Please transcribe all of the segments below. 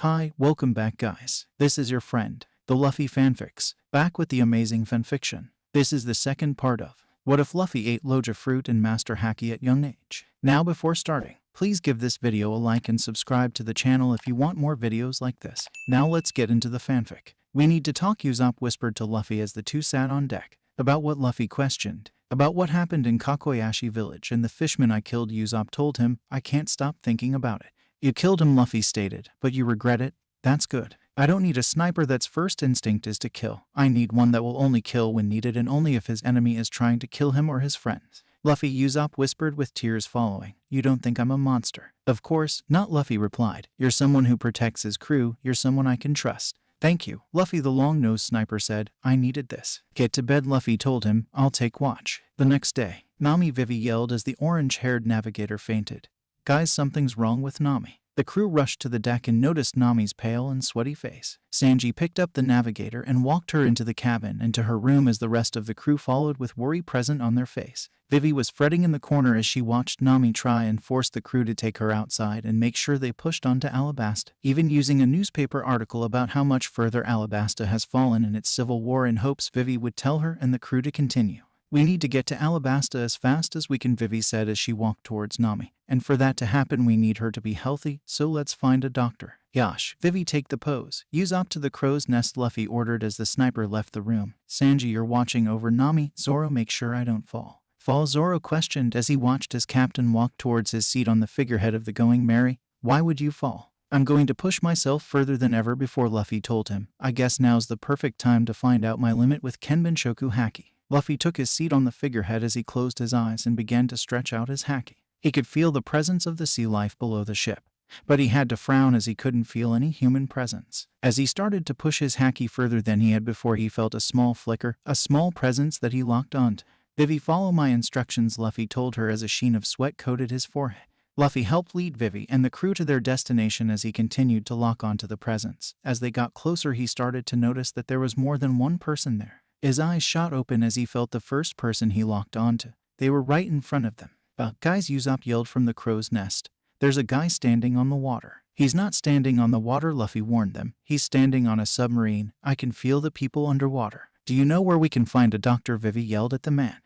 Hi, welcome back guys. This is your friend, the Luffy fanfics, back with the amazing fanfiction. This is the second part of What if Luffy ate Logia fruit and master Haki at young age? Now before starting, please give this video a like and subscribe to the channel if you want more videos like this. Now let's get into the fanfic. We need to talk. Usopp whispered to Luffy as the two sat on deck. About what Luffy questioned. About what happened in Kakoyashi village and the fishman I killed. Usopp told him, I can't stop thinking about it. You killed him, Luffy stated, but you regret it? That's good. I don't need a sniper that's first instinct is to kill. I need one that will only kill when needed and only if his enemy is trying to kill him or his friends. Luffy, Usopp whispered with tears following. You don't think I'm a monster? Of course not, Luffy replied. You're someone who protects his crew. You're someone I can trust. Thank you, Luffy, the long-nosed sniper said. I needed this. Get to bed, Luffy told him. I'll take watch. The next day, Nami, Vivi yelled as the orange-haired navigator fainted. Guys, something's wrong with Nami. The crew rushed to the deck and noticed Nami's pale and sweaty face. Sanji picked up the navigator and walked her into the cabin and to her room as the rest of the crew followed with worry present on their face. Vivi was fretting in the corner as she watched Nami try and force the crew to take her outside and make sure they pushed onto Alabasta, even using a newspaper article about how much further Alabasta has fallen in its civil war in hopes Vivi would tell her and the crew to continue. We need to get to Alabasta as fast as we can, Vivi said as she walked towards Nami. And for that to happen we need her to be healthy, so let's find a doctor. Yosh, Vivi, take the pose. Usopp to the crow's nest, Luffy ordered as the sniper left the room. Sanji, you're watching over Nami. Zoro, make sure I don't fall. Fall, Zoro questioned as he watched his captain walk towards his seat on the figurehead of the Going Merry. Why would you fall? I'm going to push myself further than ever before, Luffy told him. I guess now's the perfect time to find out my limit with Kenbenshoku Haki. Luffy took his seat on the figurehead as he closed his eyes and began to stretch out his haki. He could feel the presence of the sea life below the ship, but he had to frown as he couldn't feel any human presence. As he started to push his haki further than he had before, he felt a small flicker, a small presence that he locked onto. Vivi, follow my instructions, Luffy told her as a sheen of sweat coated his forehead. Luffy helped lead Vivi and the crew to their destination as he continued to lock onto the presence. As they got closer, he started to notice that there was more than one person there. His eyes shot open as he felt the first person he locked onto. They were right in front of them. Guys, Usopp yelled from the crow's nest. There's a guy standing on the water. He's not standing on the water, Luffy warned them. He's standing on a submarine. I can feel the people underwater. Do you know where we can find a doctor? Vivi yelled at the man.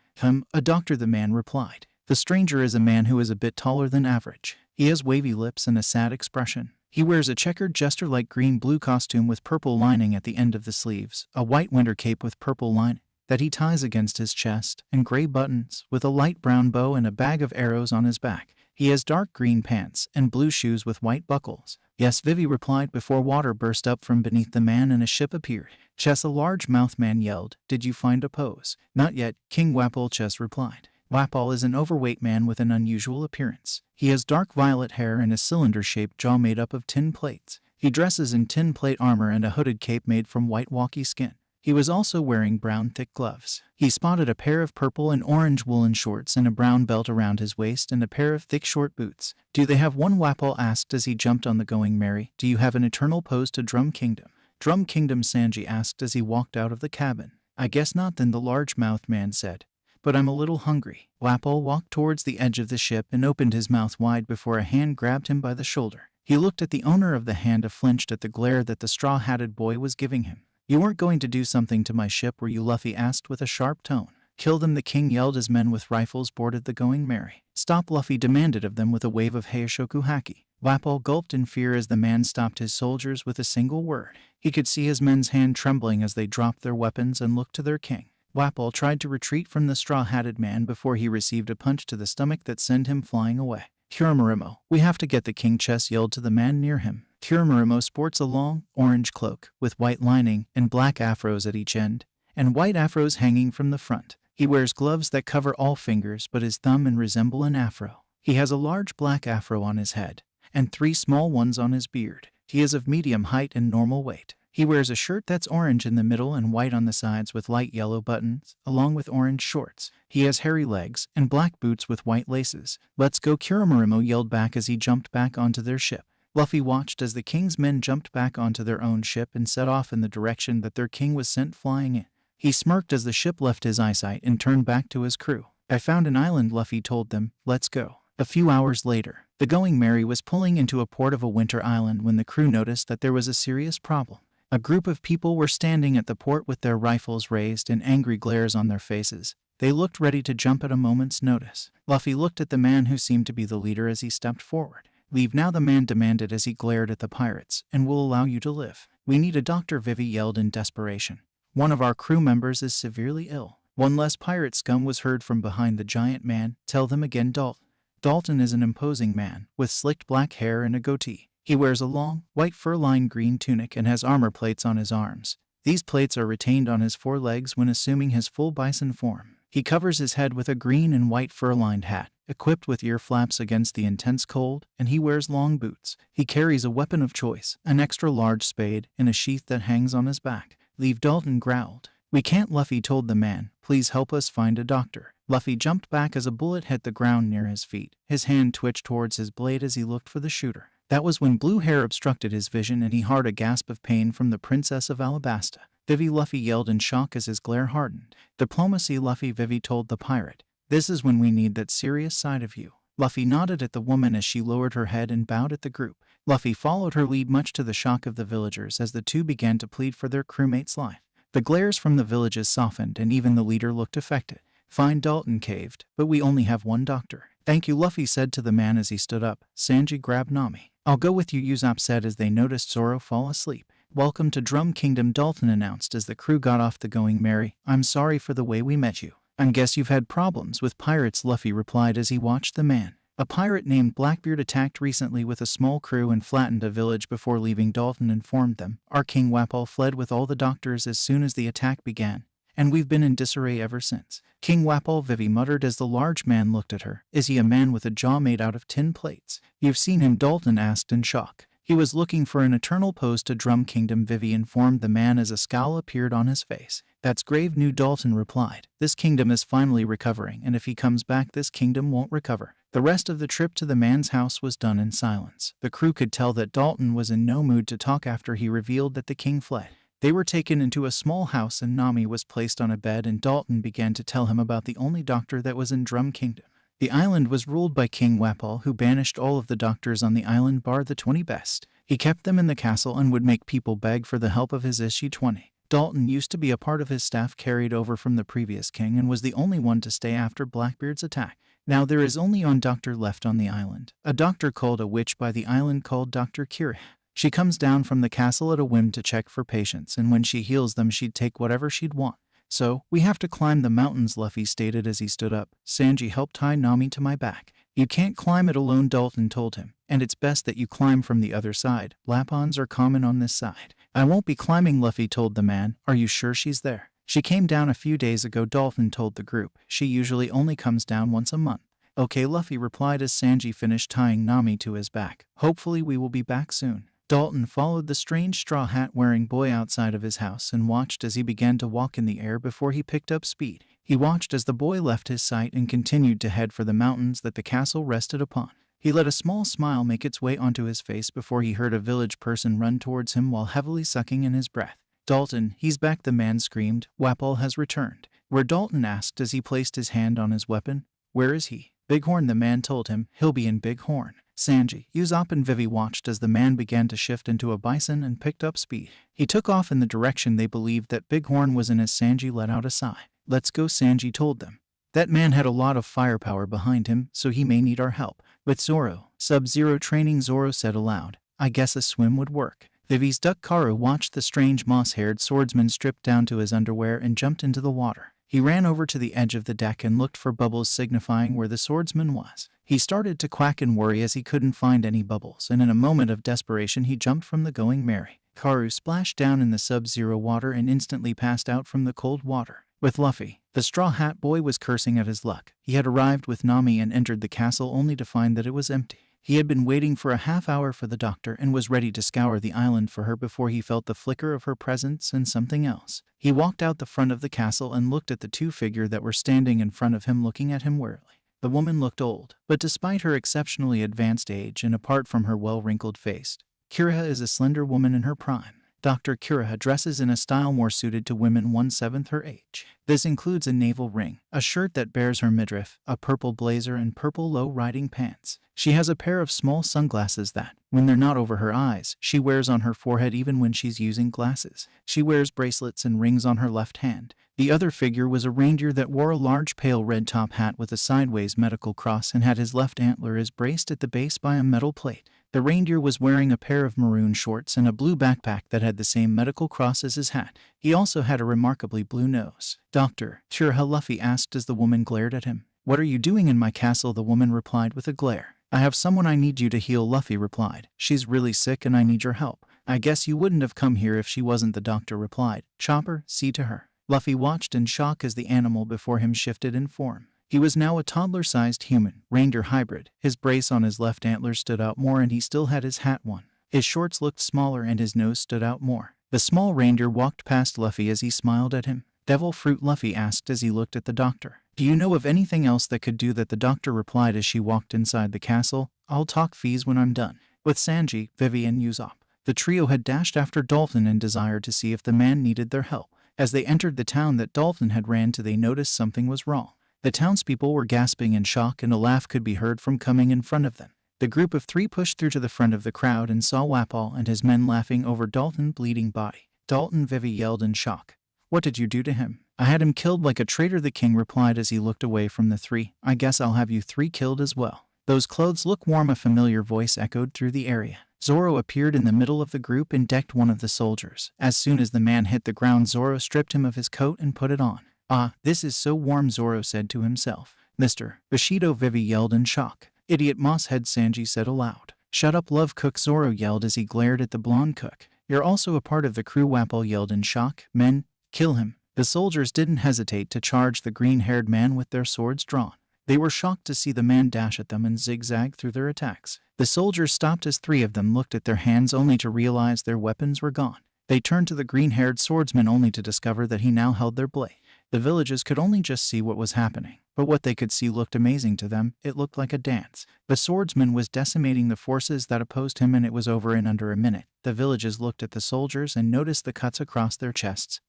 A doctor, the man replied. The stranger is a man who is a bit taller than average. He has wavy lips and a sad expression. He wears a checkered jester-like green-blue costume with purple lining at the end of the sleeves, a white winter cape with purple lining that he ties against his chest, and gray buttons, with a light brown bow and a bag of arrows on his back. He has dark green pants and blue shoes with white buckles. Yes, Vivi replied before water burst up from beneath the man and a ship appeared. Chess, a large-mouthed man yelled, Did you find a pose? Not yet, King Wapol, Chess replied. Wapol is an overweight man with an unusual appearance. He has dark violet hair and a cylinder-shaped jaw made up of tin plates. He dresses in tin plate armor and a hooded cape made from white walkie skin. He was also wearing brown thick gloves. He spotted a pair of purple and orange woolen shorts and a brown belt around his waist and a pair of thick short boots. Do they have one? Wapol asked as he jumped on the Going Merry. Do you have an eternal pose to Drum Kingdom? Drum Kingdom, Sanji asked as he walked out of the cabin. I guess not, then, the large-mouthed man said. But I'm a little hungry. Wapol walked towards the edge of the ship and opened his mouth wide before a hand grabbed him by the shoulder. He looked at the owner of the hand, flinched at the glare that the straw-hatted boy was giving him. You weren't going to do something to my ship, were you? Luffy asked with a sharp tone. Kill them, the king yelled as men with rifles boarded the Going Merry. Stop, Luffy demanded of them with a wave of Heishoku Haki. Wapol gulped in fear as the man stopped his soldiers with a single word. He could see his men's hand trembling as they dropped their weapons and looked to their king. Wapol tried to retreat from the straw-hatted man before he received a punch to the stomach that sent him flying away. KuramasageNaruto, we have to get the king, Chess yelled to the man near him. KuramasageNaruto sports a long, orange cloak with white lining and black afros at each end, and white afros hanging from the front. He wears gloves that cover all fingers but his thumb and resemble an afro. He has a large black afro on his head, and 3 small ones on his beard. He is of medium height and normal weight. He wears a shirt that's orange in the middle and white on the sides with light yellow buttons, along with orange shorts. He has hairy legs and black boots with white laces. Let's go, KuramasageNaruto yelled back as he jumped back onto their ship. Luffy watched as the king's men jumped back onto their own ship and set off in the direction that their king was sent flying in. He smirked as the ship left his eyesight and turned back to his crew. I found an island, Luffy told them. Let's go. A few hours later, The Going Merry was pulling into a port of a winter island when the crew noticed that there was a serious problem. A group of people were standing at the port with their rifles raised and angry glares on their faces. They looked ready to jump at a moment's notice. Luffy looked at the man who seemed to be the leader as he stepped forward. "Leave now," the man demanded as he glared at the pirates, "and we'll allow you to live." "We need a doctor," Vivi yelled in desperation. "One of our crew members is severely ill." One less pirate scum was heard from behind the giant man. "Tell them again, Dalton." Dalton is an imposing man, with slicked black hair and a goatee. He wears a long, white fur-lined green tunic and has armor plates on his arms. These plates are retained on his forelegs when assuming his full bison form. He covers his head with a green and white fur-lined hat, equipped with ear flaps against the intense cold, and he wears long boots. He carries a weapon of choice, an extra-large spade, in a sheath that hangs on his back. "Leave," Dalton growled. "We can't," Luffy told the man. "Please help us find a doctor." Luffy jumped back as a bullet hit the ground near his feet. His hand twitched towards his blade as he looked for the shooter. That was when blue hair obstructed his vision and he heard a gasp of pain from the Princess of Alabasta. "Vivi!" Luffy yelled in shock as his glare hardened. "Diplomacy, Luffy," Vivi told the pirate. "This is when we need that serious side of you." Luffy nodded at the woman as she lowered her head and bowed at the group. Luffy followed her lead, much to the shock of the villagers as the two began to plead for their crewmate's life. The glares from the villages softened and even the leader looked affected. "Fine," Dalton caved, "but we only have one doctor." "Thank you," Luffy said to the man as he stood up. "Sanji, grab Nami." "I'll go with you," Usopp said as they noticed Zoro fall asleep. "Welcome to Drum Kingdom," Dalton announced as the crew got off the Going Merry. "I'm sorry for the way we met you." "I guess you've had problems with pirates," Luffy replied as he watched the man. "A pirate named Blackbeard attacked recently with a small crew and flattened a village before leaving," Dalton informed them. "Our king Wapol fled with all the doctors as soon as the attack began, and we've been in disarray ever since." "King Wapol," Vivi muttered as the large man looked at her. "Is he a man with a jaw made out of tin plates?" "You've seen him?" Dalton asked in shock. "He was looking for an eternal pose to Drum Kingdom," Vivi informed the man as a scowl appeared on his face. "That's grave news," Dalton replied. "This kingdom is finally recovering, and if he comes back, this kingdom won't recover." The rest of the trip to the man's house was done in silence. The crew could tell that Dalton was in no mood to talk after he revealed that the king fled. They were taken into a small house and Nami was placed on a bed, and Dalton began to tell him about the only doctor that was in Drum Kingdom. The island was ruled by King Wapol, who banished all of the doctors on the island bar the 20 best. He kept them in the castle and would make people beg for the help of his issue 20. Dalton used to be a part of his staff carried over from the previous king and was the only one to stay after Blackbeard's attack. Now there is only one doctor left on the island, a doctor called a witch by the island called Dr. Kira. She comes down from the castle at a whim to check for patients, and when she heals them she'd take whatever she'd want. "So, we have to climb the mountains," Luffy stated as he stood up. "Sanji helped tie Nami to my back." "You can't climb it alone," Dalton told him, "and it's best that you climb from the other side. Lapons are common on this side." "I won't be climbing," Luffy told the man. "Are you sure she's there?" "She came down a few days ago," Dalton told the group. "She usually only comes down once a month." "Okay," Luffy replied as Sanji finished tying Nami to his back. "Hopefully we will be back soon." Dalton followed the strange straw hat wearing boy outside of his house and watched as he began to walk in the air before he picked up speed. He watched as the boy left his sight and continued to head for the mountains that the castle rested upon. He let a small smile make its way onto his face before he heard a village person run towards him while heavily sucking in his breath. "Dalton, he's back," the man screamed. "Wapol has returned." "Where?" Dalton asked as he placed his hand on his weapon. "Where is he?" "Bighorn," the man told him. "He'll be in Bighorn." Sanji, Usopp and Vivi watched as the man began to shift into a bison and picked up speed. He took off in the direction they believed that Bighorn was in as Sanji let out a sigh. "Let's go," Sanji told them. "That man had a lot of firepower behind him, so he may need our help." "With Zoro, Sub-Zero training," Zoro said aloud. "I guess a swim would work." Vivi's duck Karu watched the strange moss-haired swordsman strip down to his underwear and jumped into the water. He ran over to the edge of the deck and looked for bubbles signifying where the swordsman was. He started to quack and worry as he couldn't find any bubbles, and in a moment of desperation he jumped from the Going Merry. Karu splashed down in the Sub-Zero water and instantly passed out from the cold water. With Luffy, the Straw Hat Boy was cursing at his luck. He had arrived with Nami and entered the castle only to find that it was empty. He had been waiting for a half hour for the doctor and was ready to scour the island for her before he felt the flicker of her presence and something else. He walked out the front of the castle and looked at the two figures that were standing in front of him looking at him warily. The woman looked old, but despite her exceptionally advanced age and apart from her well-wrinkled face, Kira is a slender woman in her prime. Dr. Kira dresses in a style more suited to women 1/7 her age. This includes a navel ring, a shirt that bears her midriff, a purple blazer and purple low-riding pants. She has a pair of small sunglasses that, when they're not over her eyes, she wears on her forehead even when she's using glasses. She wears bracelets and rings on her left hand. The other figure was a reindeer that wore a large pale red top hat with a sideways medical cross and had his left antler braced at the base by a metal plate. The reindeer was wearing a pair of maroon shorts and a blue backpack that had the same medical cross as his hat. He also had a remarkably blue nose. "Doctor," Churaha Luffy asked as the woman glared at him. "What are you doing in my castle?" The woman replied with a glare. "I have someone I need you to heal," Luffy replied. "She's really sick and I need your help." "I guess you wouldn't have come here if she wasn't," the doctor replied. "Chopper, see to her." Luffy watched in shock as the animal before him shifted in form. He was now a toddler-sized human, reindeer hybrid. His brace on his left antler stood out more and he still had his hat on. His shorts looked smaller and his nose stood out more. The small reindeer walked past Luffy as he smiled at him. "Devil fruit?" Luffy asked as he looked at the doctor. "Do you know of anything else that could do that?" The doctor replied as she walked inside the castle. "I'll talk fees when I'm done." With Sanji, Vivi and Usopp, the trio had dashed after Dolphin and desired to see if the man needed their help. As they entered the town that Dolphin had ran to, they noticed something was wrong. The townspeople were gasping in shock and a laugh could be heard from coming in front of them. The group of three pushed through to the front of the crowd and saw Wapol and his men laughing over Dalton's bleeding body. "Dalton," Vivi yelled in shock. "What did you do to him?" "I had him killed like a traitor," the king replied as he looked away from the three. "I guess I'll have you three killed as well." "Those clothes look warm," a familiar voice echoed through the area. Zoro appeared in the middle of the group and decked one of the soldiers. As soon as the man hit the ground, Zoro stripped him of his coat and put it on. "Ah, this is so warm," Zoro said to himself. "Mr. Bushido," Vivi yelled in shock. "Idiot mosshead," Sanji said aloud. "Shut up, love cook," Zoro yelled as he glared at the blonde cook. "You're also a part of the crew," Wapol yelled in shock. "Men, kill him." The soldiers didn't hesitate to charge the green-haired man with their swords drawn. They were shocked to see the man dash at them and zigzag through their attacks. The soldiers stopped as three of them looked at their hands only to realize their weapons were gone. They turned to the green-haired swordsman only to discover that he now held their blade. The villagers could only just see what was happening, but what they could see looked amazing to them. It looked like a dance. The swordsman was decimating the forces that opposed him and it was over in under a minute. The villagers looked at the soldiers and noticed the cuts across their chests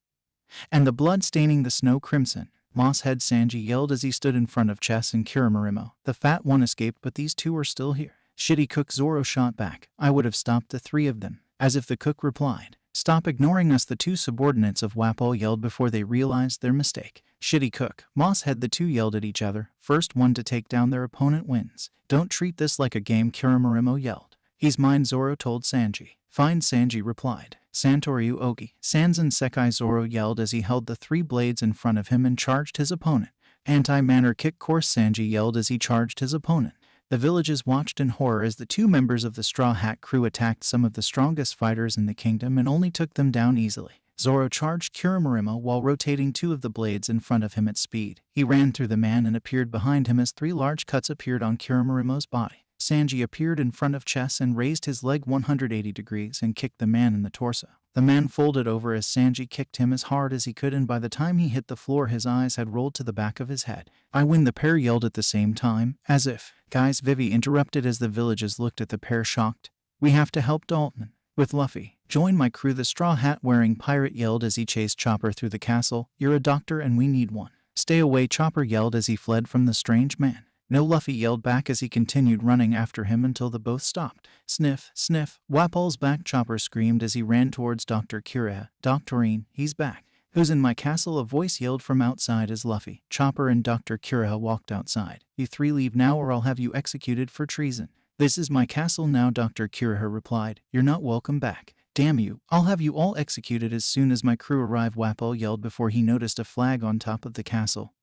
and the blood staining the snow crimson. Mosshead Sanji yelled as he stood in front of Chess and Kuramarimo. The fat one escaped, but these two are still here. "Shitty cook," Zoro shot back. "I would have stopped the three of them." As if the cook replied. "Stop ignoring us," the two subordinates of Wapol yelled before they realized their mistake. "Shitty cook, Mosshead," the two yelled at each other. First one to take down their opponent wins. "Don't treat this like a game," Kuramarimo yelled. "He's mine," Zoro told Sanji. "Fine," Sanji replied. "Santoryu Ogi, Sanzan Sekai," Zoro yelled as he held the three blades in front of him and charged his opponent. "Anti-manner kick course," Sanji yelled as he charged his opponent. The villages watched in horror as the two members of the Straw Hat crew attacked some of the strongest fighters in the kingdom and only took them down easily. Zoro charged Kuramarimo while rotating two of the blades in front of him at speed. He ran through the man and appeared behind him as three large cuts appeared on Kuramarimo's body. Sanji appeared in front of Chess and raised his leg 180 degrees and kicked the man in the torso. The man folded over as Sanji kicked him as hard as he could, and by the time he hit the floor his eyes had rolled to the back of his head. "I win," the pair yelled at the same time. "As if." "Guys," Vivi interrupted as the villagers looked at the pair shocked. "We have to help Dalton with Luffy. Join my crew," the straw hat wearing pirate yelled as he chased Chopper through the castle. "You're a doctor and we need one." "Stay away," Chopper yelled as he fled from the strange man. "No," Luffy yelled back as he continued running after him until the both stopped. "Sniff, sniff, Wapol's back," Chopper screamed as he ran towards Dr. Kuraha. "Doctorine, he's back." "Who's in my castle?" a voice yelled from outside as Luffy, Chopper, and Dr. Kuraha walked outside. "You three leave now or I'll have you executed for treason." "This is my castle now," Dr. Kuraha replied. "You're not welcome back." "Damn you, I'll have you all executed as soon as my crew arrive," Wapol yelled before he noticed a flag on top of the castle.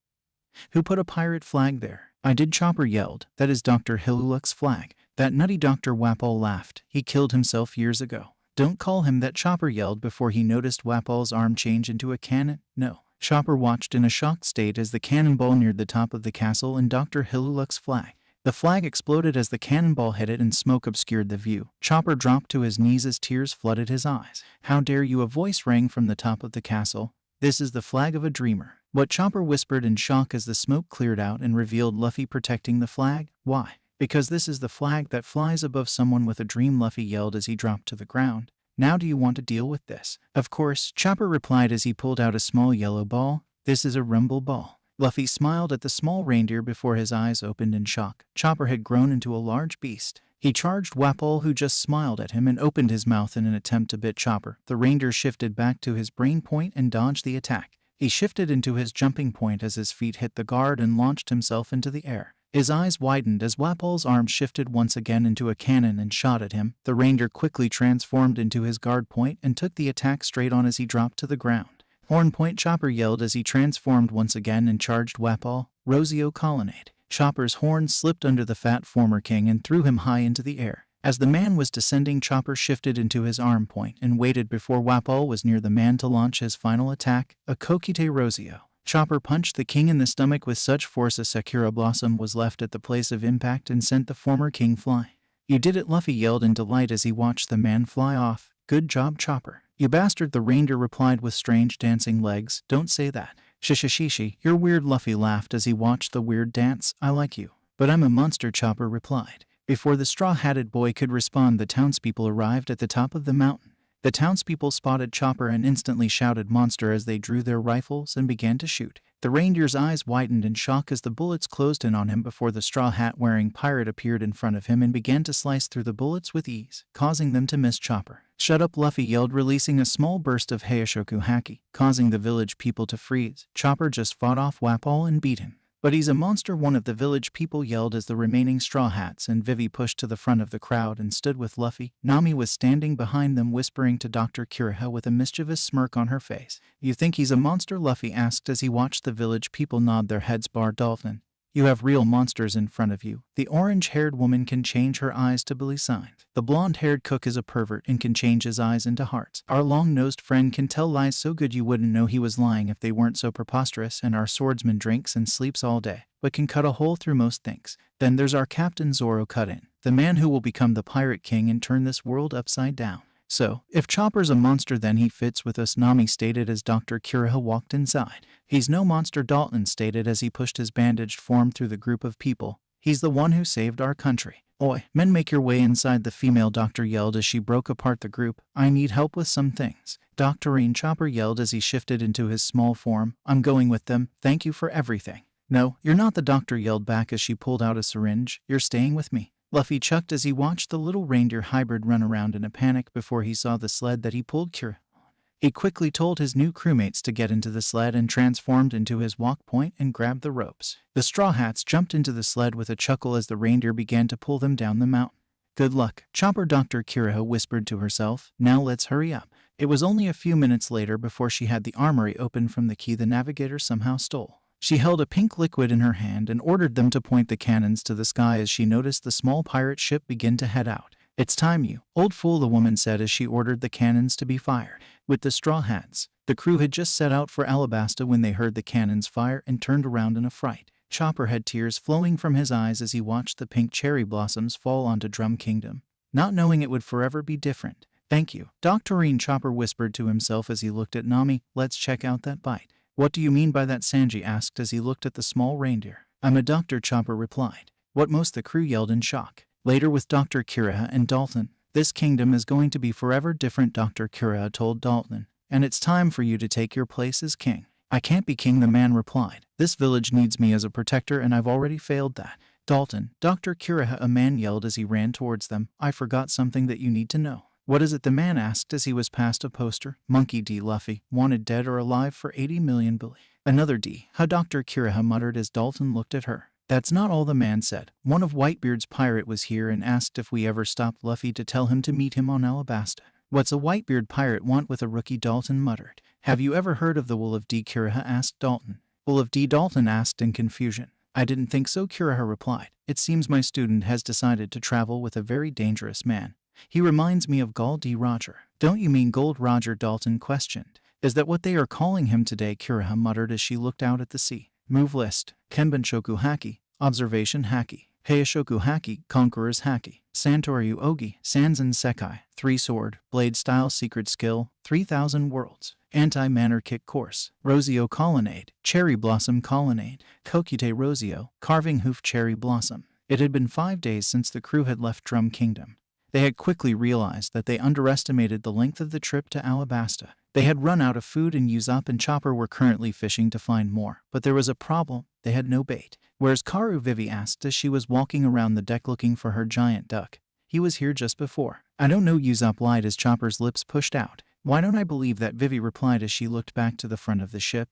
"Who put a pirate flag there?" "I did," Chopper yelled. "That is Dr. Hiluluk's flag." "That nutty Dr. Wapol laughed. He killed himself years ago." "Don't call him that," Chopper yelled before he noticed Wapol's arm change into a cannon. "No." Chopper watched in a shocked state as the cannonball neared the top of the castle and Dr. Hiluluk's flag. The flag exploded as the cannonball hit it and smoke obscured the view. Chopper dropped to his knees as tears flooded his eyes. "How dare you!" a voice rang from the top of the castle. "This is the flag of a dreamer." What Chopper whispered in shock as the smoke cleared out and revealed Luffy protecting the flag. "Why?" "Because this is the flag that flies above someone with a dream," Luffy yelled as he dropped to the ground. "Now do you want to deal with this?" "Of course," Chopper replied as he pulled out a small yellow ball. This is a rumble ball. Luffy smiled at the small reindeer before his eyes opened in shock. Chopper had grown into a large beast. He charged Wapol, who just smiled at him and opened his mouth in an attempt to bit Chopper. The reindeer shifted back to his brain point and dodged the attack. He shifted into his jumping point as his feet hit the guard and launched himself into the air. His eyes widened as Wapol's arm shifted once again into a cannon and shot at him. The reindeer quickly transformed into his guard point and took the attack straight on as he dropped to the ground. Horn point, Chopper yelled as he transformed once again and charged Wapol. Rosio Colonnade. Chopper's horn slipped under the fat former king and threw him high into the air. As the man was descending, Chopper shifted into his arm point and waited before Wapol was near the man to launch his final attack, a Kokite Rosio. Chopper punched the king in the stomach with such force a Sakura blossom was left at the place of impact and sent the former king flying. "You did it," Luffy yelled in delight as he watched the man fly off. "Good job, Chopper." "You bastard," the reindeer replied with strange dancing legs. "Don't say that." "Shishishishi, you're weird," Luffy laughed as he watched the weird dance. "I like you." "But I'm a monster," Chopper replied. Before the straw-hatted boy could respond, the townspeople arrived at the top of the mountain. The townspeople spotted Chopper and instantly shouted "monster" as they drew their rifles and began to shoot. The reindeer's eyes widened in shock as the bullets closed in on him before the straw hat-wearing pirate appeared in front of him and began to slice through the bullets with ease, causing them to miss Chopper. "Shut up," Luffy yelled, releasing a small burst of Heishoku Haki, causing the village people to freeze. "Chopper just fought off Wapol and beat him." "But he's a monster," one of the village people yelled as the remaining Straw Hats and Vivi pushed to the front of the crowd and stood with Luffy. Nami was standing behind them, whispering to Dr. Kiriha with a mischievous smirk on her face. "You think he's a monster?" Luffy asked as he watched the village people nod their heads. Bar Dolphin. "You have real monsters in front of you." The orange-haired woman can change her eyes to bully signs. The blonde-haired cook is a pervert and can change his eyes into hearts. Our long-nosed friend can tell lies so good you wouldn't know he was lying if they weren't so preposterous. And our swordsman drinks and sleeps all day, but can cut a hole through most things. Then there's our Captain Zoro Cut-In, the man who will become the Pirate King and turn this world upside down. "So, if Chopper's a monster, then he fits with us," Nami stated as Dr. Kiriha walked inside. "He's no monster," Dalton stated as he pushed his bandaged form through the group of people. "He's the one who saved our country." "Oi, men, make your way inside," the female doctor yelled as she broke apart the group. "I need help with some things." "Doctorine," Chopper yelled as he shifted into his small form. "I'm going with them, thank you for everything." "No, you're not," the doctor yelled back as she pulled out a syringe. "You're staying with me." Luffy chucked as he watched the little reindeer hybrid run around in a panic before he saw the sled that he pulled Kira on. He quickly told his new crewmates to get into the sled and transformed into his walk point and grabbed the ropes. The Straw Hats jumped into the sled with a chuckle as the reindeer began to pull them down the mountain. "Good luck, Chopper," Dr. Kiriha whispered to herself. "Now let's hurry up." It was only a few minutes later before she had the armory open from the key the navigator somehow stole. She held a pink liquid in her hand and ordered them to point the cannons to the sky as she noticed the small pirate ship begin to head out. "It's time, you old fool," the woman said as she ordered the cannons to be fired. With the Straw Hats, the crew had just set out for Alabasta when they heard the cannons fire and turned around in a fright. Chopper had tears flowing from his eyes as he watched the pink cherry blossoms fall onto Drum Kingdom, not knowing it would forever be different. "Thank you, Doctorine," Chopper whispered to himself as he looked at Nami. "Let's check out that bite." "What do you mean by that?" Sanji asked as he looked at the small reindeer. "I'm a doctor," Chopper replied. "What?" most the crew yelled in shock. Later with Dr. Kiriha and Dalton. "This kingdom is going to be forever different," Dr. Kiriha told Dalton. "And it's time for you to take your place as king." "I can't be king," the man replied. "This village needs me as a protector and I've already failed that." "Dalton, Dr. Kiriha," a man yelled as he ran towards them. "I forgot something that you need to know." "What is it?" the man asked as he was past a poster. "Monkey D. Luffy, wanted dead or alive for 80 million billion. Another D. How Dr. Kiriha muttered as Dalton looked at her. "That's not all," the man said. "One of Whitebeard's pirate was here and asked if we ever stopped Luffy to tell him to meet him on Alabasta." "What's a Whitebeard pirate want with a rookie?" Dalton muttered. "Have you ever heard of the Wool of D?" Kiriha asked Dalton. "Wool of D?" Dalton asked in confusion. "I didn't think so," Kiriha replied. "It seems my student has decided to travel with a very dangerous man. He reminds me of Gol D. Roger." "Don't you mean Gold Roger?" Dalton questioned. "Is that what they are calling him today?" Kiriha muttered as she looked out at the sea. Move list: Kenbenshoku Haki, Observation Haki, Heishoku Haki, Conqueror's Haki, Santoryu Ogi, Sanzen Sekai, 3-sword, blade style secret skill, 3000 worlds, anti-manner kick course, Rosio Colonnade, Cherry Blossom Colonnade, Kokite Rosio, Carving Hoof Cherry Blossom. It had been 5 days since the crew had left Drum Kingdom. They had quickly realized that they underestimated the length of the trip to Alabasta. They had run out of food and Usopp and Chopper were currently fishing to find more, but there was a problem, they had no bait. "Where's Karu?" Vivi asked as she was walking around the deck looking for her giant duck. "He was here just before." "I don't know," Usopp lied as Chopper's lips pushed out. "Why don't I believe that?" Vivi replied as she looked back to the front of the ship.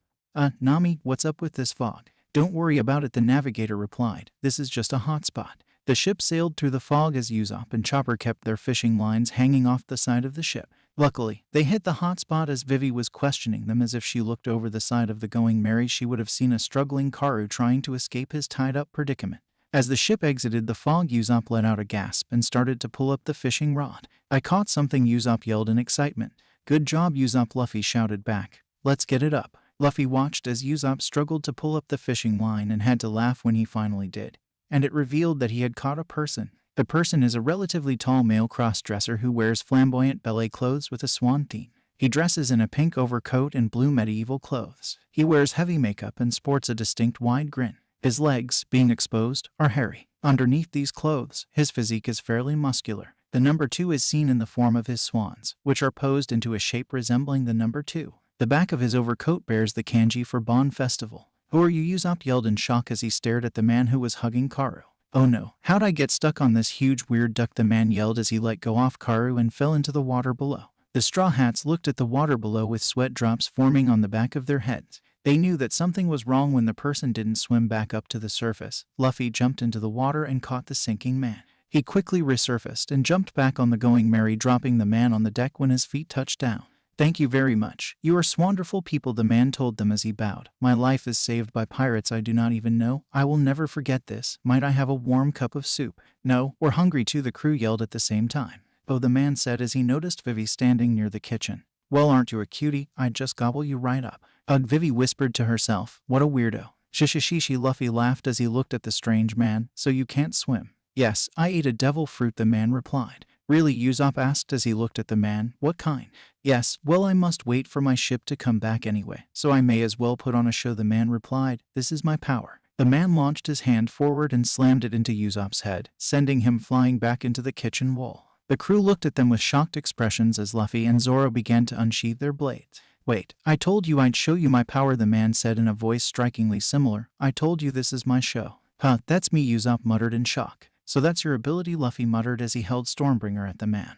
Nami, what's up with this fog?" "Don't worry about it," the navigator replied. "This is just a hot spot." The ship sailed through the fog as Usopp and Chopper kept their fishing lines hanging off the side of the ship. Luckily, they hit the hot spot as Vivi was questioning them. As if she looked over the side of the Going Merry, she would have seen a struggling Karu trying to escape his tied-up predicament. As the ship exited the fog, Usopp let out a gasp and started to pull up the fishing rod. "I caught something," Usopp yelled in excitement. "Good job, Usopp," Luffy shouted back. "Let's get it up." Luffy watched as Usopp struggled to pull up the fishing line and had to laugh when he finally did. And it revealed that he had caught a person. The person is a relatively tall male cross-dresser who wears flamboyant ballet clothes with a swan theme. He dresses in a pink overcoat and blue medieval clothes. He wears heavy makeup and sports a distinct wide grin. His legs, being exposed, are hairy. Underneath these clothes, his physique is fairly muscular. The number 2 is seen in the form of his swans, which are posed into a shape resembling the number 2. The back of his overcoat bears the kanji for Bon Festival. "Who are you?" Usopp yelled in shock as he stared at the man who was hugging Karu. "Oh no, how'd I get stuck on this huge weird duck?" the man yelled as he let go off Karu and fell into the water below. The Straw Hats looked at the water below with sweat drops forming on the back of their heads. They knew that something was wrong when the person didn't swim back up to the surface. Luffy jumped into the water and caught the sinking man. He quickly resurfaced and jumped back on the Going Merry, dropping the man on the deck when his feet touched down. "Thank you very much. You are swanderful people," the man told them as he bowed. "My life is saved by pirates I do not even know. I will never forget this. Might I have a warm cup of soup?" "No, we're hungry too," the crew yelled at the same time. "Oh," the man said as he noticed Vivi standing near the kitchen. "Well, aren't you a cutie? I'd just gobble you right up." Ugh, Vivi whispered to herself. "What a weirdo." "Shishishishi," Luffy laughed as he looked at the strange man. "So you can't swim?" "Yes, I ate a devil fruit," the man replied. "Really?" Usopp asked as he looked at the man. "What kind?" "Yes, well, I must wait for my ship to come back anyway, so I may as well put on a show," the man replied. "This is my power." The man launched his hand forward and slammed it into Usopp's head, sending him flying back into the kitchen wall. The crew looked at them with shocked expressions as Luffy and Zoro began to unsheath their blades. "Wait, I told you I'd show you my power," the man said in a voice strikingly similar. "I told you this is my show." "Huh, that's me," Usopp muttered in shock. "So that's your ability," Luffy muttered as he held Stormbringer at the man.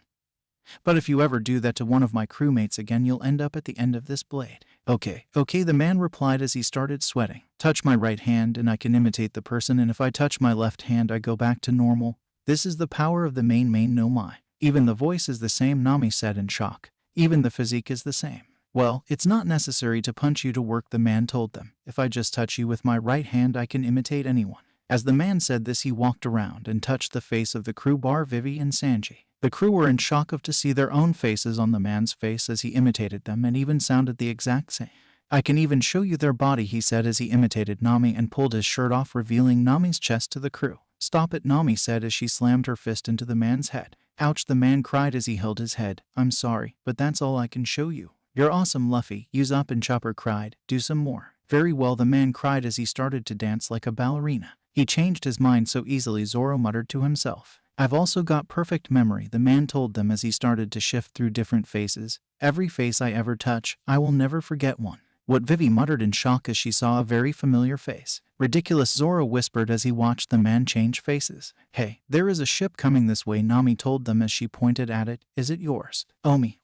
"But if you ever do that to one of my crewmates again, you'll end up at the end of this blade." Okay, the man replied as he started sweating. "Touch my right hand and I can imitate the person, and if I touch my left hand I go back to normal. This is the power of the main no mai." "Even the voice is the same," Nami said in shock. "Even the physique is the same." "Well, it's not necessary to punch you to work," the man told them. "If I just touch you with my right hand I can imitate anyone." As the man said this, he walked around and touched the face of the crew bar Vivi and Sanji. The crew were in shock to see their own faces on the man's face as he imitated them and even sounded the exact same. "I can even show you their body," he said as he imitated Nami and pulled his shirt off, revealing Nami's chest to the crew. "Stop it," Nami said as she slammed her fist into the man's head. "Ouch," the man cried as he held his head. "I'm sorry, but that's all I can show you." "You're awesome, Luffy," Usopp and Chopper cried. "Do some more." "Very well," the man cried as he started to dance like a ballerina. He changed his mind so easily, Zoro muttered to himself. "I've also got perfect memory," the man told them as he started to shift through different faces. "Every face I ever touch, I will never forget one." What Vivi muttered in shock as she saw a very familiar face. "Ridiculous," Zoro whispered as he watched the man change faces. "Hey, there is a ship coming this way," Nami told them as she pointed at it. "Is it yours?" "Oh me,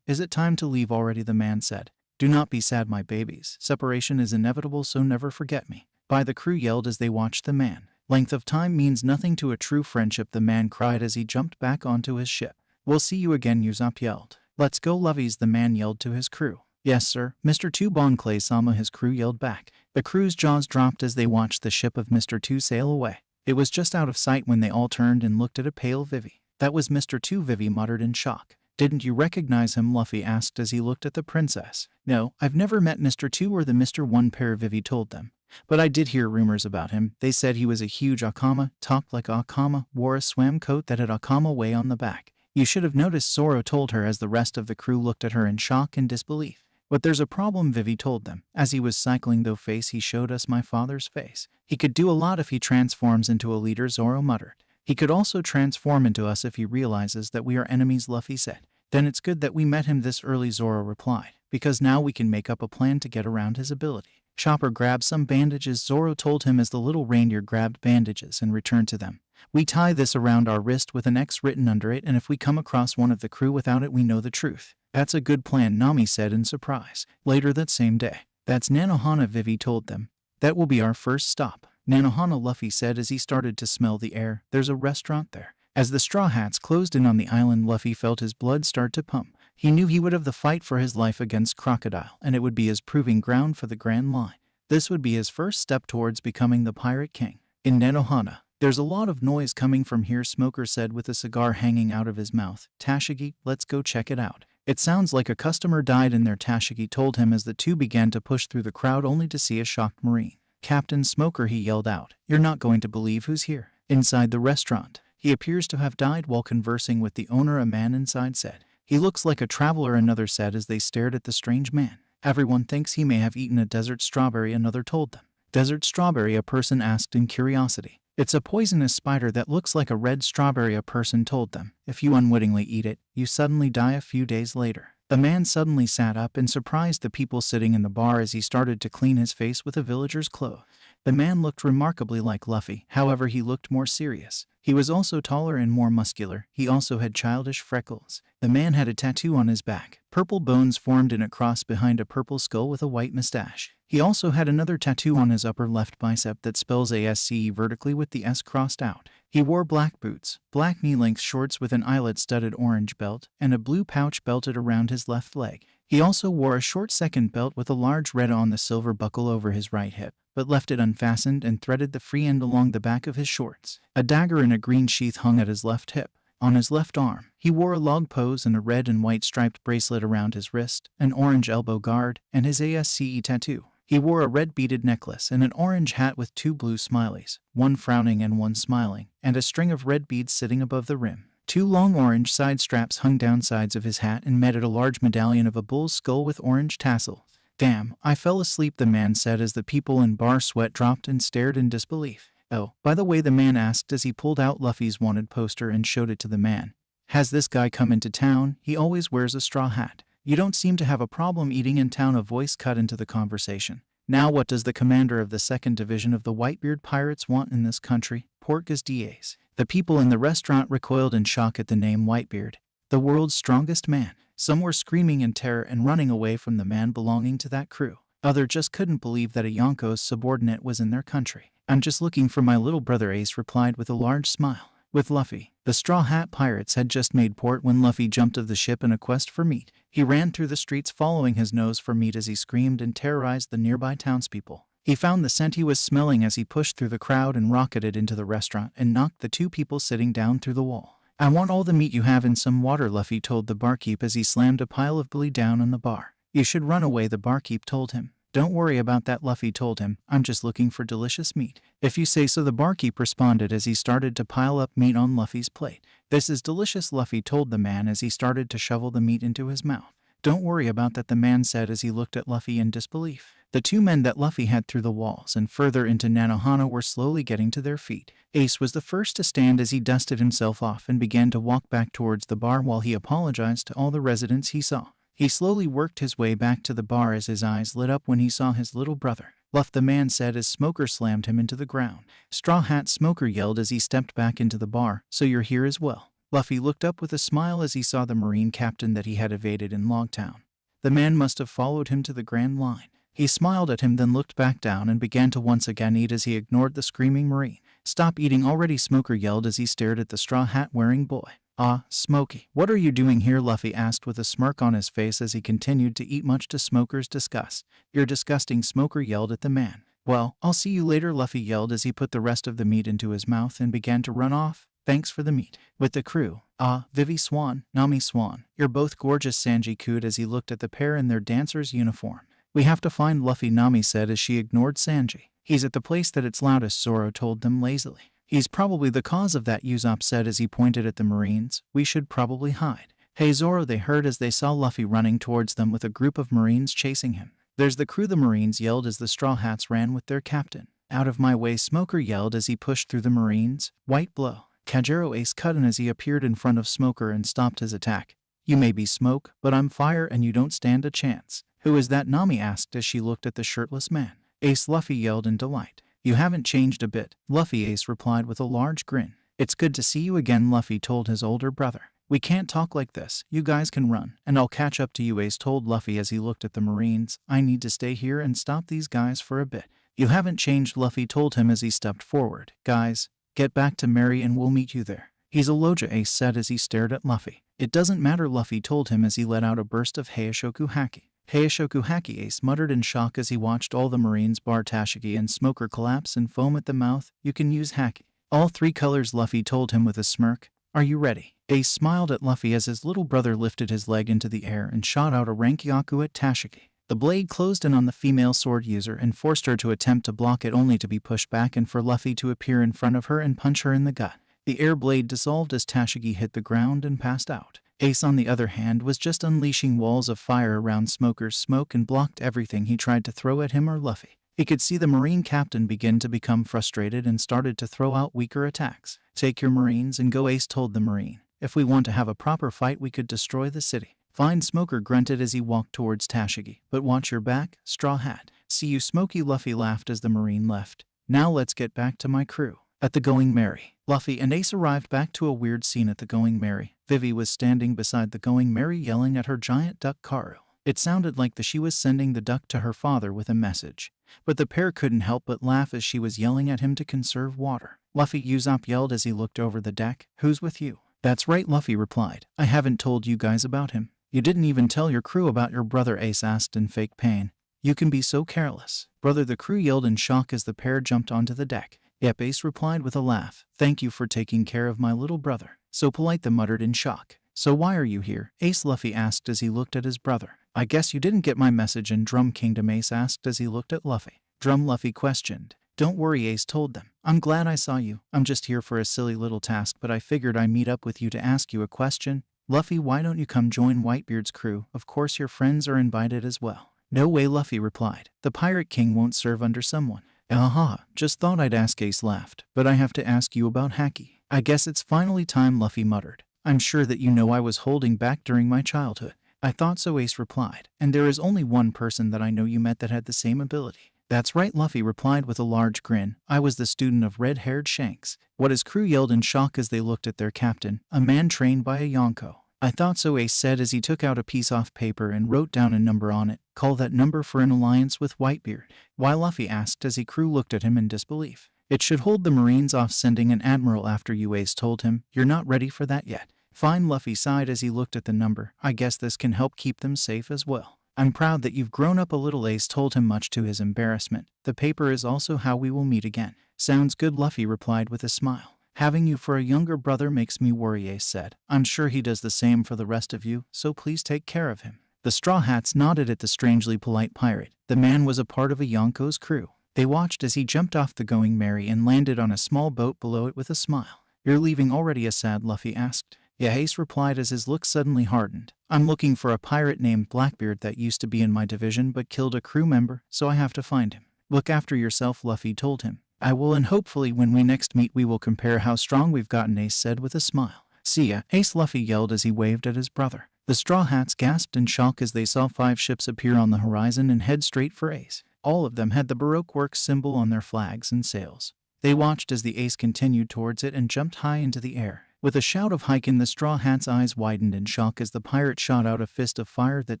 is it time to leave already?" the man said. "Do not be sad, my babies. Separation is inevitable, so never forget me." "Bye," the crew yelled as they watched the man. "Length of time means nothing to a true friendship," the man cried as he jumped back onto his ship. "We'll see you again," Usopp yelled. "Let's go, lovies," the man yelled to his crew. "Yes, sir, Mr. 2 Bon Clay-sama," his crew yelled back. The crew's jaws dropped as they watched the ship of Mr. 2 sail away. It was just out of sight when they all turned and looked at a pale Vivi. "That was Mr. 2, Vivi muttered in shock. "Didn't you recognize him?" Luffy asked as he looked at the princess. "No, I've never met Mr. 2 or the Mr. 1 pair," Vivi told them. "But I did hear rumors about him. They said he was a huge Akama, talked like Akama, wore a swam coat that had Akama way on the back. You should have noticed," Zoro told her as the rest of the crew looked at her in shock and disbelief. "But there's a problem," Vivi told them. "As he was cycling though face, he showed us my father's face. He could do a lot if he transforms into a leader," Zoro muttered. "He could also transform into us if he realizes that we are enemies," Luffy said. "Then it's good that we met him this early," Zoro replied. because now we can make up a plan to get around his ability. Chopper grabbed some bandages, Zoro told him as the little reindeer grabbed bandages and returned to them. We tie this around our wrist with an X written under it, and if we come across one of the crew without it, we know the truth. That's a good plan, Nami said in surprise. Later that same day. That's Nanohana, Vivi told them. That will be our first stop. Nanohana, Luffy said as he started to smell the air. There's a restaurant there. As the Straw Hats closed in on the island, Luffy felt his blood start to pump. He knew he would have the fight for his life against Crocodile, and it would be his proving ground for the Grand Line. This would be his first step towards becoming the Pirate King. In Nanohana, there's a lot of noise coming from here, Smoker said with a cigar hanging out of his mouth. Tashigi, let's go check it out. It sounds like a customer died in there, Tashigi told him as the two began to push through the crowd only to see a shocked Marine. Captain Smoker, he yelled out. You're not going to believe who's here. Inside the restaurant. He appears to have died while conversing with the owner, a man inside said. He looks like a traveler, another said as they stared at the strange man. Everyone thinks he may have eaten a desert strawberry, another told them. Desert strawberry, a person asked in curiosity. It's a poisonous spider that looks like a red strawberry, a person told them. If you unwittingly eat it, you suddenly die a few days later. The man suddenly sat up and surprised the people sitting in the bar as he started to clean his face with a villager's cloth. The man looked remarkably like Luffy, however he looked more serious. He was also taller and more muscular. He also had childish freckles. The man had a tattoo on his back. Purple bones formed in a cross behind a purple skull with a white mustache. He also had another tattoo on his upper left bicep that spells ASCE vertically with the S crossed out. He wore black boots, black knee-length shorts with an eyelet-studded orange belt, and a blue pouch belted around his left leg. He also wore a short second belt with a large red on the silver buckle over his right hip, but left it unfastened and threaded the free end along the back of his shorts. A dagger in a green sheath hung at his left hip. On his left arm, he wore a log pose and a red and white striped bracelet around his wrist, an orange elbow guard, and his ASCE tattoo. He wore a red beaded necklace and an orange hat with two blue smileys, one frowning and one smiling, and a string of red beads sitting above the rim. Two long orange side straps hung down sides of his hat and met at a large medallion of a bull's skull with orange tassels. Damn, I fell asleep, the man said as the people in bar sweat dropped and stared in disbelief. Oh, by the way, the man asked as he pulled out Luffy's wanted poster and showed it to the man. Has this guy come into town? He always wears a straw hat. You don't seem to have a problem eating in town, a voice cut into the conversation. Now what does the commander of the 2nd Division of the Whitebeard Pirates want in this country? Portgas Diaz. The people in the restaurant recoiled in shock at the name Whitebeard, the world's strongest man. Some were screaming in terror and running away from the man belonging to that crew. Others just couldn't believe that a Yonko's subordinate was in their country. I'm just looking for my little brother, Ace replied with a large smile. With Luffy, the Straw Hat Pirates had just made port when Luffy jumped of the ship in a quest for meat. He ran through the streets following his nose for meat as he screamed and terrorized the nearby townspeople. He found the scent he was smelling as he pushed through the crowd and rocketed into the restaurant and knocked the two people sitting down through the wall. I want all the meat you have and some water, Luffy told the barkeep as he slammed a pile of bully down on the bar. You should run away, the barkeep told him. Don't worry about that, Luffy told him. I'm just looking for delicious meat. If you say so, the barkeep responded as he started to pile up meat on Luffy's plate. This is delicious, Luffy told the man as he started to shovel the meat into his mouth. Don't worry about that, the man said as he looked at Luffy in disbelief. The two men that Luffy had through the walls and further into Nanohana were slowly getting to their feet. Ace was the first to stand as he dusted himself off and began to walk back towards the bar while he apologized to all the residents he saw. He slowly worked his way back to the bar as his eyes lit up when he saw his little brother. Luff, the man said as Smoker slammed him into the ground. Straw Hat, Smoker yelled as he stepped back into the bar. So you're here as well. Luffy looked up with a smile as he saw the Marine captain that he had evaded in Logtown. The man must have followed him to the Grand Line. He smiled at him, then looked back down and began to once again eat as he ignored the screaming Marine. Stop eating already, Smoker yelled as he stared at the straw hat wearing boy. Ah, Smokey, what are you doing here? Luffy asked with a smirk on his face as he continued to eat, much to Smoker's disgust. You're disgusting, Smoker yelled at the man. Well, I'll see you later, Luffy yelled as he put the rest of the meat into his mouth and began to run off. Thanks for the meat. With the crew. Ah, Vivi Swan, Nami Swan, you're both gorgeous, Sanji cooed as he looked at the pair in their dancer's uniform. We have to find Luffy, Nami said as she ignored Sanji. He's at the place that it's loudest, Zoro told them lazily. He's probably the cause of that, Usopp said as he pointed at the Marines. We should probably hide. Hey Zoro, they heard as they saw Luffy running towards them with a group of Marines chasing him. There's the crew, the Marines yelled as the Straw Hats ran with their captain. Out of my way, Smoker yelled as he pushed through the Marines. White blow. Kajero Ace cut in as he appeared in front of Smoker and stopped his attack. You may be smoke, but I'm fire and you don't stand a chance. Who is that? Nami asked as she looked at the shirtless man. Ace, Luffy yelled in delight. You haven't changed a bit, Luffy, Ace replied with a large grin. It's good to see you again, Luffy told his older brother. We can't talk like this. You guys can run, and I'll catch up to you, Ace told Luffy as he looked at the Marines. I need to stay here and stop these guys for a bit. You haven't changed, Luffy told him as he stepped forward. Guys, get back to Mary and we'll meet you there. He's a Logia, Ace said as he stared at Luffy. It doesn't matter, Luffy told him as he let out a burst of Heishoku Haki. Heishoku Haki, Ace muttered in shock as he watched all the Marines bar Tashigi and Smoker collapse and foam at the mouth. You can use Haki. All 3 colors, Luffy told him with a smirk. Are you ready? Ace smiled at Luffy as his little brother lifted his leg into the air and shot out a Rankyaku at Tashigi. The blade closed in on the female sword user and forced her to attempt to block it, only to be pushed back and for Luffy to appear in front of her and punch her in the gut. The air blade dissolved as Tashigi hit the ground and passed out. Ace, on the other hand, was just unleashing walls of fire around Smoker's smoke and blocked everything he tried to throw at him or Luffy. He could see the Marine captain begin to become frustrated and started to throw out weaker attacks. Take your Marines and go, Ace told the Marine. If we want to have a proper fight, we could destroy the city. Fine, Smoker grunted as he walked towards Tashigi. But watch your back, Straw Hat. See you, Smokey, Luffy laughed as the Marine left. Now let's get back to my crew. At the Going Merry, Luffy and Ace arrived back to a weird scene at the Going Merry. Vivi was standing beside the Going Merry yelling at her giant duck Karu. It sounded like she was sending the duck to her father with a message. But the pair couldn't help but laugh as she was yelling at him to conserve water. Luffy, Usopp yelled as he looked over the deck. Who's with you? That's right, Luffy replied. I haven't told you guys about him. You didn't even tell your crew about your brother, Ace asked in fake pain. You can be so careless. Brother, the crew yelled in shock as the pair jumped onto the deck. Yep, Ace replied with a laugh. Thank you for taking care of my little brother. So polite, they muttered in shock. So why are you here? Ace, Luffy asked as he looked at his brother. I guess you didn't get my message in Drum Kingdom, Ace asked as he looked at Luffy. Drum, Luffy questioned. Don't worry, Ace told them. I'm glad I saw you. I'm just here for a silly little task, but I figured I'd meet up with you to ask you a question. Luffy, why don't you come join Whitebeard's crew? Of course your friends are invited as well. No way, Luffy replied. The Pirate King won't serve under someone. Aha, just thought I'd ask, Ace laughed. But I have to ask you about Haki. I guess it's finally time, Luffy muttered. I'm sure that you know I was holding back during my childhood. I thought so, Ace replied. And there is only one person that I know you met that had the same ability. That's right, Luffy replied with a large grin. I was the student of red-haired Shanks. What his crew yelled in shock as they looked at their captain, a man trained by a Yonko. I thought so, Ace said as he took out a piece off paper and wrote down a number on it. Call that number for an alliance with Whitebeard. Why, Luffy asked as his crew looked at him in disbelief. It should hold the Marines off sending an admiral after you, Ace told him. You're not ready for that yet. Fine, Luffy sighed as he looked at the number. I guess this can help keep them safe as well. I'm proud that you've grown up a little, Ace told him, much to his embarrassment. The paper is also how we will meet again. Sounds good, Luffy replied with a smile. Having you for a younger brother makes me worry, Ace said. I'm sure he does the same for the rest of you, so please take care of him. The Straw Hats nodded at the strangely polite pirate. The man was a part of a Yonko's crew. They watched as he jumped off the Going Merry and landed on a small boat below it with a smile. You're leaving already, a sad Luffy asked. Yeah, Ace replied as his look suddenly hardened. I'm looking for a pirate named Blackbeard that used to be in my division but killed a crew member, so I have to find him. Look after yourself, Luffy told him. I will, and hopefully when we next meet we will compare how strong we've gotten, Ace said with a smile. See ya, Ace, Luffy yelled as he waved at his brother. The Straw Hats gasped in shock as they saw 5 ships appear on the horizon and head straight for Ace. All of them had the Baroque Works symbol on their flags and sails. They watched as the Ace continued towards it and jumped high into the air. With a shout of "Hikin'," the Straw Hat's eyes widened in shock as the pirate shot out a fist of fire that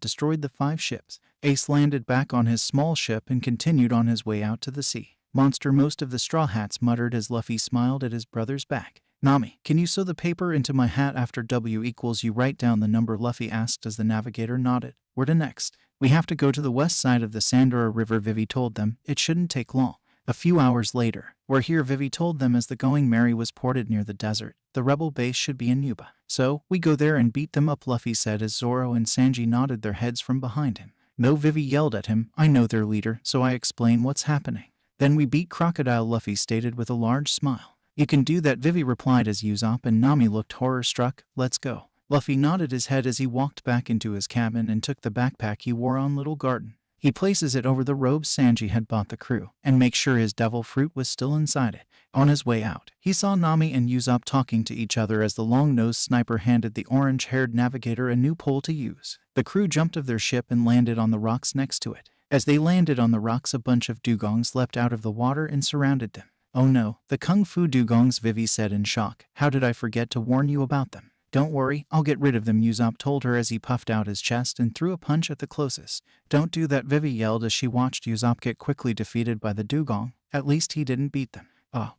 destroyed the 5 ships. Ace landed back on his small ship and continued on his way out to the sea. Monster, most of the Straw Hats muttered as Luffy smiled at his brother's back. Nami, can you sew the paper into my hat after W equals you write down the number, Luffy asked as the navigator nodded. Where to next? We have to go to the west side of the Sandora River, Vivi told them. It shouldn't take long. A few hours later, we're here, Vivi told them as the Going Merry was ported near the desert. The rebel base should be in Yuba. So, we go there and beat them up, Luffy said as Zoro and Sanji nodded their heads from behind him. No, Vivi yelled at him. I know their leader, so I explain what's happening. Then we beat Crocodile, Luffy stated with a large smile. You can do that, Vivi replied as Usopp and Nami looked horror-struck. Let's go. Luffy nodded his head as he walked back into his cabin and took the backpack he wore on Little Garden. He places it over the robes Sanji had bought the crew, and makes sure his devil fruit was still inside it. On his way out, he saw Nami and Usopp talking to each other as the long-nosed sniper handed the orange-haired navigator a new pole to use. The crew jumped of their ship and landed on the rocks next to it. As they landed on the rocks, a bunch of dugongs leapt out of the water and surrounded them. "Oh no, the Kung Fu dugongs," Vivi said in shock. "How did I forget to warn you about them?" "Don't worry, I'll get rid of them," Usopp told her as he puffed out his chest and threw a punch at the closest. "Don't do that," Vivi yelled as she watched Usopp get quickly defeated by the dugong. "At least he didn't beat them."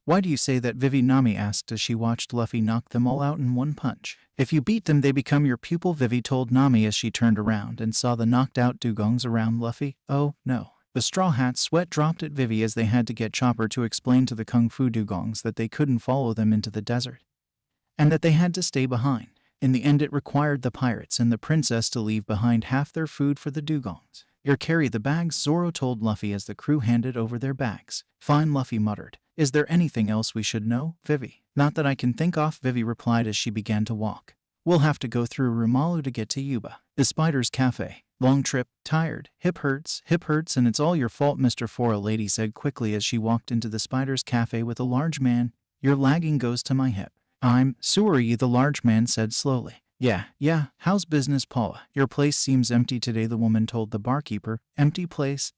Why do you say that, Vivi?" Nami asked as she watched Luffy knock them all out in one punch. "If you beat them, they become your pupil," Vivi told Nami as she turned around and saw the knocked-out dugongs around Luffy. "Oh, no." The Straw Hat's sweat dropped at Vivi as they had to get Chopper to explain to the Kung Fu dugongs that they couldn't follow them into the desert, and that they had to stay behind. In the end, it required the pirates and the princess to leave behind half their food for the dugongs. "Here, carry the bags," Zoro told Luffy as the crew handed over their bags. "Fine," Luffy muttered. "Is there anything else we should know, Vivi?" "Not that I can think of," Vivi replied as she began to walk. "We'll have to go through Rumalu to get to Yuba, the Spider's Cafe. Long trip, tired, hip hurts, and it's all your fault, Mr. For," a lady said quickly as she walked into the Spider's Cafe with a large man. "Your lagging goes to my hip." "I'm sorry," the large man said slowly. Yeah, how's business, Paula?" "Your place seems empty today," the woman told the barkeeper. Empty place.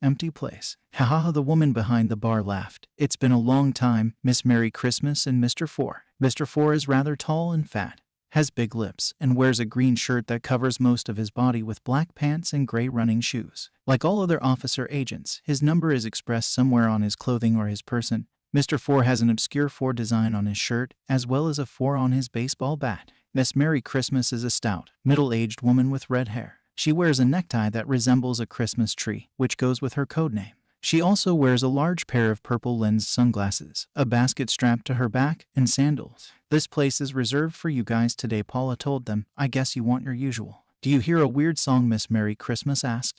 Ha, the woman behind the bar laughed. "It's been a long time, Miss Merry Christmas and Mr. Four." Mr. Four is rather tall and fat, has big lips, and wears a green shirt that covers most of his body with black pants and gray running shoes. Like all other officer agents, his number is expressed somewhere on his clothing or his person. Mr. Four has an obscure 4 design on his shirt, as well as a 4 on his baseball bat. Miss Merry Christmas is a stout, middle-aged woman with red hair. She wears a necktie that resembles a Christmas tree, which goes with her code name. She also wears a large pair of purple-lensed sunglasses, a basket strapped to her back, and sandals. "This place is reserved for you guys today," Paula told them. "I guess you want your usual." "Do you hear a weird song?" Miss Merry Christmas asked.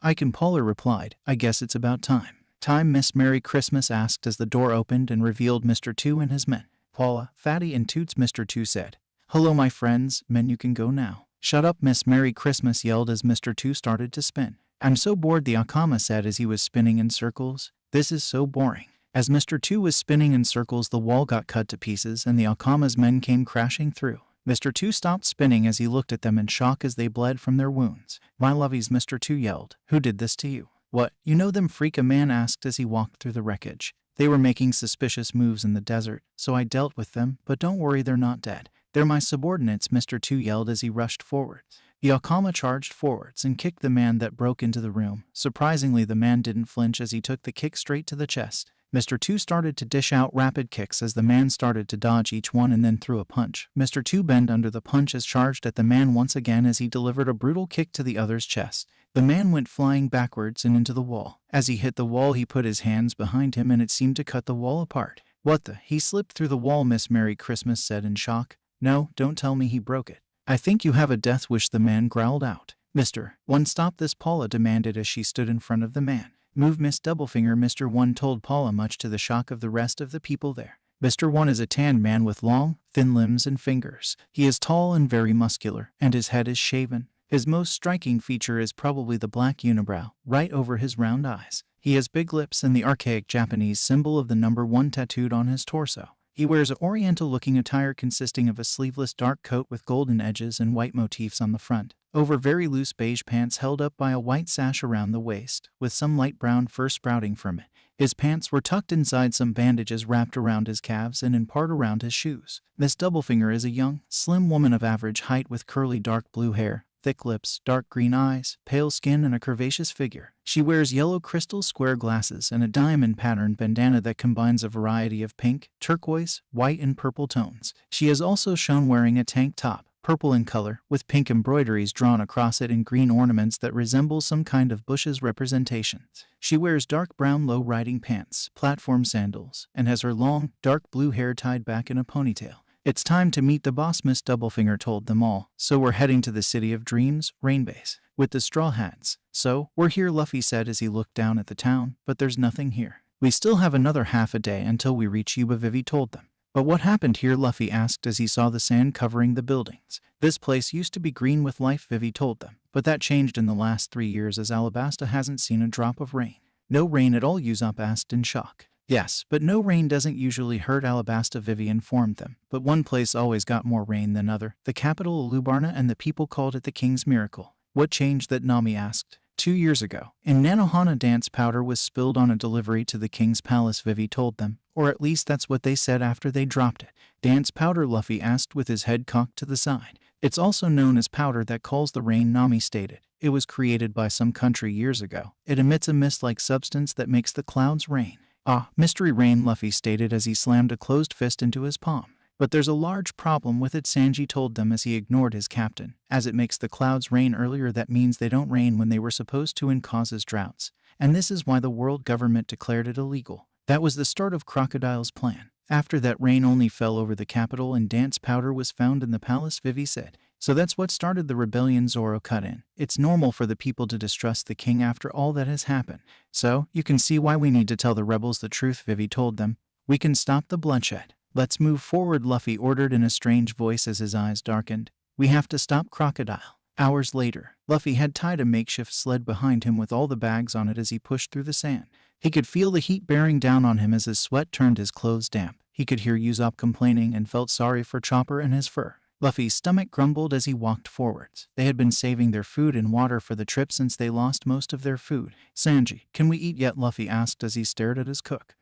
I can," Paula replied. "I guess it's about time." "Time?" Miss Merry Christmas asked as the door opened and revealed Mr. Two and his men. "Paula, Fatty, and Toots," Mr. Two said. "Hello, my friends. Men, you can go now." "Shut up," Miss Merry Christmas yelled as Mr. Two started to spin. "I'm so bored," the Akama said as he was spinning in circles. "This is so boring." As Mr. Two was spinning in circles, the wall got cut to pieces and the Akama's men came crashing through. Mr. Two stopped spinning as he looked at them in shock as they bled from their wounds. "My lovies," Mr. Two yelled. "Who did this to you?" "What, you know them, freak?" a man asked as he walked through the wreckage. "They were making suspicious moves in the desert, so I dealt with them, but don't worry, they're not dead. They're my subordinates," Mr. Two yelled as he rushed forward. The Akama charged forwards and kicked the man that broke into the room. Surprisingly, the man didn't flinch as he took the kick straight to the chest. Mr. Two started to dish out rapid kicks as the man started to dodge each one and then threw a punch. Mr. Two bent under the punch as charged at the man once again as he delivered a brutal kick to the other's chest. The man went flying backwards and into the wall. As he hit the wall, he put his hands behind him and it seemed to cut the wall apart. "What the?" "He slipped through the wall," Miss Merry Christmas said in shock. "No, don't tell me he broke it." "I think you have a death wish," the man growled out. "Mr. One, stop this," Paula demanded as she stood in front of the man. "Move, Miss Doublefinger," Mr. One told Paula, much to the shock of the rest of the people there. Mr. One is a tanned man with long, thin limbs and fingers. He is tall and very muscular, and his head is shaven. His most striking feature is probably the black unibrow, right over his round eyes. He has big lips and the archaic Japanese symbol of the number 1 tattooed on his torso. He wears an oriental-looking attire consisting of a sleeveless dark coat with golden edges and white motifs on the front, over very loose beige pants held up by a white sash around the waist, with some light brown fur sprouting from it. His pants were tucked inside some bandages wrapped around his calves and in part around his shoes. Miss Doublefinger is a young, slim woman of average height with curly dark blue hair, thick lips, dark green eyes, pale skin, and a curvaceous figure. She wears yellow crystal square glasses and a diamond-patterned bandana that combines a variety of pink, turquoise, white, and purple tones. She is also shown wearing a tank top, purple in color, with pink embroideries drawn across it and green ornaments that resemble some kind of bushes representations. She wears dark brown low-riding pants, platform sandals, and has her long, dark blue hair tied back in a ponytail. "It's time to meet the boss," Miss Doublefinger told them all. "So we're heading to the City of Dreams, Rainbase, with the Straw Hats." "So, we're here," Luffy said as he looked down at the town, "but there's nothing here. We still have another half a day until we reach Yuba," Vivi told them. But what happened here? Luffy asked as he saw the sand covering the buildings. This place used to be green with life, Vivi told them, but that changed in the last 3 years as Alabasta hasn't seen a drop of rain. No rain at all? Usopp asked in shock. Yes, but no rain doesn't usually hurt Alabasta, Vivi informed them, but one place always got more rain than other, the capital Alubana, and the people called it the King's Miracle. What changed that? Nami asked. 2 years ago, in Nanohana dance powder was spilled on a delivery to the King's Palace, Vivi told them, or at least that's what they said after they dropped it. Dance powder? Luffy asked with his head cocked to the side. It's also known as powder that calls the rain, Nami stated. It was created by some country years ago. It emits a mist-like substance that makes the clouds rain. Ah, mystery rain, Luffy stated as he slammed a closed fist into his palm. But there's a large problem with it, Sanji told them as he ignored his captain. As it makes the clouds rain earlier, that means they don't rain when they were supposed to and causes droughts. And this is why the world government declared it illegal. That was the start of Crocodile's plan. After that, rain only fell over the capital and dance powder was found in the palace, Vivi said. So that's what started the rebellion, Zoro cut in. It's normal for the people to distrust the king after all that has happened. So, you can see why we need to tell the rebels the truth, Vivi told them. We can stop the bloodshed. Let's move forward, Luffy ordered in a strange voice as his eyes darkened. We have to stop Crocodile. Hours later, Luffy had tied a makeshift sled behind him with all the bags on it as he pushed through the sand. He could feel the heat bearing down on him as his sweat turned his clothes damp. He could hear Usopp complaining and felt sorry for Chopper and his fur. Luffy's stomach grumbled as he walked forwards. They had been saving their food and water for the trip since they lost most of their food. Sanji, can we eat yet? Luffy asked as he stared at his cook.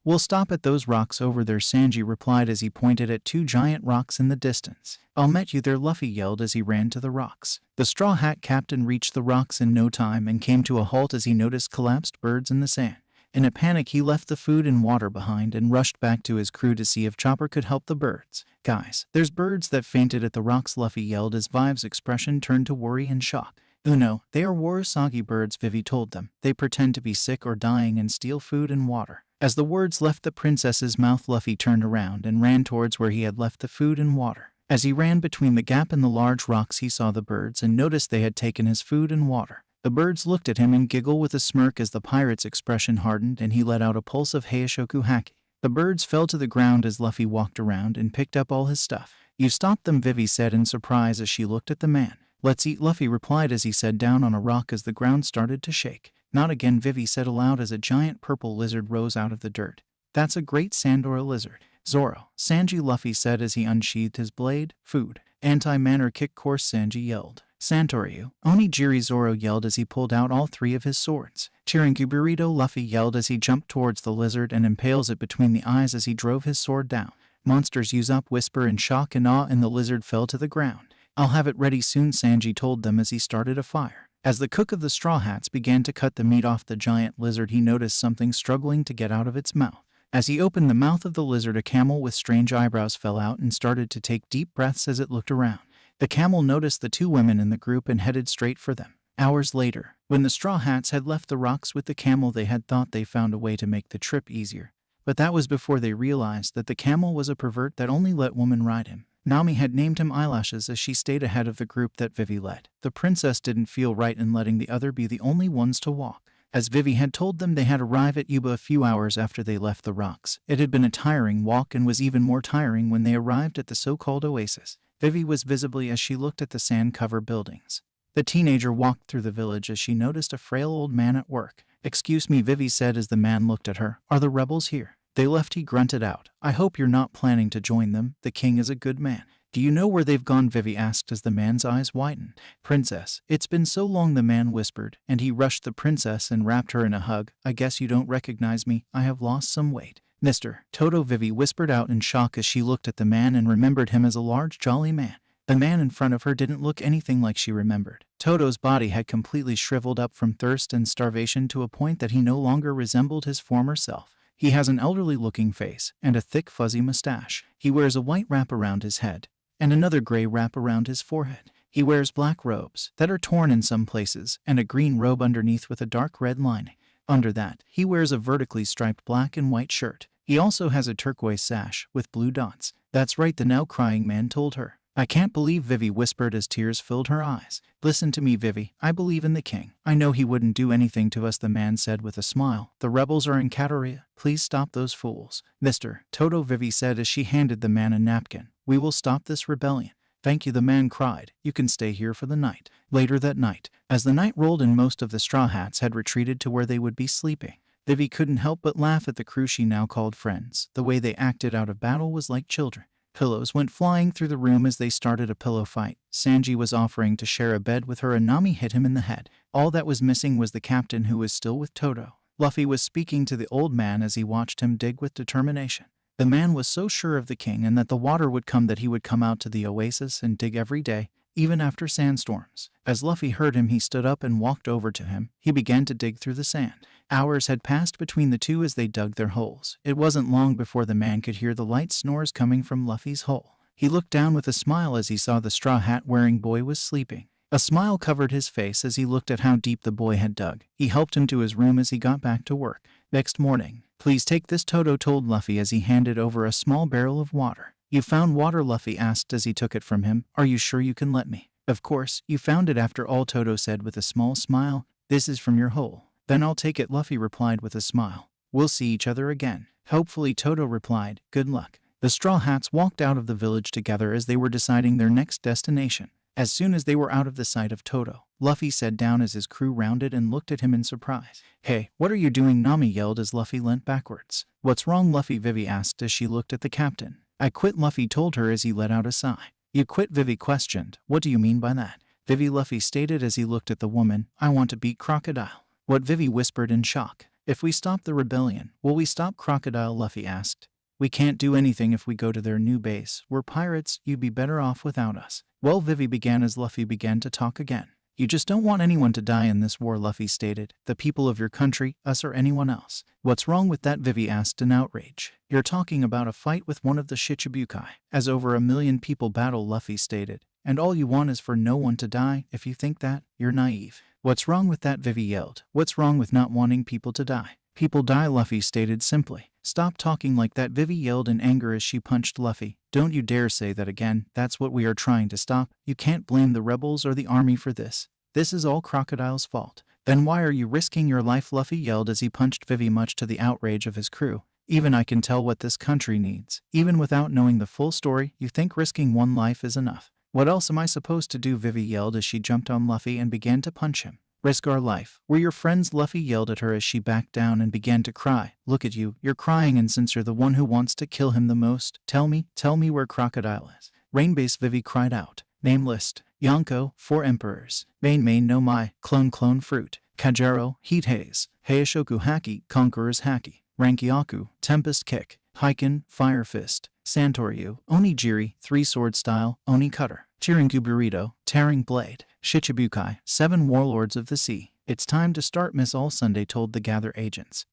We'll stop at those rocks over there, Sanji replied as he pointed at 2 giant rocks in the distance. I'll meet you there, Luffy yelled as he ran to the rocks. The Straw Hat Captain reached the rocks in no time and came to a halt as he noticed collapsed birds in the sand. In a panic, he left the food and water behind and rushed back to his crew to see if Chopper could help the birds. Guys, there's birds that fainted at the rocks, Luffy yelled as Vive's expression turned to worry and shock. No, they are Warusagi birds, Vivi told them. They pretend to be sick or dying and steal food and water. As the words left the princess's mouth, Luffy turned around and ran towards where he had left the food and water. As he ran between the gap and the large rocks, he saw the birds and noticed they had taken his food and water. The birds looked at him and giggled with a smirk as the pirate's expression hardened and he let out a pulse of Heishoku Haki. The birds fell to the ground as Luffy walked around and picked up all his stuff. You stopped them, Vivi said in surprise as she looked at the man. Let's eat, Luffy replied as he sat down on a rock as the ground started to shake. Not again, Vivi said aloud as a giant purple lizard rose out of the dirt. That's a great Sandora lizard. Zoro, Sanji, Luffy said as he unsheathed his blade. Food. Anti-manner kick course, Sanji yelled. Santoryu, Onigiri, Zoro yelled as he pulled out all 3 of his swords. Chiringu burrito, Luffy yelled as he jumped towards the lizard and impales it between the eyes as he drove his sword down. Monsters, Usopp whisper in shock and awe and the lizard fell to the ground. I'll have it ready soon, Sanji told them as he started a fire. As the cook of the Straw Hats began to cut the meat off the giant lizard, he noticed something struggling to get out of its mouth. As he opened the mouth of the lizard, a camel with strange eyebrows fell out and started to take deep breaths as it looked around. The camel noticed the 2 women in the group and headed straight for them. Hours later, when the Straw Hats had left the rocks with the camel, they had thought they found a way to make the trip easier. But that was before they realized that the camel was a pervert that only let women ride him. Nami had named him Eyelashes as she stayed ahead of the group that Vivi led. The princess didn't feel right in letting the other be the only ones to walk. As Vivi had told them, they had arrived at Yuba a few hours after they left the rocks. It had been a tiring walk and was even more tiring when they arrived at the so-called oasis. Vivi was visibly as she looked at the sand-covered buildings. The teenager walked through the village as she noticed a frail old man at work. Excuse me, Vivi said as the man looked at her. Are the rebels here? They left, he grunted out. I hope you're not planning to join them. The king is a good man. Do you know where they've gone? Vivi asked as the man's eyes widened. Princess, it's been so long, the man whispered, and he rushed the princess and wrapped her in a hug. I guess you don't recognize me. I have lost some weight. Mr. Toto, Vivi whispered out in shock as she looked at the man and remembered him as a large, jolly man. The man in front of her didn't look anything like she remembered. Toto's body had completely shriveled up from thirst and starvation to a point that he no longer resembled his former self. He has an elderly-looking face and a thick, fuzzy mustache. He wears a white wrap around his head and another gray wrap around his forehead. He wears black robes that are torn in some places and a green robe underneath with a dark red lining. Under that, he wears a vertically striped black and white shirt. He also has a turquoise sash with blue dots. That's right, the now crying man told her. I can't believe Vivi whispered as tears filled her eyes. Listen to me, Vivi. I believe in the king. I know he wouldn't do anything to us, the man said with a smile. The rebels are in Kataria. Please stop those fools. Mr. Toto, Vivi said as she handed the man a napkin. We will stop this rebellion. Thank you, the man cried. You can stay here for the night. Later that night, as the night rolled in, most of the Straw Hats had retreated to where they would be sleeping. Vivi couldn't help but laugh at the crew she now called friends. The way they acted out of battle was like children. Pillows went flying through the room as they started a pillow fight. Sanji was offering to share a bed with her and Nami hit him in the head. All that was missing was the captain, who was still with Toto. Luffy was speaking to the old man as he watched him dig with determination. The man was so sure of the king and that the water would come that he would come out to the oasis and dig every day, even after sandstorms. As Luffy heard him, he stood up and walked over to him. He began to dig through the sand. Hours had passed between the two as they dug their holes. It wasn't long before the man could hear the light snores coming from Luffy's hole. He looked down with a smile as he saw the straw hat wearing boy was sleeping. A smile covered his face as he looked at how deep the boy had dug. He helped him to his room as he got back to work. Next morning, please take this, Toto told Luffy as he handed over a small barrel of water. You found water? Luffy asked as he took it from him. Are you sure you can let me? Of course, you found it after all, Toto said with a small smile. This is from your hole. Then I'll take it, Luffy replied with a smile. We'll see each other again. Hopefully, Toto replied. Good luck. The Straw Hats walked out of the village together as they were deciding their next destination. As soon as they were out of the sight of Toto, Luffy sat down as his crew rounded and looked at him in surprise. Hey, what are you doing? Nami yelled as Luffy leant backwards. What's wrong, Luffy? Vivi asked as she looked at the captain. I quit, Luffy told her as he let out a sigh. You quit? Vivi questioned. What do you mean by that? Vivi, Luffy stated as he looked at the woman. I want to beat Crocodile. What? Vivi whispered in shock. If we stop the rebellion, will we stop Crocodile? Luffy asked. We can't do anything if we go to their new base. We're pirates. You'd be better off without us. Well, Vivi began as Luffy began to talk again. You just don't want anyone to die in this war, Luffy stated. The people of your country, us or anyone else. What's wrong with that? Vivi asked in outrage. You're talking about a fight with one of the Shichibukai. As over 1 million people battle, Luffy stated. And all you want is for no one to die. If you think that, you're naive. What's wrong with that? Vivi yelled. What's wrong with not wanting people to die? People die, Luffy stated simply. Stop talking like that, Vivi yelled in anger as she punched Luffy. Don't you dare say that again. That's what we are trying to stop. You can't blame the rebels or the army for this. This is all Crocodile's fault. Then why are you risking your life? Luffy yelled as he punched Vivi, much to the outrage of his crew. Even I can tell what this country needs. Even without knowing the full story, you think risking one life is enough. What else am I supposed to do? Vivi yelled as she jumped on Luffy and began to punch him. Risk our life. We're your friends, Luffy yelled at her as she backed down and began to cry. Look at you, you're crying, and since you're the one who wants to kill him the most, tell me where Crocodile is. Rainbase, Vivi cried out. Name list. Yonko, 4 emperors. Main no Mai, clone fruit. Kajero, heat haze. Heishoku haki, conqueror's haki. Rankyaku, tempest kick. Hiken, fire fist. Santoryu, onigiri, 3 sword style, oni cutter. Chiringu burrito, tearing blade. Shichibukai, 7 warlords of the sea. It's time to start, Miss All Sunday told the Gather agents.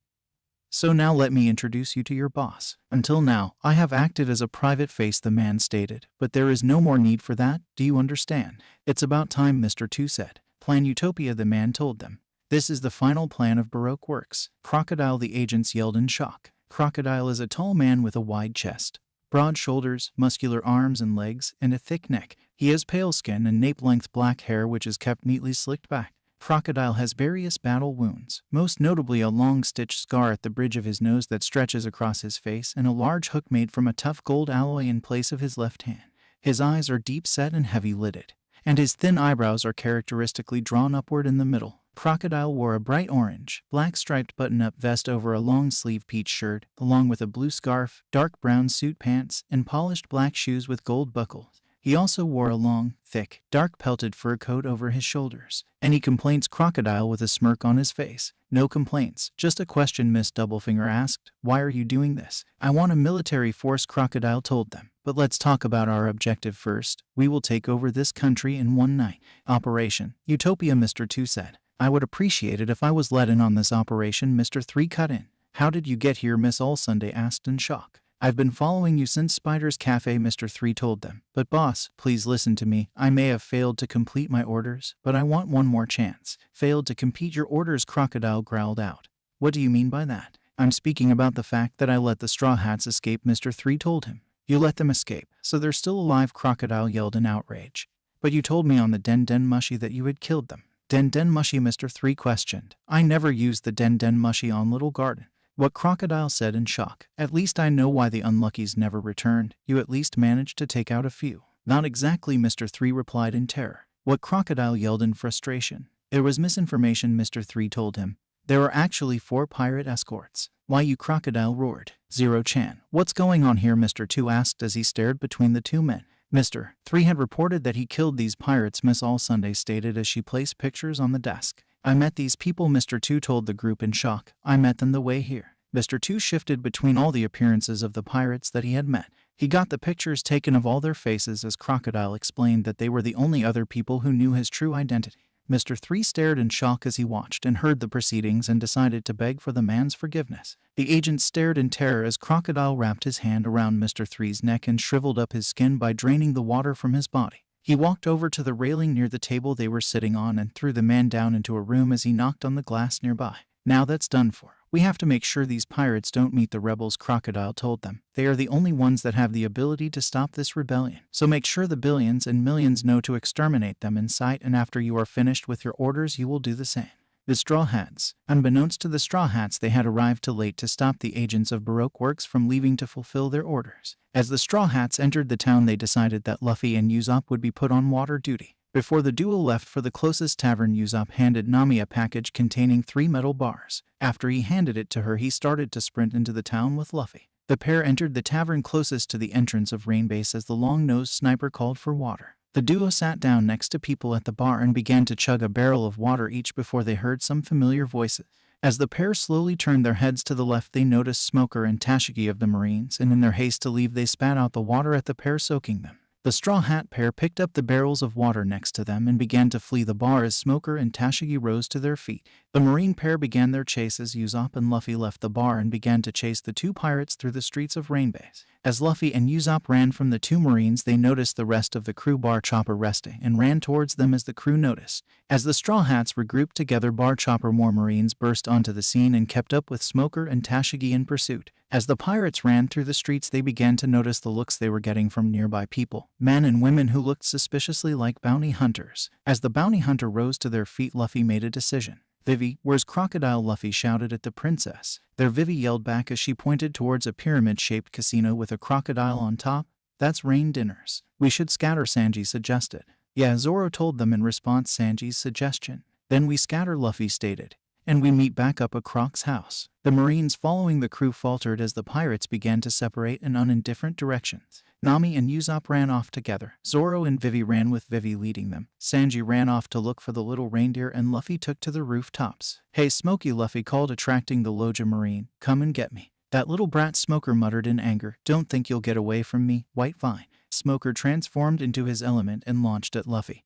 So now let me introduce you to your boss. Until now, I have acted as a private face, the man stated, but there is no more need for that, do you understand? It's about time, Mr. 2 said. Plan Utopia, the man told them. This is the final plan of Baroque Works. Crocodile, the agents yelled in shock. Crocodile is a tall man with a wide chest, broad shoulders, muscular arms and legs, and a thick neck. He has pale skin and nape-length black hair which is kept neatly slicked back. Crocodile has various battle wounds, most notably a long stitched scar at the bridge of his nose that stretches across his face and a large hook made from a tough gold alloy in place of his left hand. His eyes are deep-set and heavy-lidded, and his thin eyebrows are characteristically drawn upward in the middle. Crocodile wore a bright orange, black striped button-up vest over a long-sleeve peach shirt, along with a blue scarf, dark brown suit pants, and polished black shoes with gold buckles. He also wore a long, thick, dark pelted fur coat over his shoulders. Any complaints? Crocodile with a smirk on his face. No complaints, just a question, Miss Doublefinger asked. Why are you doing this? I want a military force, Crocodile told them. But let's talk about our objective first. We will take over this country in one night. Operation Utopia, Mr. 2 said. I would appreciate it if I was let in on this operation, Mr. 3 cut in. How did you get here? Miss All Sunday asked in shock. I've been following you since Spider's Cafe, Mr. 3 told them. But boss, please listen to me. I may have failed to complete my orders, but I want one more chance. Failed to complete your orders? Crocodile growled out. What do you mean by that? I'm speaking about the fact that I let the Straw Hats escape, Mr. 3 told him. You let them escape, so they're still alive, Crocodile yelled in outrage. But you told me on the Den Den Mushi that you had killed them. Den Den Mushi, Mr. 3 questioned. I never used the Den Den Mushi on Little Garden. What Crocodile said in shock. At least I know why the unluckies never returned. You at least managed to take out a few. Not exactly, Mr. 3 replied in terror. What Crocodile yelled in frustration. It was misinformation, Mr. 3 told him. There were actually 4 pirate escorts. Why, you, Crocodile roared. Zero-chan. What's going on here, Mr. 2 asked as he stared between the two men. Mr. 3 had reported that he killed these pirates, Miss All Sunday stated as she placed pictures on the desk. I met these people, Mr. 2 told the group in shock. I met them the way here. Mr. 2 shifted between all the appearances of the pirates that he had met. He got the pictures taken of all their faces as Crocodile explained that they were the only other people who knew his true identity. Mr. 3 stared in shock as he watched and heard the proceedings and decided to beg for the man's forgiveness. The agent stared in terror as Crocodile wrapped his hand around Mr. 3's neck and shriveled up his skin by draining the water from his body. He walked over to the railing near the table they were sitting on and threw the man down into a room as he knocked on the glass nearby. Now that's done for. We have to make sure these pirates don't meet the rebels, Crocodile told them. They are the only ones that have the ability to stop this rebellion. So make sure the billions and millions know to exterminate them in sight, and after you are finished with your orders you will do the same. The Straw Hats. Unbeknownst to the Straw Hats, they had arrived too late to stop the agents of Baroque Works from leaving to fulfill their orders. As the Straw Hats entered the town, they decided that Luffy and Usopp would be put on water duty. Before the duel left for the closest tavern, Usopp handed Nami a package containing 3 metal bars. After he handed it to her, he started to sprint into the town with Luffy. The pair entered the tavern closest to the entrance of Rainbase as the long-nosed sniper called for water. The duo sat down next to people at the bar and began to chug a barrel of water each before they heard some familiar voices. As the pair slowly turned their heads to the left, they noticed Smoker and Tashigi of the Marines, and in their haste to leave they spat out the water at the pair, soaking them. The Straw Hat pair picked up the barrels of water next to them and began to flee the bar as Smoker and Tashigi rose to their feet. The Marine pair began their chase as Usopp and Luffy left the bar and began to chase the 2 pirates through the streets of Rainbase. As Luffy and Usopp ran from the 2 Marines, they noticed the rest of the crew, bar Chopper, resting and ran towards them as the crew noticed. As the Straw Hats regrouped together, bar Chopper, more Marines burst onto the scene and kept up with Smoker and Tashigi in pursuit. As the pirates ran through the streets, they began to notice the looks they were getting from nearby people, men and women who looked suspiciously like bounty hunters. As the bounty hunter rose to their feet, Luffy made a decision. Vivi, where's Crocodile? Luffy shouted at the princess. There, Vivi yelled back as she pointed towards a pyramid-shaped casino with a crocodile on top. That's Rain Dinners. We should scatter, Sanji suggested. Yeah, Zoro told them in response Sanji's suggestion. Then we scatter, Luffy stated. And we meet back up at Croc's house. The Marines following the crew faltered as the pirates began to separate and run in different directions. Nami and Usopp ran off together. Zoro and Vivi ran with Vivi leading them. Sanji ran off to look for the little reindeer and Luffy took to the rooftops. Hey Smokey, Luffy called, attracting the Logia Marine. Come and get me. That little brat, Smoker muttered in anger. Don't think you'll get away from me, White Vine. Smoker transformed into his element and launched at Luffy.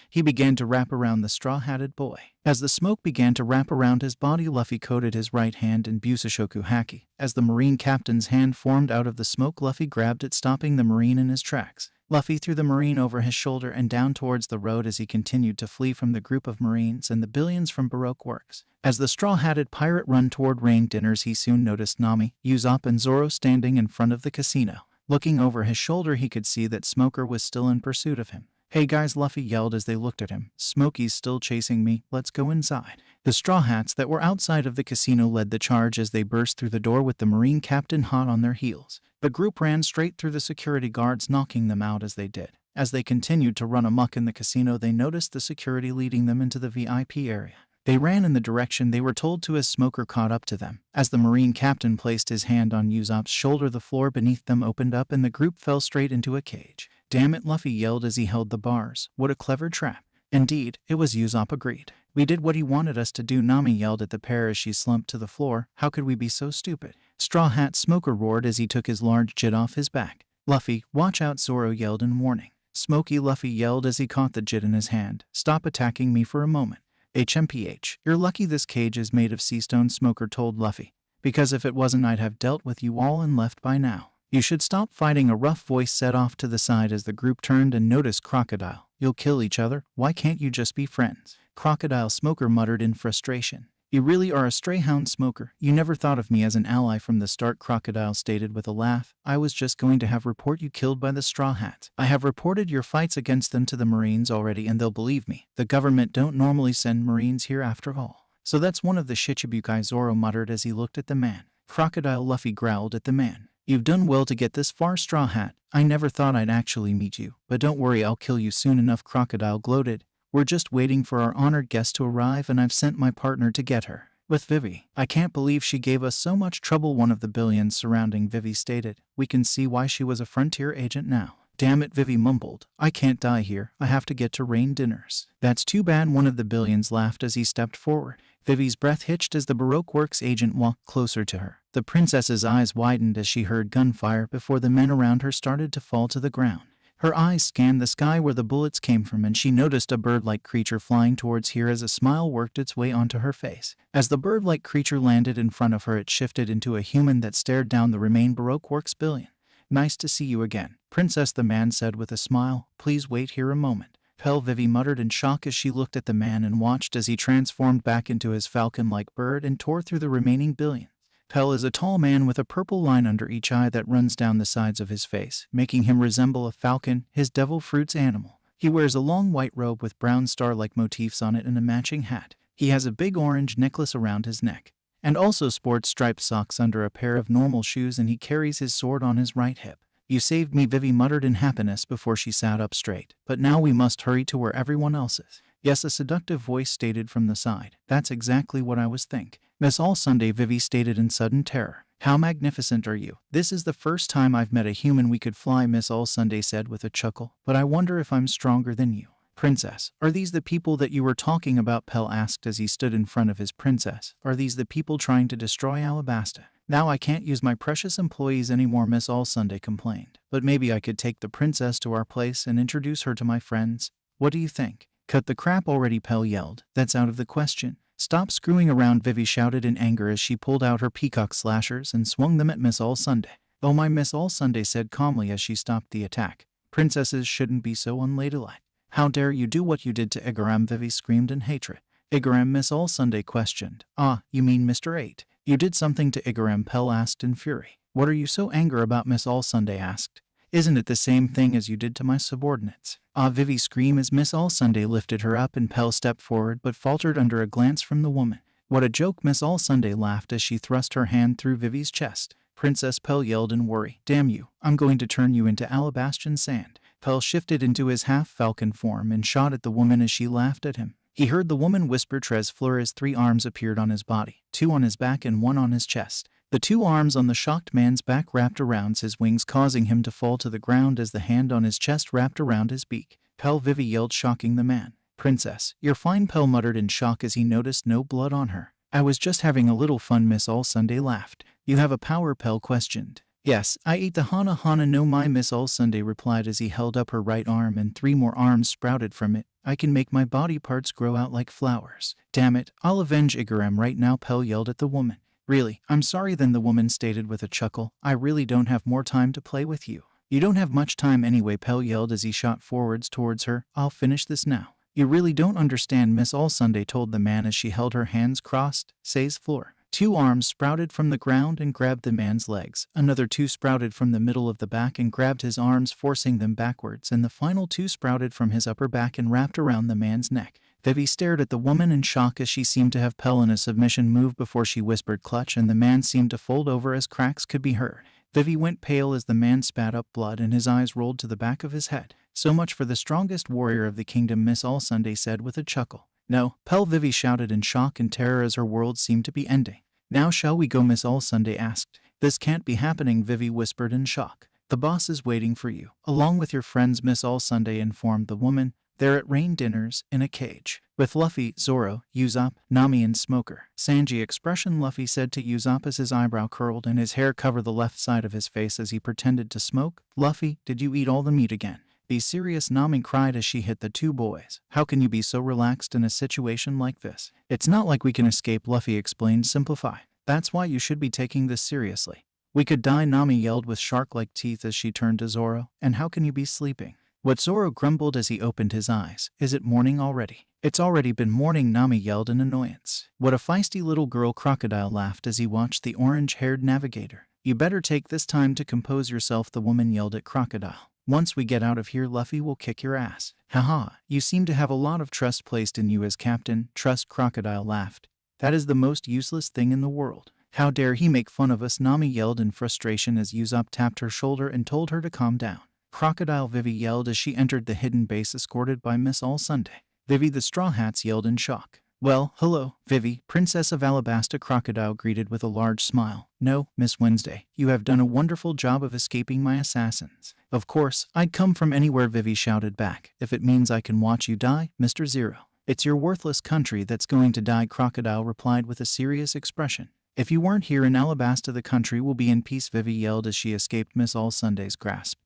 He began to wrap around the straw-hatted boy. As the smoke began to wrap around his body, Luffy coated his right hand in Busoshoku Haki. As the Marine captain's hand formed out of the smoke, Luffy grabbed it, stopping the Marine in his tracks. Luffy threw the Marine over his shoulder and down towards the road as he continued to flee from the group of Marines and the billions from Baroque Works. As the straw-hatted pirate ran toward Rain Dinners, he soon noticed Nami, Usopp, and Zoro standing in front of the casino. Looking over his shoulder, he could see that Smoker was still in pursuit of him. Hey guys, Luffy yelled as they looked at him. Smokey's still chasing me, let's go inside. The Straw Hats that were outside of the casino led the charge as they burst through the door with the Marine captain hot on their heels. The group ran straight through the security guards, knocking them out as they did. As they continued to run amok in the casino, they noticed the security leading them into the VIP area. They ran in the direction they were told to as Smoker caught up to them. As the Marine captain placed his hand on Usopp's shoulder, the floor beneath them opened up and the group fell straight into a cage. Damn it, Luffy yelled as he held the bars. What a clever trap. Indeed, it was, Usopp agreed. We did what he wanted us to do, Nami yelled at the pair as she slumped to the floor. How could we be so stupid? Straw Hat Smoker roared as he took his large jit off his back. Luffy, watch out, Zoro yelled in warning. Smokey, Luffy yelled as he caught the jit in his hand. Stop attacking me for a moment. HMPH, you're lucky this cage is made of sea stone, Smoker told Luffy. Because if it wasn't, I'd have dealt with you all and left by now. You should stop fighting, a rough voice said off to the side as the group turned and noticed Crocodile. You'll kill each other? Why can't you just be friends? Crocodile, Smoker muttered in frustration. You really are a stray-hound smoker. You never thought of me as an ally from the start, Crocodile stated with a laugh. I was just going to have report you killed by the Straw Hats. I have reported your fights against them to the Marines already and they'll believe me. The government don't normally send Marines here after all. So that's one of the Shichibukai, Zoro muttered as he looked at the man. Crocodile Luffy growled at the man. You've done well to get this far, Straw Hat. I never thought I'd actually meet you. But don't worry, I'll kill you soon enough, Crocodile gloated. We're just waiting for our honored guest to arrive and I've sent my partner to get her. With Vivi. I can't believe she gave us so much trouble, one of the billions surrounding Vivi stated. We can see why she was a frontier agent now. Damn it, Vivi mumbled. I can't die here. I have to get to rain dinners. That's too bad, one of the billions laughed as he stepped forward. Vivi's breath hitched as the Baroque Works agent walked closer to her. The princess's eyes widened as she heard gunfire before the men around her started to fall to the ground. Her eyes scanned the sky where the bullets came from and she noticed a bird-like creature flying towards her as a smile worked its way onto her face. As the bird-like creature landed in front of her, it shifted into a human that stared down the remaining Baroque Works billion. Nice to see you again, Princess, the man said with a smile. Please wait here a moment. Pell, Vivi muttered in shock as she looked at the man and watched as he transformed back into his falcon-like bird and tore through the remaining billion. Pell is a tall man with a purple line under each eye that runs down the sides of his face, making him resemble a falcon, his devil fruits animal. He wears a long white robe with brown star-like motifs on it and a matching hat. He has a big orange necklace around his neck, and also sports striped socks under a pair of normal shoes, and he carries his sword on his right hip. You saved me, Vivi muttered in happiness before she sat up straight. But now we must hurry to where everyone else is. Yes, a seductive voice stated from the side. That's exactly what I was thinking. Miss All Sunday, Vivi stated in sudden terror. How magnificent are you? This is the first time I've met a human we could fly, Miss All Sunday said with a chuckle. But I wonder if I'm stronger than you. Princess, are these the people that you were talking about? Pell asked as he stood in front of his princess. Are these the people trying to destroy Alabasta? Now I can't use my precious employees anymore, Miss All Sunday complained. But maybe I could take the princess to our place and introduce her to my friends. What do you think? Cut the crap already, Pell yelled. That's out of the question. Stop screwing around, Vivi shouted in anger as she pulled out her peacock slashers and swung them at Miss All Sunday. Oh my, Miss All Sunday said calmly as she stopped the attack. Princesses shouldn't be so unladylike. How dare you do what you did to Igaram, Vivi screamed in hatred. Igaram, Miss All Sunday questioned. Ah, you mean Mr. 8. You did something to Igaram, Pell asked in fury. What are you so angry about, Miss All Sunday asked. Isn't it the same thing as you did to my subordinates? Ah, Vivi screamed as Miss All Sunday lifted her up and Pell stepped forward but faltered under a glance from the woman. What a joke, Miss All Sunday laughed as she thrust her hand through Vivi's chest. Princess, Pell yelled in worry. Damn you, I'm going to turn you into Alabastan sand. Pell shifted into his half-falcon form and shot at the woman as she laughed at him. He heard the woman whisper Tres Flores. 3 arms appeared on his body, 2 on his back and 1 on his chest. The 2 arms on the shocked man's back wrapped around his wings, causing him to fall to the ground as the hand on his chest wrapped around his beak. Pell, Vivi yelled, shocking the man. Princess, you're fine, Pell muttered in shock as he noticed no blood on her. I was just having a little fun, Miss All Sunday laughed. You have a power, Pell questioned. Yes, I eat the Hana Hana no Mai, Miss All Sunday replied as he held up her right arm and 3 more arms sprouted from it. I can make my body parts grow out like flowers. Damn it, I'll avenge Igaram right now, Pell yelled at the woman. Really, I'm sorry then, the woman stated with a chuckle. I really don't have more time to play with you. You don't have much time anyway, Pell yelled as he shot forwards towards her. I'll finish this now. You really don't understand, Miss All Sunday told the man as she held her hands crossed. Says floor. 2 arms sprouted from the ground and grabbed the man's legs. Another 2 sprouted from the middle of the back and grabbed his arms, forcing them backwards, and the final 2 sprouted from his upper back and wrapped around the man's neck. Vivi stared at the woman in shock as she seemed to have Pell in a submission move before she whispered clutch, and the man seemed to fold over as cracks could be heard. Vivi went pale as the man spat up blood and his eyes rolled to the back of his head. So much for the strongest warrior of the kingdom, Miss All Sunday said with a chuckle. No, Pell, Vivi shouted in shock and terror as her world seemed to be ending. Now shall we go, Miss All Sunday asked. This can't be happening, Vivi whispered in shock. The boss is waiting for you, along with your friends, Miss All Sunday informed the woman. They're at rain dinners, in a cage, with Luffy, Zoro, Usopp, Nami and Smoker. Sanji expression, Luffy said to Usopp as his eyebrow curled and his hair covered the left side of his face as he pretended to smoke. Luffy, did you eat all the meat again? Be serious, Nami cried as she hit the 2 boys. How can you be so relaxed in a situation like this? It's not like we can escape, Luffy explained. Simplify. That's why you should be taking this seriously. We could die, Nami yelled with shark-like teeth as she turned to Zoro. And how can you be sleeping? What Zoro grumbled as he opened his eyes. Is it morning already? It's already been morning, Nami yelled in annoyance. What a feisty little girl, Crocodile laughed as he watched the orange-haired navigator. You better take this time to compose yourself, the woman yelled at Crocodile. Once we get out of here, Luffy will kick your ass. Haha, you seem to have a lot of trust placed in you as captain. Trust, Crocodile laughed. That is the most useless thing in the world. How dare he make fun of us, Nami yelled in frustration as Usopp tapped her shoulder and told her to calm down. Crocodile, Vivi yelled as she entered the hidden base escorted by Miss All Sunday. Vivi the Straw Hats yelled in shock. Well, hello, Vivi, Princess of Alabasta, Crocodile greeted with a large smile. No, Miss Wednesday, you have done a wonderful job of escaping my assassins. Of course, I'd come from anywhere, Vivi shouted back, if it means I can watch you die, Mr. Zero. It's your worthless country that's going to die, Crocodile replied with a serious expression. If you weren't here in Alabasta, the country will be in peace, Vivi yelled as she escaped Miss All Sunday's grasp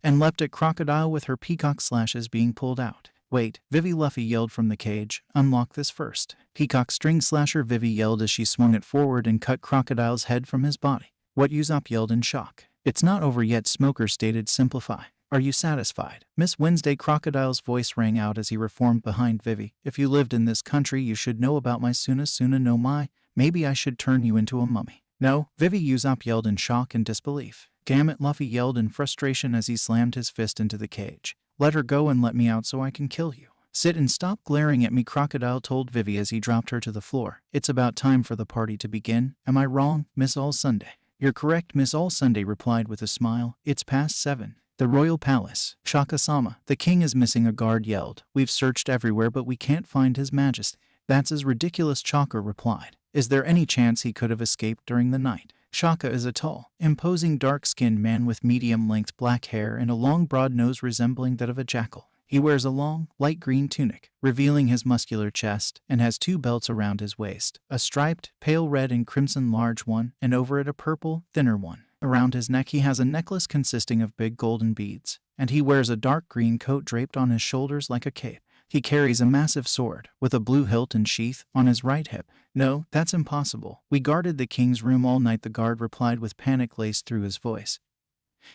and leapt at Crocodile with her peacock slashes being pulled out. Wait, Vivi, Luffy yelled from the cage. Unlock this first. Peacock string slasher, Vivi yelled as she swung it forward and cut Crocodile's head from his body. What, Usopp yelled in shock. It's not over yet, Smoker stated. Simplify. Are you satisfied? Miss Wednesday, Crocodile's voice rang out as he reformed behind Vivi. If you lived in this country, you should know about my Suna no Mai. Maybe I should turn you into a mummy. No, Vivi, Usopp yelled in shock and disbelief. Damn it, Luffy yelled in frustration as he slammed his fist into the cage. Let her go and let me out so I can kill you. Sit and stop glaring at me, Crocodile told Vivi as he dropped her to the floor. It's about time for the party to begin. Am I wrong, Miss All Sunday? You're correct, Miss All Sunday replied with a smile. It's past 7. The royal palace. Shaka-sama, the king is missing, a guard yelled. We've searched everywhere but we can't find his majesty. That's as ridiculous, Chaka replied. Is there any chance he could have escaped during the night? Shaka is a tall, imposing dark-skinned man with medium-length black hair and a long broad nose resembling that of a jackal. He wears a long, light green tunic, revealing his muscular chest, and has 2 belts around his waist, a striped, pale red and crimson large one, and over it a purple, thinner one. Around his neck he has a necklace consisting of big golden beads, and he wears a dark green coat draped on his shoulders like a cape. He carries a massive sword, with a blue hilt and sheath, on his right hip. No, that's impossible. We guarded the king's room all night, the guard replied with panic laced through his voice.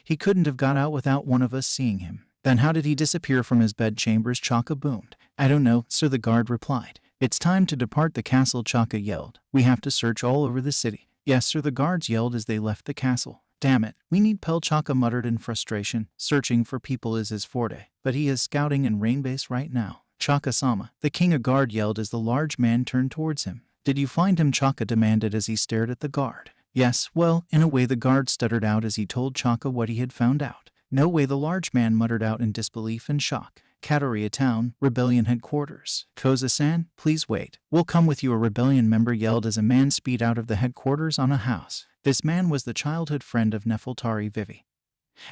He couldn't have got out without one of us seeing him. Then how did he disappear from his bedchambers? Chaka boomed. I don't know, sir, the guard replied. It's time to depart the castle, Chaka yelled. We have to search all over the city. Yes, sir, the guards yelled as they left the castle. Damn it, we need Pell, Chaka muttered in frustration. Searching for people is his forte, but he is scouting in Rainbase right now. Chaka-sama, the king, a guard yelled as the large man turned towards him. Did you find him? Chaka demanded as he stared at the guard. Yes, well, in a way, the guard stuttered out as he told Chaka what he had found out. No way, the large man muttered out in disbelief and shock. Katoriya Town, Rebellion Headquarters. Koza-san, please wait. We'll come with you, a rebellion member yelled as a man speed out of the headquarters on a house. This man was the childhood friend of Nefeltari Vivi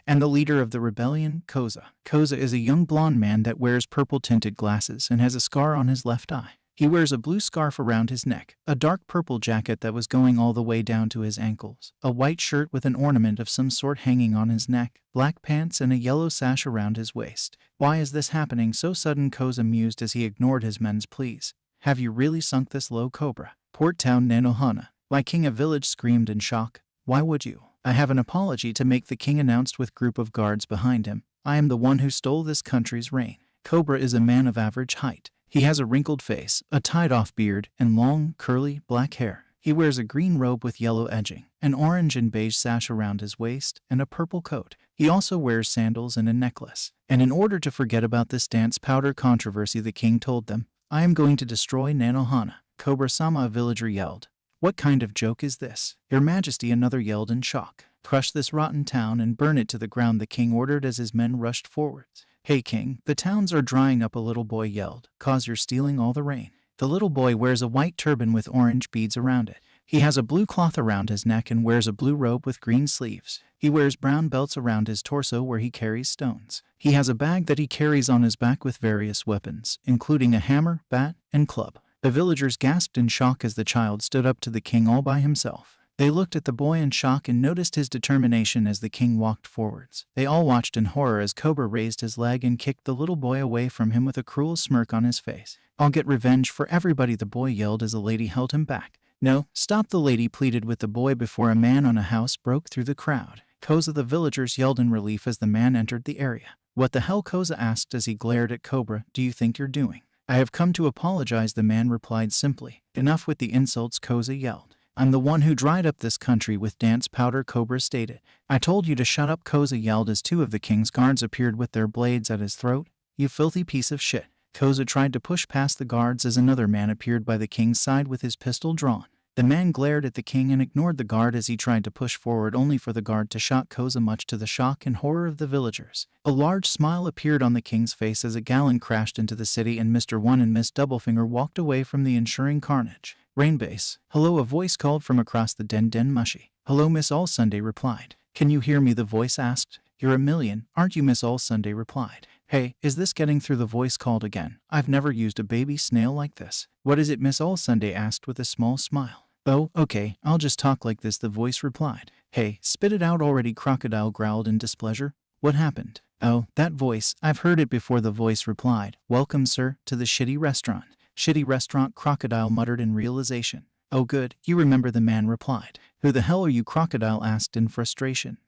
and the leader of the rebellion, Koza. Koza is a young blonde man that wears purple-tinted glasses and has a scar on his left eye. He wears a blue scarf around his neck, a dark purple jacket that was going all the way down to his ankles, a white shirt with an ornament of some sort hanging on his neck, black pants, and a yellow sash around his waist. Why is this happening so sudden? Koza mused as he ignored his men's pleas. Have you really sunk this low, Cobra? Port Town, Nanohana. Why, King, a village screamed in shock. Why would you? I have an apology to make, the king announced with group of guards behind him. I am the one who stole this country's reign. Cobra is a man of average height. He has a wrinkled face, a tied-off beard, and long, curly, black hair. He wears a green robe with yellow edging, an orange and beige sash around his waist, and a purple coat. He also wears sandals and a necklace. And in order to forget about this dance powder controversy, the king told them, I am going to destroy Nanohana. Cobra-sama, a villager yelled. What kind of joke is this? Your Majesty, another yelled in shock. Crush this rotten town and burn it to the ground, the king ordered as his men rushed forwards. Hey king, the towns are drying up, a little boy yelled. Cause you're stealing all the rain. The little boy wears a white turban with orange beads around it. He has a blue cloth around his neck and wears a blue robe with green sleeves. He wears brown belts around his torso where he carries stones. He has a bag that he carries on his back with various weapons, including a hammer, bat, and club. The villagers gasped in shock as the child stood up to the king all by himself. They looked at the boy in shock and noticed his determination as the king walked forwards. They all watched in horror as Cobra raised his leg and kicked the little boy away from him with a cruel smirk on his face. I'll get revenge for everybody, the boy yelled as a lady held him back. No, stop, the lady pleaded with the boy before a man on a house broke through the crowd. Koza, the villagers yelled in relief as the man entered the area. What the hell? Koza asked as he glared at Cobra. Do you think you're doing? I have come to apologize, the man replied simply. Enough with the insults, Koza yelled. I'm the one who dried up this country with dance powder, Cobra stated. I told you to shut up, Koza yelled as two of the king's guards appeared with their blades at his throat. You filthy piece of shit. Koza tried to push past the guards as another man appeared by the king's side with his pistol drawn. The man glared at the king and ignored the guard as he tried to push forward, only for the guard to shot Koza, much to the shock and horror of the villagers. A large smile appeared on the king's face as a gallon crashed into the city and Mr. One and Miss Doublefinger walked away from the ensuing carnage. Rainbase. Hello, a voice called from across the den mushy. Hello, Miss All Sunday replied. Can you hear me, the voice asked. You're a million, aren't you, Miss All Sunday replied. Hey, is this getting through, the voice called again. I've never used a baby snail like this. What is it, Miss All Sunday asked with a small smile. Oh, okay, I'll just talk like this, the voice replied. Hey, spit it out already, Crocodile growled in displeasure. What happened? Oh, that voice, I've heard it before, the voice replied. Welcome, sir, to the shitty restaurant. Shitty restaurant, Crocodile muttered in realization. Oh good, you remember, the man replied. Who the hell are you, Crocodile asked in frustration.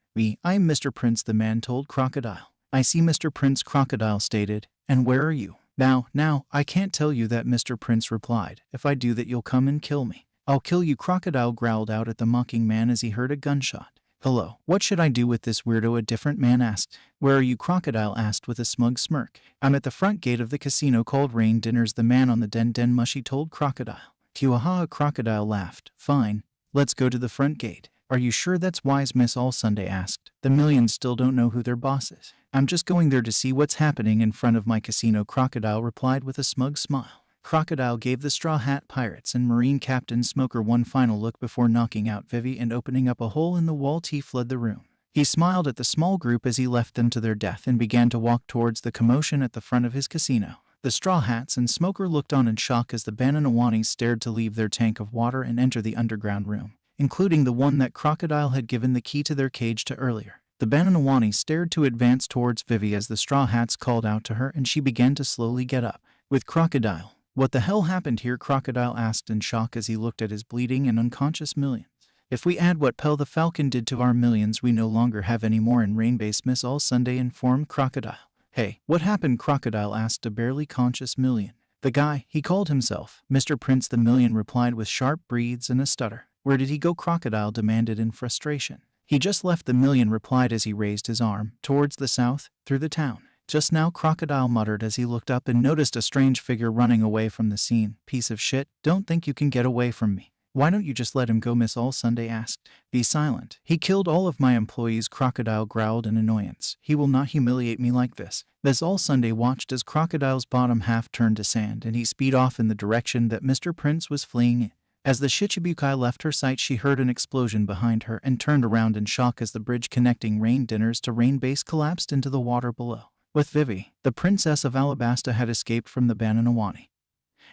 I'm Mr. Prince, the man told Crocodile. I see, Mr. Prince, Crocodile stated. And where are you? Now, I can't tell you that, Mr. Prince replied. If I do that, you'll come and kill me. I'll kill you, Crocodile growled out at the mocking man as he heard a gunshot. Hello, what should I do with this weirdo, a different man asked. Where are you, Crocodile asked with a smug smirk. I'm at the front gate of the casino called Rain Dinners, the man on the den mushy told Crocodile. Kiwaha, Crocodile laughed. Fine, let's go to the front gate. Are you sure that's wise, Miss All Sunday asked. The millions still don't know who their boss is. I'm just going there to see what's happening in front of my casino, Crocodile replied with a smug smile. Crocodile gave the Straw Hat Pirates and Marine Captain Smoker one final look before knocking out Vivi and opening up a hole in the wall. He fled the room. He smiled at the small group as he left them to their death and began to walk towards the commotion at the front of his casino. The Straw Hats and Smoker looked on in shock as the Bananawanis stared to leave their tank of water and enter the underground room, including the one that Crocodile had given the key to their cage to earlier. The Bananawani stared to advance towards Vivi as the Straw Hats called out to her and she began to slowly get up. With Crocodile. What the hell happened here? Crocodile asked in shock as he looked at his bleeding and unconscious millions. If we add what Pell the Falcon did to our millions, we no longer have any more in Rainbase, Miss All Sunday informed Crocodile. Hey, what happened? Crocodile asked a barely conscious million. The guy, he called himself Mr. Prince, the million replied with sharp breathes and a stutter. Where did he go? Crocodile demanded in frustration. He just left, the million replied as he raised his arm towards the south, through the town. Just now, Crocodile muttered as he looked up and noticed a strange figure running away from the scene. Piece of shit, don't think you can get away from me. Why don't you just let him go? Miss All Sunday asked. Be silent. He killed all of my employees, Crocodile growled in annoyance. He will not humiliate me like this. Miss All Sunday watched as Crocodile's bottom half turned to sand and he sped off in the direction that Mr. Prince was fleeing in. As the Shichibukai left her sight, she heard an explosion behind her and turned around in shock as the bridge connecting Rain Dinners to Rainbase collapsed into the water below. With Vivi, the princess of Alabasta had escaped from the Bananawani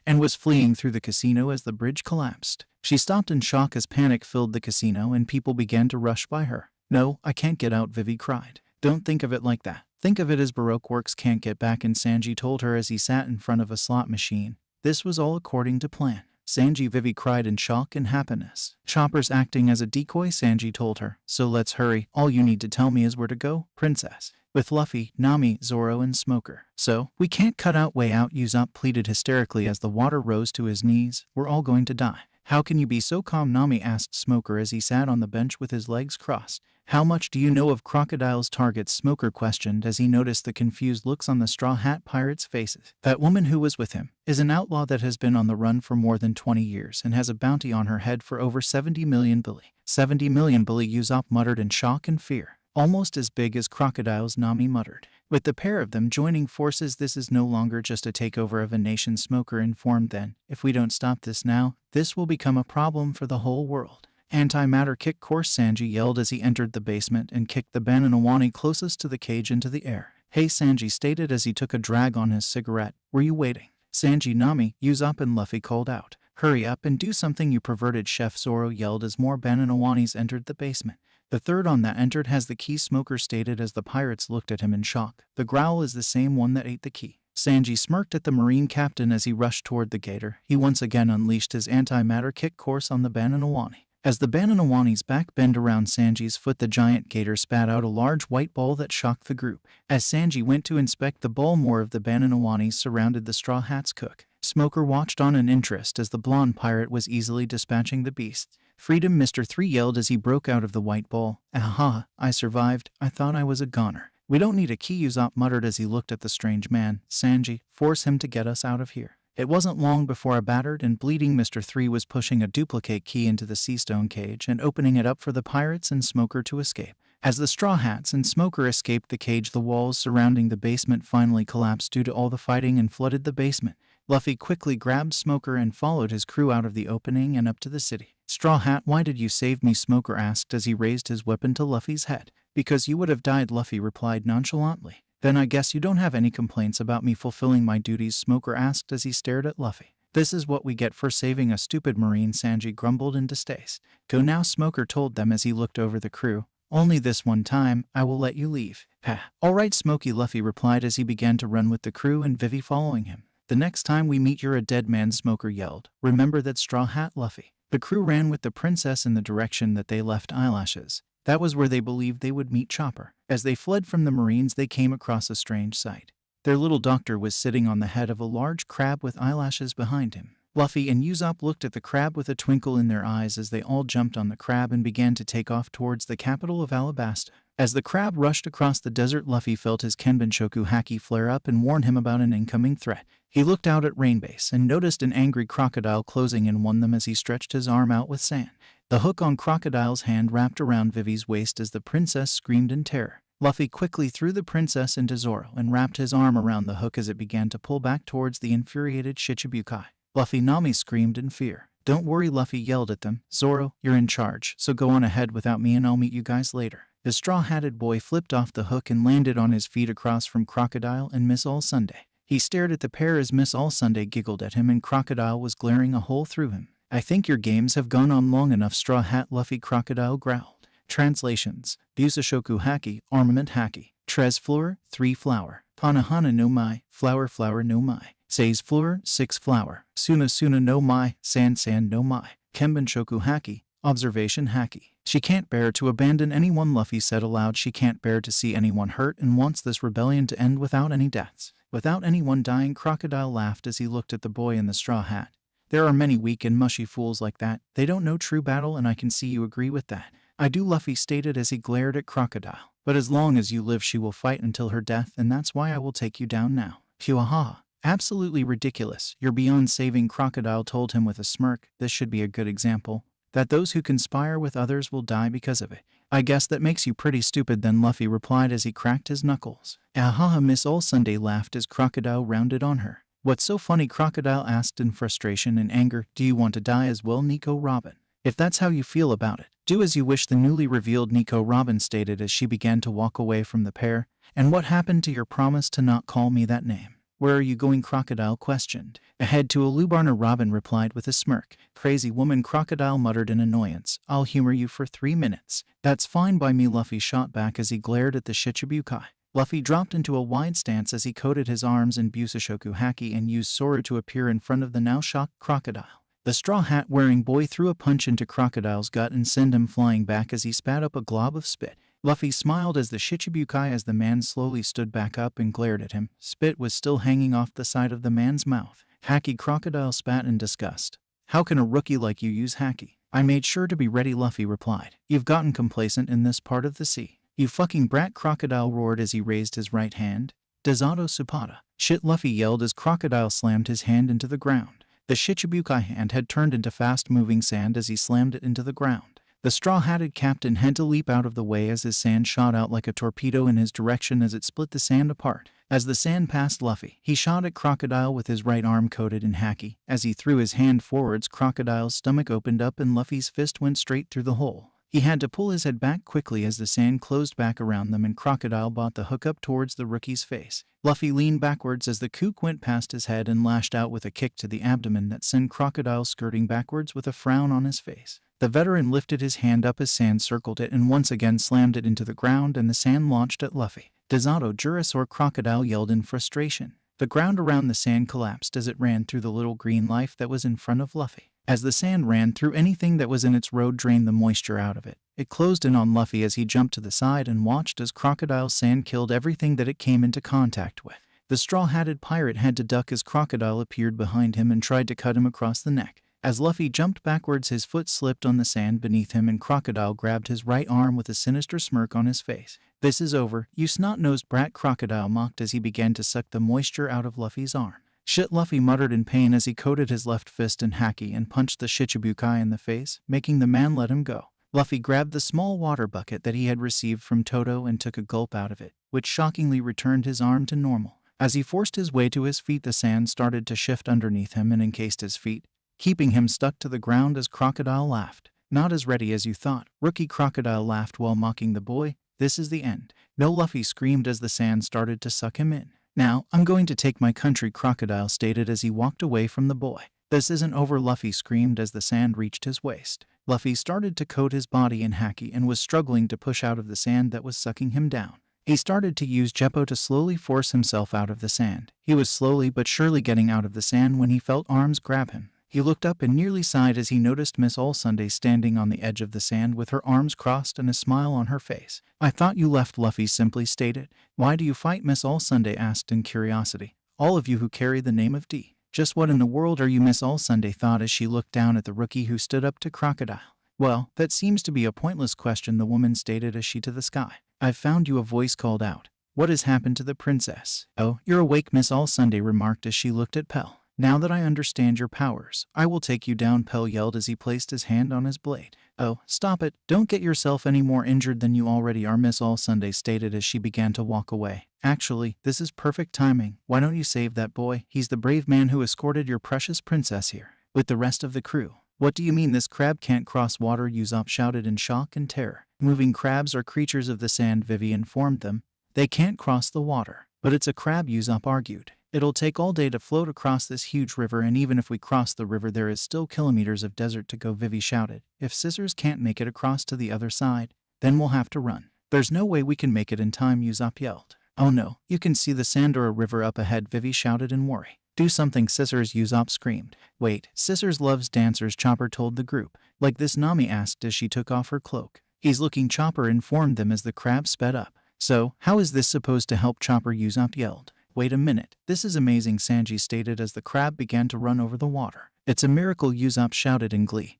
and was fleeing through the casino as the bridge collapsed. She stopped in shock as panic filled the casino and people began to rush by her. No, I can't get out, Vivi cried. Don't think of it like that. Think of it as Baroque Works can't get back in, Sanji told her as he sat in front of a slot machine. This was all according to plan. Sanji, Vivi cried in shock and happiness. Chopper's acting as a decoy, Sanji told her. So let's hurry. All you need to tell me is where to go, princess. With Luffy, Nami, Zoro, and Smoker. So, we can't cut out way out, Usopp pleaded hysterically as the water rose to his knees. We're all going to die. How can you be so calm, Nami asked Smoker as he sat on the bench with his legs crossed. How much do you know of Crocodile's targets? Smoker questioned as he noticed the confused looks on the Straw Hat Pirates' faces. That woman who was with him is an outlaw that has been on the run for more than 20 years and has a bounty on her head for over 70 million billy. 70 million billy, Usopp muttered in shock and fear. Almost as big as Crocodile's, Nami muttered. With the pair of them joining forces, this is no longer just a takeover of a nation, Smoker informed then. If we don't stop this now, this will become a problem for the whole world. Antimatter kick course, Sanji yelled as he entered the basement and kicked the Bananawani closest to the cage into the air. Hey, Sanji stated as he took a drag on his cigarette. Were you waiting? Sanji, Nami, Usopp and Luffy called out. Hurry up and do something, you perverted chef, Zoro yelled as more Bananawanis entered the basement. The third on that entered has the key, Smoker stated as the pirates looked at him in shock. The growl is the same one that ate the key. Sanji smirked at the Marine captain as he rushed toward the gator. He once again unleashed his antimatter kick course on the Bananawani. As the Bananawani's back bent around Sanji's foot, the giant gator spat out a large white ball that shocked the group. As Sanji went to inspect the ball, more of the Bananawanis surrounded the Straw Hat's cook. Smoker watched on in interest as the blonde pirate was easily dispatching the beast. Freedom, Mr. 3 yelled as he broke out of the white ball. Aha, I survived. I thought I was a goner. We don't need a key, Usopp muttered as he looked at the strange man. Sanji, force him to get us out of here. It wasn't long before a battered and bleeding Mr. 3 was pushing a duplicate key into the sea stone cage and opening it up for the pirates and Smoker to escape. As the Straw Hats and Smoker escaped the cage, the walls surrounding the basement finally collapsed due to all the fighting and flooded the basement. Luffy quickly grabbed Smoker and followed his crew out of the opening and up to the city. Straw Hat, why did you save me? Smoker asked as he raised his weapon to Luffy's head. Because you would have died, Luffy replied nonchalantly. Then I guess you don't have any complaints about me fulfilling my duties? Smoker asked as he stared at Luffy. This is what we get for saving a stupid marine, Sanji grumbled in distaste. Go now, Smoker told them as he looked over the crew. Only this one time, I will let you leave. Ha. All right, Smokey, Luffy replied as he began to run with the crew and Vivi following him. The next time we meet, you're a dead man, Smoker yelled. Remember that, Straw Hat, Luffy. The crew ran with the princess in the direction that they left eyelashes. That was where they believed they would meet Chopper. As they fled from the Marines, they came across a strange sight. Their little doctor was sitting on the head of a large crab with eyelashes behind him. Luffy and Usopp looked at the crab with a twinkle in their eyes as they all jumped on the crab and began to take off towards the capital of Alabasta. As the crab rushed across the desert, Luffy felt his Kenbenshoku Haki flare up and warn him about an incoming threat. He looked out at Rainbase and noticed an angry crocodile closing in on them as he stretched his arm out with sand. The hook on Crocodile's hand wrapped around Vivi's waist as the princess screamed in terror. Luffy quickly threw the princess into Zoro and wrapped his arm around the hook as it began to pull back towards the infuriated Shichibukai. Luffy, Nami screamed in fear. Don't worry, Luffy yelled at them. Zoro, you're in charge, so go on ahead without me and I'll meet you guys later. The straw-hatted boy flipped off the hook and landed on his feet across from Crocodile and Miss All Sunday. He stared at the pair as Miss All Sunday giggled at him and Crocodile was glaring a hole through him. I think your games have gone on long enough, Straw Hat, Luffy, Crocodile growled. Translations: Busashoku Haki, Armament Haki. Tres Floor, 3 flower. Panahana no Mai, flower flower no Mai. Seis Floor, 6 flower. Suna Suna no Mai, sand sand no Mai. Kenbenshoku Haki, observation Haki. She can't bear to abandon anyone, Luffy said aloud. She can't bear to see anyone hurt and wants this rebellion to end without any deaths. Without anyone dying, Crocodile laughed as he looked at the boy in the straw hat. There are many weak and mushy fools like that. They don't know true battle, and I can see you agree with that. I do, Luffy stated as he glared at Crocodile. But as long as you live, she will fight until her death, and that's why I will take you down now. Hiwaha. Absolutely ridiculous. You're beyond saving, Crocodile told him with a smirk. This should be a good example. That those who conspire with others will die because of it. I guess that makes you pretty stupid then, Luffy replied as he cracked his knuckles. Ahaha, Miss All Sunday laughed as Crocodile rounded on her. What's so funny, Crocodile asked in frustration and anger. Do you want to die as well, Nico Robin? If that's how you feel about it, do as you wish, the newly revealed Nico Robin stated as she began to walk away from the pair. And what happened to your promise to not call me that name? Where are you going, Crocodile questioned. Ahead to Alubana, Robin replied with a smirk. Crazy woman, Crocodile muttered in annoyance. I'll humor you for 3 minutes. That's fine by me, Luffy shot back as he glared at the Shichibukai. Luffy dropped into a wide stance as he coated his arms in Busashoku Haki and used Zoro to appear in front of the now shocked Crocodile. The straw hat wearing boy threw a punch into Crocodile's gut and sent him flying back as he spat up a glob of spit. Luffy smiled as the Shichibukai as the man slowly stood back up and glared at him. Spit was still hanging off the side of the man's mouth. Haki, Crocodile spat in disgust. How can a rookie like you use Haki? I made sure to be ready, Luffy replied. You've gotten complacent in this part of the sea. You fucking brat, Crocodile roared as he raised his right hand. Dazato Supata. Shit, Luffy yelled as Crocodile slammed his hand into the ground. The Shichibukai hand had turned into fast-moving sand as he slammed it into the ground. The straw-hatted captain had to leap out of the way as his sand shot out like a torpedo in his direction as it split the sand apart. As the sand passed Luffy, he shot at Crocodile with his right arm coated in Haki. As he threw his hand forwards, Crocodile's stomach opened up and Luffy's fist went straight through the hole. He had to pull his head back quickly as the sand closed back around them and Crocodile brought the hook up towards the rookie's face. Luffy leaned backwards as the kook went past his head and lashed out with a kick to the abdomen that sent Crocodile skirting backwards with a frown on his face. The veteran lifted his hand up as sand circled it and once again slammed it into the ground and the sand launched at Luffy. Dazato Jurasaur, Crocodile yelled in frustration. The ground around the sand collapsed as it ran through the little green life that was in front of Luffy. As the sand ran through anything that was in its road, drained the moisture out of it. It closed in on Luffy as he jumped to the side and watched as Crocodile's sand killed everything that it came into contact with. The straw-hatted pirate had to duck as Crocodile appeared behind him and tried to cut him across the neck. As Luffy jumped backwards, his foot slipped on the sand beneath him and Crocodile grabbed his right arm with a sinister smirk on his face. "This is over, you snot-nosed brat," Crocodile mocked as he began to suck the moisture out of Luffy's arm. "Shit," Luffy muttered in pain as he coated his left fist in haki and punched the Shichibukai in the face, making the man let him go. Luffy grabbed the small water bucket that he had received from Toto and took a gulp out of it, which shockingly returned his arm to normal. As he forced his way to his feet, the sand started to shift underneath him and encased his feet, keeping him stuck to the ground as Crocodile laughed. "Not as ready as you thought." Rookie Crocodile laughed while mocking the boy. "This is the end." "No," Luffy screamed as the sand started to suck him in. "Now, I'm going to take my country," Crocodile stated as he walked away from the boy. "This isn't over," Luffy screamed as the sand reached his waist. Luffy started to coat his body in haki and was struggling to push out of the sand that was sucking him down. He started to use Jeppo to slowly force himself out of the sand. He was slowly but surely getting out of the sand when he felt arms grab him. He looked up and nearly sighed as he noticed Miss Allsunday standing on the edge of the sand with her arms crossed and a smile on her face. "I thought you left," Luffy simply stated. "Why do you fight?" Miss Allsunday asked in curiosity. "All of you who carry the name of D. Just what in the world are you?" Miss Allsunday thought as she looked down at the rookie who stood up to Crocodile. "Well, that seems to be a pointless question," the woman stated as she to the sky. "I've found you," a voice called out. "What has happened to the princess?" "Oh, you're awake," Miss Allsunday remarked as she looked at Pell. "Now that I understand your powers, I will take you down," Pell yelled as he placed his hand on his blade. "Oh, stop it. Don't get yourself any more injured than you already are," Miss Allsunday stated as she began to walk away. "Actually, this is perfect timing. Why don't you save that boy? He's the brave man who escorted your precious princess here with the rest of the crew." "What do you mean this crab can't cross water?" Usopp shouted in shock and terror. "Moving crabs are creatures of the sand," Vivi informed them. "They can't cross the water." "But it's a crab," Usopp argued. "It'll take all day to float across this huge river, and even if we cross the river there is still kilometers of desert to go," Vivi shouted. "If Scissors can't make it across to the other side, then we'll have to run." "There's no way we can make it in time," Usopp yelled. "Oh no, you can see the Sandora River up ahead," Vivi shouted in worry. "Do something, Scissors," Usopp screamed. "Wait, Scissors loves dancers," Chopper told the group. "Like this?" Nami asked as she took off her cloak. "He's looking," Chopper informed them as the crab sped up. "So, how is this supposed to help?" Chopper, Usopp yelled. "Wait a minute, this is amazing," Sanji stated as the crab began to run over the water. "It's a miracle," Usopp shouted in glee.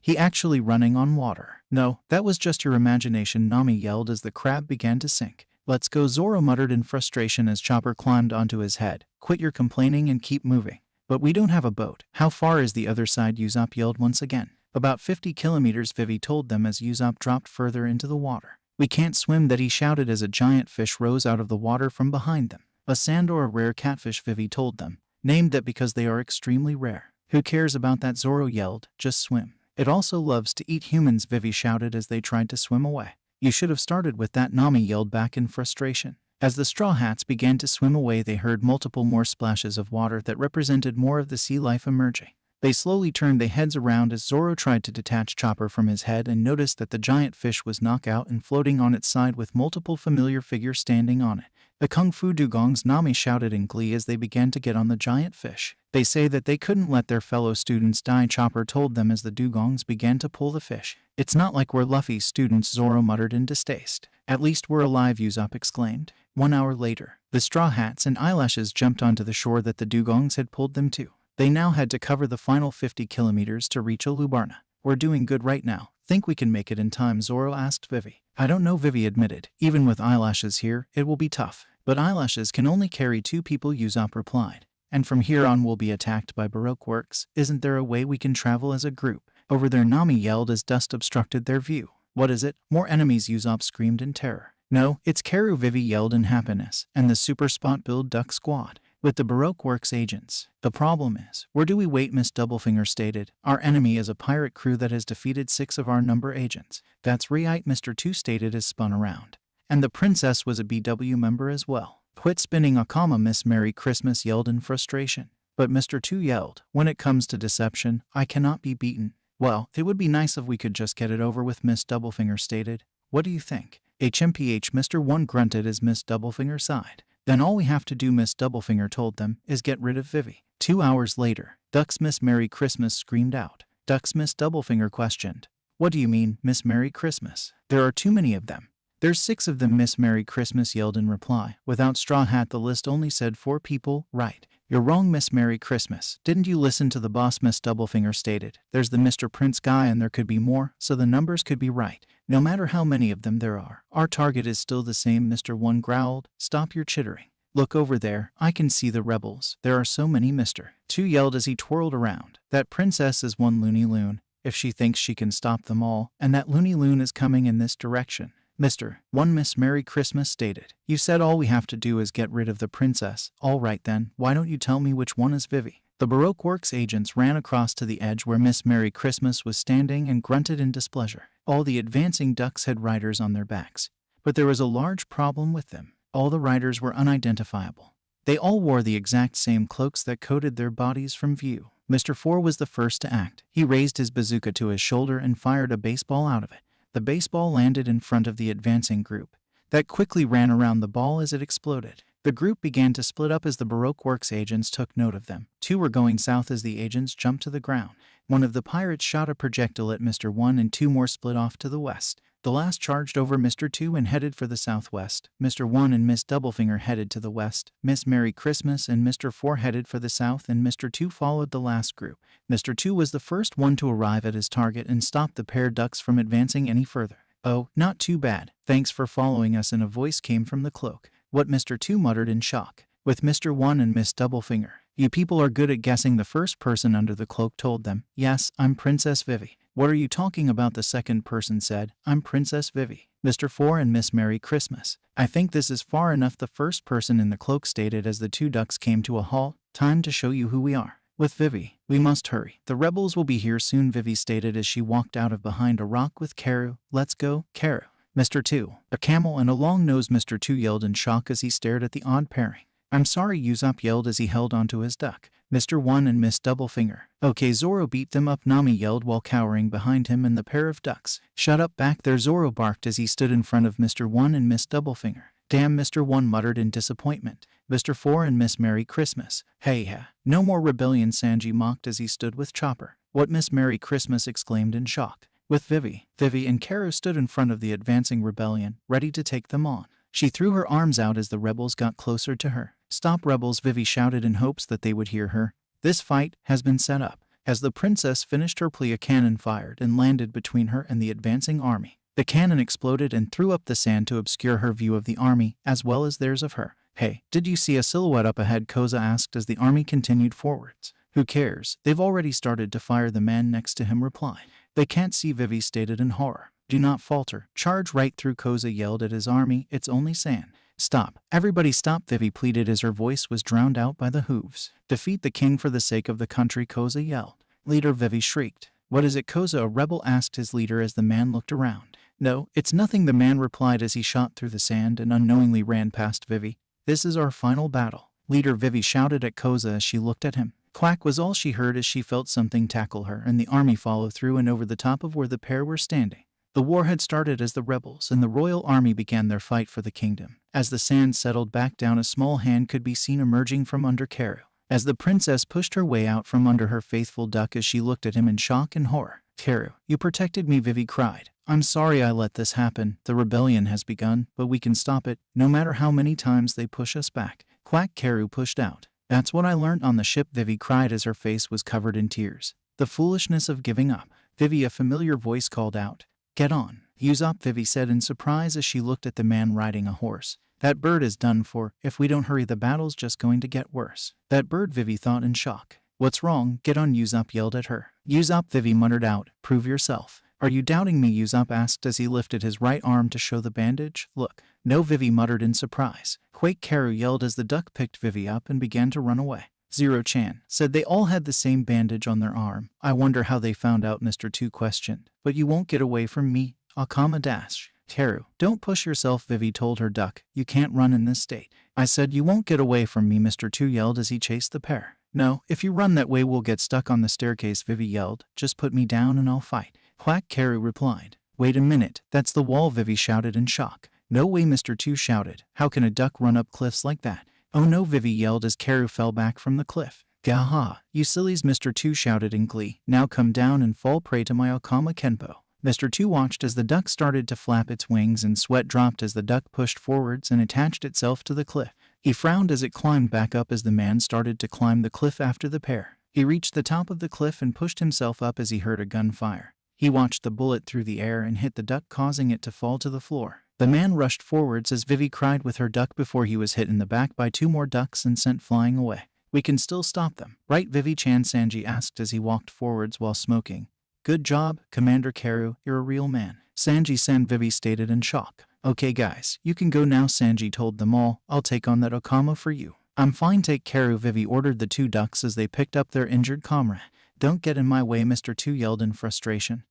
"He actually running on water." "No, that was just your imagination," Nami yelled as the crab began to sink. "Let's go," Zoro muttered in frustration as Chopper climbed onto his head. "Quit your complaining and keep moving." "But we don't have a boat." "How far is the other side?" Usopp yelled once again. "About 50 kilometers, Vivi told them as Usopp dropped further into the water. "We can't swim that," he shouted as a giant fish rose out of the water from behind them. "A sand or a rare catfish," Vivi told them. "Named that because they are extremely rare." "Who cares about that?" Zoro yelled. "Just swim." "It also loves to eat humans," Vivi shouted as they tried to swim away. "You should have started with that," Nami yelled back in frustration. As the Straw Hats began to swim away, they heard multiple more splashes of water that represented more of the sea life emerging. They slowly turned their heads around as Zoro tried to detach Chopper from his head and noticed that the giant fish was knocked out and floating on its side with multiple familiar figures standing on it. "The Kung Fu Dugongs," Nami shouted in glee as they began to get on the giant fish. "They say that they couldn't let their fellow students die," Chopper told them as the Dugongs began to pull the fish. "It's not like we're Luffy's students," Zoro muttered in distaste. "At least we're alive," Usopp exclaimed. 1 hour later, the Straw Hats and Eyelashes jumped onto the shore that the Dugongs had pulled them to. They now had to cover the final 50 kilometers to reach Alubana. "We're doing good right now. Think we can make it in time?" Zoro asked Vivi. "I don't know," Vivi admitted. "Even with Eyelashes here, it will be tough." "But Eyelashes can only carry 2 people," Usopp replied. "And from here on we'll be attacked by Baroque Works. Isn't there a way we can travel as a group?" "Over there," Nami yelled as dust obstructed their view. "What is it? More enemies?" Usopp screamed in terror. "No, it's Karu," Vivi yelled in happiness, "and the Super Spot Build Duck Squad. With the Baroque Works agents. The problem is, where do we wait?" Miss Doublefinger stated. "Our enemy is a pirate crew that has defeated 6 of our number agents." "That's right," Mr. 2 stated as spun around. "And the princess was a BW member as well." "Quit spinning, Akama," Miss Merry Christmas yelled in frustration. But Mr. 2 yelled, "When it comes to deception, I cannot be beaten." "Well, it would be nice if we could just get it over with," Miss Doublefinger stated. "What do you think?" "HMPH," Mr. 1 grunted as Miss Doublefinger sighed. "Then all we have to do," Miss Doublefinger told them, "is get rid of Vivi." 2 hours later, "Ducks," Miss Merry Christmas screamed out. "Ducks?" Miss Doublefinger questioned. "What do you mean, Miss Merry Christmas?" "There are too many of them. There's 6 of them, Miss Merry Christmas yelled in reply. Without Straw Hat, the list only said 4 people, right? You're wrong, Miss Merry Christmas. Didn't you listen to the boss? Miss Doublefinger stated. There's the Mr. Prince guy and there could be more, so the numbers could be right. No matter how many of them there are, our target is still the same, Mr. One growled. Stop your chittering. Look over there, I can see the rebels. There are so many, Mr. Two yelled as he twirled around. That princess is one loony loon, if she thinks she can stop them all, and that loony loon is coming in this direction. Mr. One, Miss Merry Christmas stated. You said all we have to do is get rid of the princess. All right then, why don't you tell me which one is Vivi? The Baroque Works agents ran across to the edge where Miss Merry Christmas was standing and grunted in displeasure. All the advancing ducks had riders on their backs, but there was a large problem with them. All the riders were unidentifiable. They all wore the exact same cloaks that coated their bodies from view. Mr. Four was the first to act. He raised his bazooka to his shoulder and fired a baseball out of it. The baseball landed in front of the advancing group, that quickly ran around the ball as it exploded. The group began to split up as the Baroque Works agents took note of them. 2 were going south as the agents jumped to the ground. One of the pirates shot a projectile at Mr. One and 2 more split off to the west. The last charged over Mr. Two and headed for the southwest. Mr. One and Miss Doublefinger headed to the west. Miss Merry Christmas and Mr. Four headed for the south, and Mr. Two followed the last group. Mr. Two was the first one to arrive at his target and stopped the pair ducks from advancing any further. Oh, not too bad. Thanks for following us, and a voice came from the cloak. What? Mr. Two muttered in shock. With Mr. One and Miss Doublefinger. You people are good at guessing, the first person under the cloak told them. Yes, I'm Princess Vivi. What are you talking about? The second person said. I'm Princess Vivi. Mr. Four and Miss Merry Christmas. I think this is far enough, the first person in the cloak stated as the 2 ducks came to a halt. Time to show you who we are. With Vivi, we must hurry. The rebels will be here soon, Vivi stated as she walked out of behind a rock with Karu. Let's go, Karu. Mr. Two, a camel and a long nose. Mr. Two yelled in shock as he stared at the odd pairing. I'm sorry, Usopp yelled as he held onto his duck. Mr. One and Miss Doublefinger. Okay, Zoro beat them up, Nami yelled while cowering behind him and the pair of ducks. Shut up back there, Zoro barked as he stood in front of Mr. One and Miss Doublefinger. Damn, Mr. One muttered in disappointment. Mr. Four and Miss Merry Christmas. Hey, no more rebellion, Sanji mocked as he stood with Chopper. What? Miss Merry Christmas exclaimed in shock. With Vivi and Karu stood in front of the advancing rebellion, ready to take them on. She threw her arms out as the rebels got closer to her. Stop, rebels, Vivi shouted in hopes that they would hear her. This fight has been set up. As the princess finished her plea, a cannon fired and landed between her and the advancing army. The cannon exploded and threw up the sand to obscure her view of the army, as well as theirs of her. Hey, did you see a silhouette up ahead? Koza asked as the army continued forwards. Who cares? They've already started to fire, the man next to him replied. They can't see, Vivi stated in horror. Do not falter. Charge right through, Koza yelled at his army. It's only sand. Stop. Everybody stop, Vivi pleaded as her voice was drowned out by the hooves. Defeat the king for the sake of the country, Koza yelled. Leader, Vivi shrieked. What is it, Koza? A rebel asked his leader as the man looked around. No, it's nothing, the man replied as he shot through the sand and unknowingly ran past Vivi. This is our final battle. Leader, Vivi shouted at Koza as she looked at him. Quack was all she heard as she felt something tackle her and the army follow through and over the top of where the pair were standing. The war had started as the rebels and the royal army began their fight for the kingdom. As the sand settled back down, a small hand could be seen emerging from under Karu. As the princess pushed her way out from under her faithful duck as she looked at him in shock and horror. Karu, you protected me, Vivi cried. I'm sorry I let this happen. The rebellion has begun, but we can stop it, no matter how many times they push us back. Quack, Karu pushed out. That's what I learned on the ship, Vivi cried as her face was covered in tears. The foolishness of giving up. Vivi, a familiar voice called out. Get on. Usopp, Vivi said in surprise as she looked at the man riding a horse. That bird is done for. If we don't hurry, the battle's just going to get worse. That bird, Vivi thought in shock. What's wrong? Get on, Usopp yelled at her. Usopp, Vivi muttered out. Prove yourself. Are you doubting me? Usopp asked as he lifted his right arm to show the bandage. Look. No, Vivi muttered in surprise. Quake, Karu yelled as the duck picked Vivi up and began to run away. Zero-chan said they all had the same bandage on their arm. I wonder how they found out, Mr. Two questioned. But you won't get away from me. Akama dash. Karu, don't push yourself, Vivi told her duck. You can't run in this state. I said you won't get away from me, Mr. Two yelled as he chased the pair. No, if you run that way we'll get stuck on the staircase, Vivi yelled. Just put me down and I'll fight. Quack, Karu replied. Wait a minute, that's the wall, Vivi shouted in shock. No way, Mr. Two shouted. How can a duck run up cliffs like that? Oh no, Vivi yelled as Karu fell back from the cliff. Gaha, you sillies, Mr. Two shouted in glee. Now come down and fall prey to my Akama Kenpo. Mr. 2 watched as the duck started to flap its wings and sweat dropped as the duck pushed forwards and attached itself to the cliff. He frowned as it climbed back up as the man started to climb the cliff after the pair. He reached the top of the cliff and pushed himself up as he heard a gunfire. He watched the bullet through the air and hit the duck, causing it to fall to the floor. The man rushed forwards as Vivi cried with her duck before he was hit in the back by 2 more ducks and sent flying away. We can still stop them, right, Vivi-chan? Sanji asked as he walked forwards while smoking. Good job, Commander Karu, you're a real man, Sanji-san, Vivi stated in shock. Okay guys, you can go now, Sanji told them all. I'll take on that Okama for you. I'm fine, take Karu, Vivi ordered the 2 ducks as they picked up their injured comrade. Don't get in my way, Mr. 2 yelled in frustration.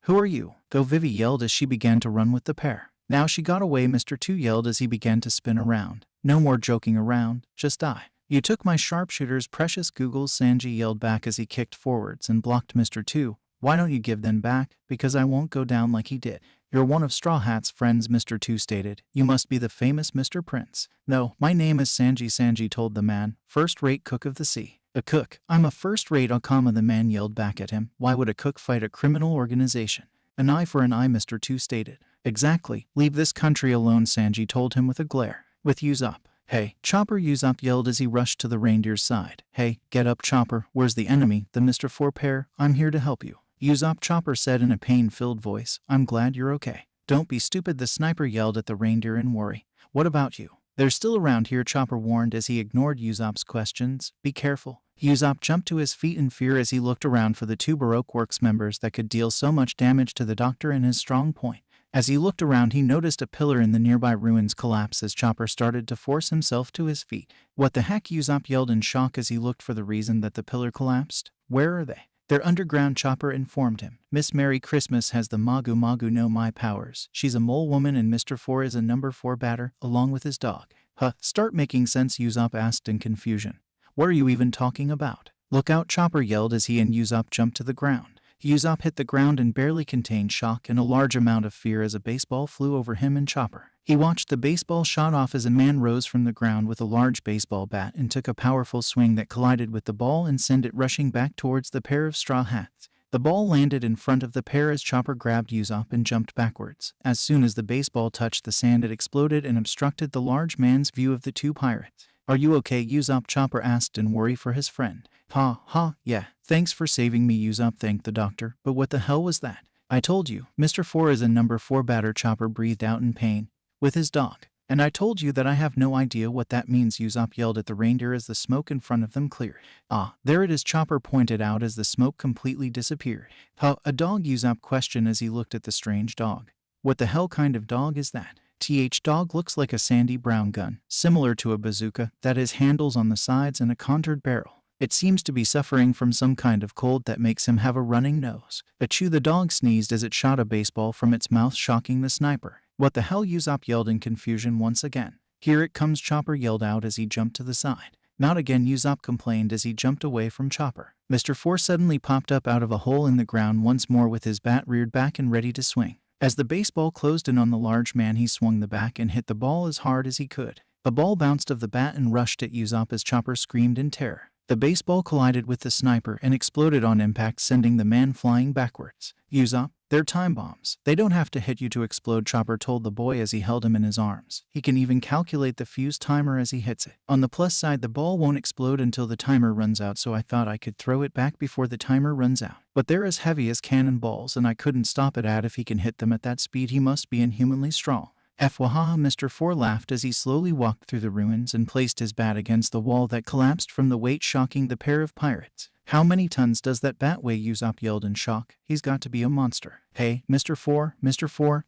Who are you? Go, Vivi yelled as she began to run with the pair. Now she got away, Mr. 2 yelled as he began to spin around. No more joking around, just die. You took my sharpshooter's precious googles, Sanji yelled back as he kicked forwards and blocked Mr. 2. Why don't you give them back? Because I won't go down like he did. You're one of Straw Hat's friends, Mr. 2 stated. You must be the famous Mr. Prince. No, my name is Sanji, Sanji told the man. First-rate cook of the sea. A cook? I'm a first-rate Okama, the man yelled back at him. Why would a cook fight a criminal organization? An eye for an eye, Mr. 2 stated. Exactly. Leave this country alone, Sanji told him with a glare. With Usopp. Hey, Chopper, Usopp yelled as he rushed to the reindeer's side. Hey, get up, Chopper. Where's the enemy? The Mr. 4 pair? I'm here to help you. Usopp, Chopper said in a pain-filled voice. I'm glad you're okay. Don't be stupid, the sniper yelled at the reindeer in worry. What about you? They're still around here, Chopper warned as he ignored Usopp's questions. Be careful. Usopp jumped to his feet in fear as he looked around for the 2 Baroque Works members that could deal so much damage to the doctor and his strong point. As he looked around, he noticed a pillar in the nearby ruins collapse as Chopper started to force himself to his feet. What the heck? Usopp yelled in shock as he looked for the reason that the pillar collapsed. Where are they? They're underground, Chopper informed him. Miss Merry Christmas has the Magu Magu know my powers. She's a mole woman and Mr. 4 is a number 4 batter, along with his dog. Huh, start making sense, Usopp asked in confusion. What are you even talking about? Look out, Chopper yelled as he and Usopp jumped to the ground. Usopp hit the ground and barely contained shock and a large amount of fear as a baseball flew over him and Chopper. He watched the baseball shot off as a man rose from the ground with a large baseball bat and took a powerful swing that collided with the ball and sent it rushing back towards the pair of straw hats. The ball landed in front of the pair as Chopper grabbed Usopp and jumped backwards. As soon as the baseball touched the sand, it exploded and obstructed the large man's view of the 2 pirates. Are you okay, Usopp? Chopper asked in worry for his friend. Yeah, thanks for saving me, Usopp thanked the doctor. But what the hell was that? I told you, Mr. 4 is a number 4 batter, Chopper breathed out in pain. With his dog. And I told you that I have no idea what that means, Usopp yelled at the reindeer as the smoke in front of them cleared. Ah, there it is, Chopper pointed out as the smoke completely disappeared. A dog? Usopp questioned as he looked at the strange dog. What the hell kind of dog is that? Dog looks like a sandy brown gun, similar to a bazooka, that has handles on the sides and a contoured barrel. It seems to be suffering from some kind of cold that makes him have a running nose. Achoo, the dog sneezed as it shot a baseball from its mouth, shocking the sniper. What the hell? Usopp yelled in confusion once again. Here it comes, Chopper yelled out as he jumped to the side. Not again, Usopp complained as he jumped away from Chopper. Mr. 4 suddenly popped up out of a hole in the ground once more with his bat reared back and ready to swing. As the baseball closed in on the large man, he swung the bat and hit the ball as hard as he could. A ball bounced off the bat and rushed at Usopp as Chopper screamed in terror. The baseball collided with the sniper and exploded on impact, sending the man flying backwards. Usopp, they're time bombs. They don't have to hit you to explode, Chopper told the boy as he held him in his arms. He can even calculate the fuse timer as he hits it. On the plus side, the ball won't explode until the timer runs out, so I thought I could throw it back before the timer runs out. But they're as heavy as cannonballs and I couldn't stop it. If he can hit them at that speed, he must be inhumanly strong. Wahaha, Mr. 4 laughed as he slowly walked through the ruins and placed his bat against the wall that collapsed from the weight, shocking the pair of pirates. How many tons does that bat weigh? Usopp yelled in shock. He's got to be a monster. Hey, Mr. 4,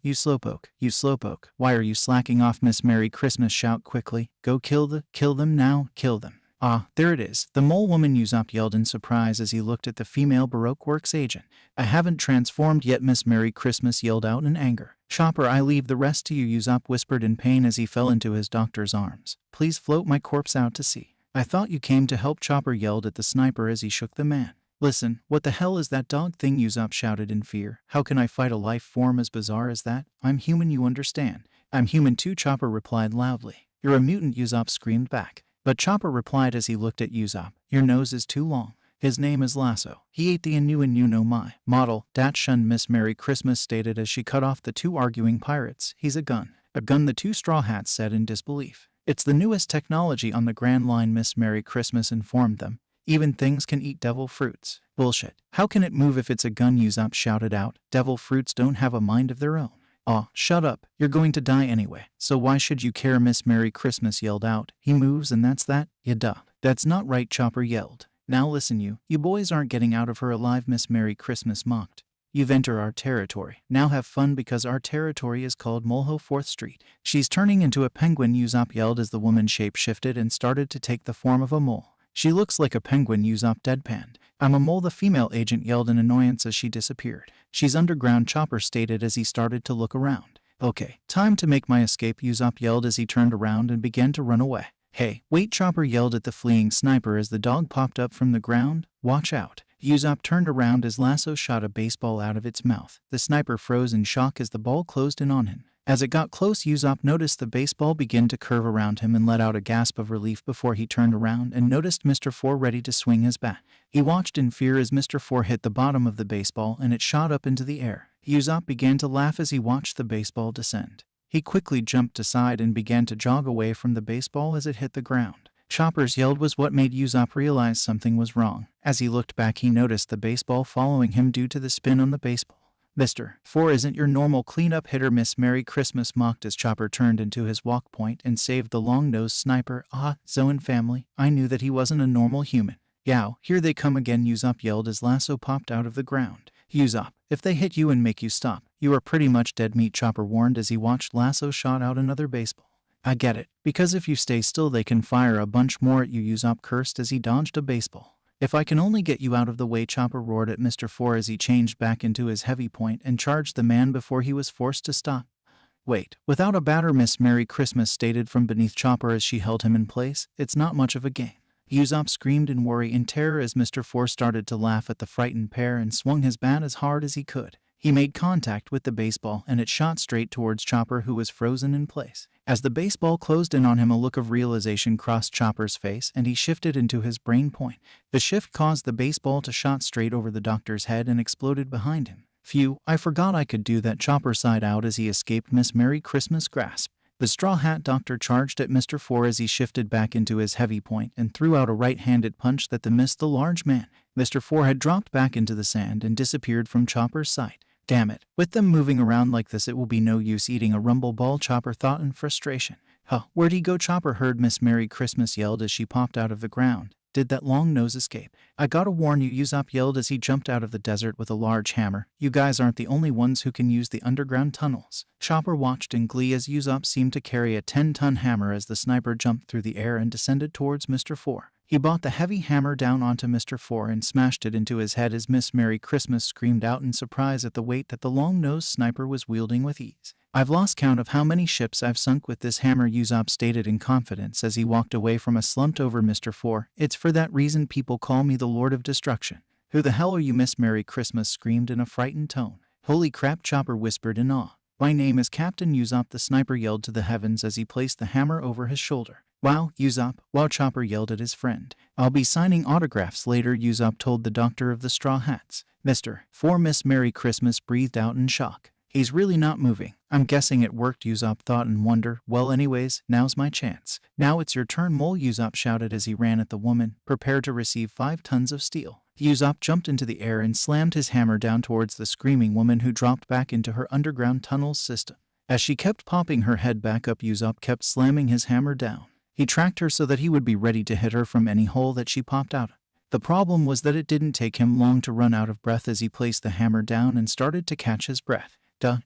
you slowpoke, why are you slacking off? Miss Merry Christmas shout quickly. Go kill them now, kill them. Ah, there it is, the mole woman, Usopp yelled in surprise as he looked at the female Baroque Works agent. I haven't transformed yet, Miss Merry Christmas yelled out in anger. Chopper, I leave the rest to you, Usopp whispered in pain as he fell into his doctor's arms. Please float my corpse out to sea. I thought you came to help, Chopper yelled at the sniper as he shook the man. Listen, what the hell is that dog thing? Usopp shouted in fear. How can I fight a life form as bizarre as that? I'm human, you understand. I'm human too, Chopper replied loudly. You're a mutant, Usopp screamed back. But Chopper replied as he looked at Usopp. Your nose is too long. His name is Lasso. He ate the inu and you know my model. Dat shunned Miss Merry Christmas stated as she cut off the two arguing pirates. He's a gun. A gun, the two Straw Hats said in disbelief. It's the newest technology on the Grand Line, Miss Merry Christmas informed them. Even things can eat devil fruits. Bullshit. How can it move if it's a gun? Usopp shouted out. Devil fruits don't have a mind of their own. Aw, shut up. You're going to die anyway. So why should you care? Miss Merry Christmas yelled out. He moves and that's that? Ya duh. That's not right, Chopper yelled. Now listen, you boys aren't getting out of her alive, Miss Merry Christmas mocked. You've entered our territory. Now have fun because our territory is called Molho 4th Street. She's turning into a penguin, Usopp yelled as the woman shape-shifted and started to take the form of a mole. She looks like a penguin, Usopp deadpanned. I'm a mole, the female agent yelled in annoyance as she disappeared. She's underground, Chopper stated as he started to look around. Okay, time to make my escape, Usopp yelled as he turned around and began to run away. Hey, wait, Chopper yelled at the fleeing sniper as the dog popped up from the ground. Watch out. Usopp turned around as Lasso shot a baseball out of its mouth. The sniper froze in shock as the ball closed in on him. As it got close, Usopp noticed the baseball begin to curve around him and let out a gasp of relief before he turned around and noticed Mr. 4 ready to swing his bat. He watched in fear as Mr. 4 hit the bottom of the baseball and it shot up into the air. Usopp began to laugh as he watched the baseball descend. He quickly jumped aside and began to jog away from the baseball as it hit the ground. Chopper's yell was what made Usopp realize something was wrong. As he looked back, he noticed the baseball following him due to the spin on the baseball. Mr. 4 isn't your normal cleanup hitter, Miss Merry Christmas mocked as Chopper turned into his walk point and saved the long-nosed sniper. Ah, Zoan family, I knew that he wasn't a normal human. Yow, here they come again, Usopp yelled as Lasso popped out of the ground. Usopp, if they hit you and make you stop, you are pretty much dead meat, Chopper warned as he watched Lasso shot out another baseball. I get it, because if you stay still they can fire a bunch more at you, Usopp cursed as he dodged a baseball. If I can only get you out of the way, Chopper roared at Mr. 4 as he changed back into his heavy point and charged the man before he was forced to stop. Wait, without a batter, Miss Merry Christmas stated from beneath Chopper as she held him in place. It's not much of a game. Usopp screamed in worry and terror as Mr. 4 started to laugh at the frightened pair and swung his bat as hard as he could. He made contact with the baseball and it shot straight towards Chopper, who was frozen in place. As the baseball closed in on him, a look of realization crossed Chopper's face and he shifted into his brain point. The shift caused the baseball to shot straight over the doctor's head and exploded behind him. Phew, I forgot I could do that, Chopper sighed out as he escaped Miss Merry Christmas' grasp. The Straw Hat Doctor charged at Mr. 4 as he shifted back into his heavy point and threw out a right-handed punch that missed the large man. Mr. 4 had dropped back into the sand and disappeared from Chopper's sight. Damn it, with them moving around like this it will be no use eating a rumble ball, Chopper thought in frustration. Huh, where'd he go? Chopper heard Miss Merry Christmas yelled as she popped out of the ground. Did that long nose escape? I gotta warn you, Usopp yelled as he jumped out of the desert with a large hammer. You guys aren't the only ones who can use the underground tunnels. Chopper watched in glee as Usopp seemed to carry a 10-ton hammer as the sniper jumped through the air and descended towards Mr. 4. He brought the heavy hammer down onto Mr. 4 and smashed it into his head as Miss Merry Christmas screamed out in surprise at the weight that the long-nosed sniper was wielding with ease. I've lost count of how many ships I've sunk with this hammer, Usopp stated in confidence as he walked away from a slumped-over Mr. 4. It's for that reason people call me the Lord of Destruction. Who the hell are you? Miss Merry Christmas screamed in a frightened tone. Holy crap, Chopper whispered in awe. My name is Captain Usopp, the sniper yelled to the heavens as he placed the hammer over his shoulder. Wow, Usopp, wow, Chopper yelled at his friend. I'll be signing autographs later, Usopp told the Doctor of the Straw Hats. Mr. 4, Miss Merry Christmas breathed out in shock. He's really not moving. I'm guessing it worked, Usopp thought in wonder. Well anyways, now's my chance. Now it's your turn, Mole, Usopp shouted as he ran at the woman, prepared to receive 5 tons of steel. Usopp jumped into the air and slammed his hammer down towards the screaming woman who dropped back into her underground tunnels system. As she kept popping her head back up, Usopp kept slamming his hammer down. He tracked her so that he would be ready to hit her from any hole that she popped out of. The problem was that it didn't take him long to run out of breath as he placed the hammer down and started to catch his breath. Duh,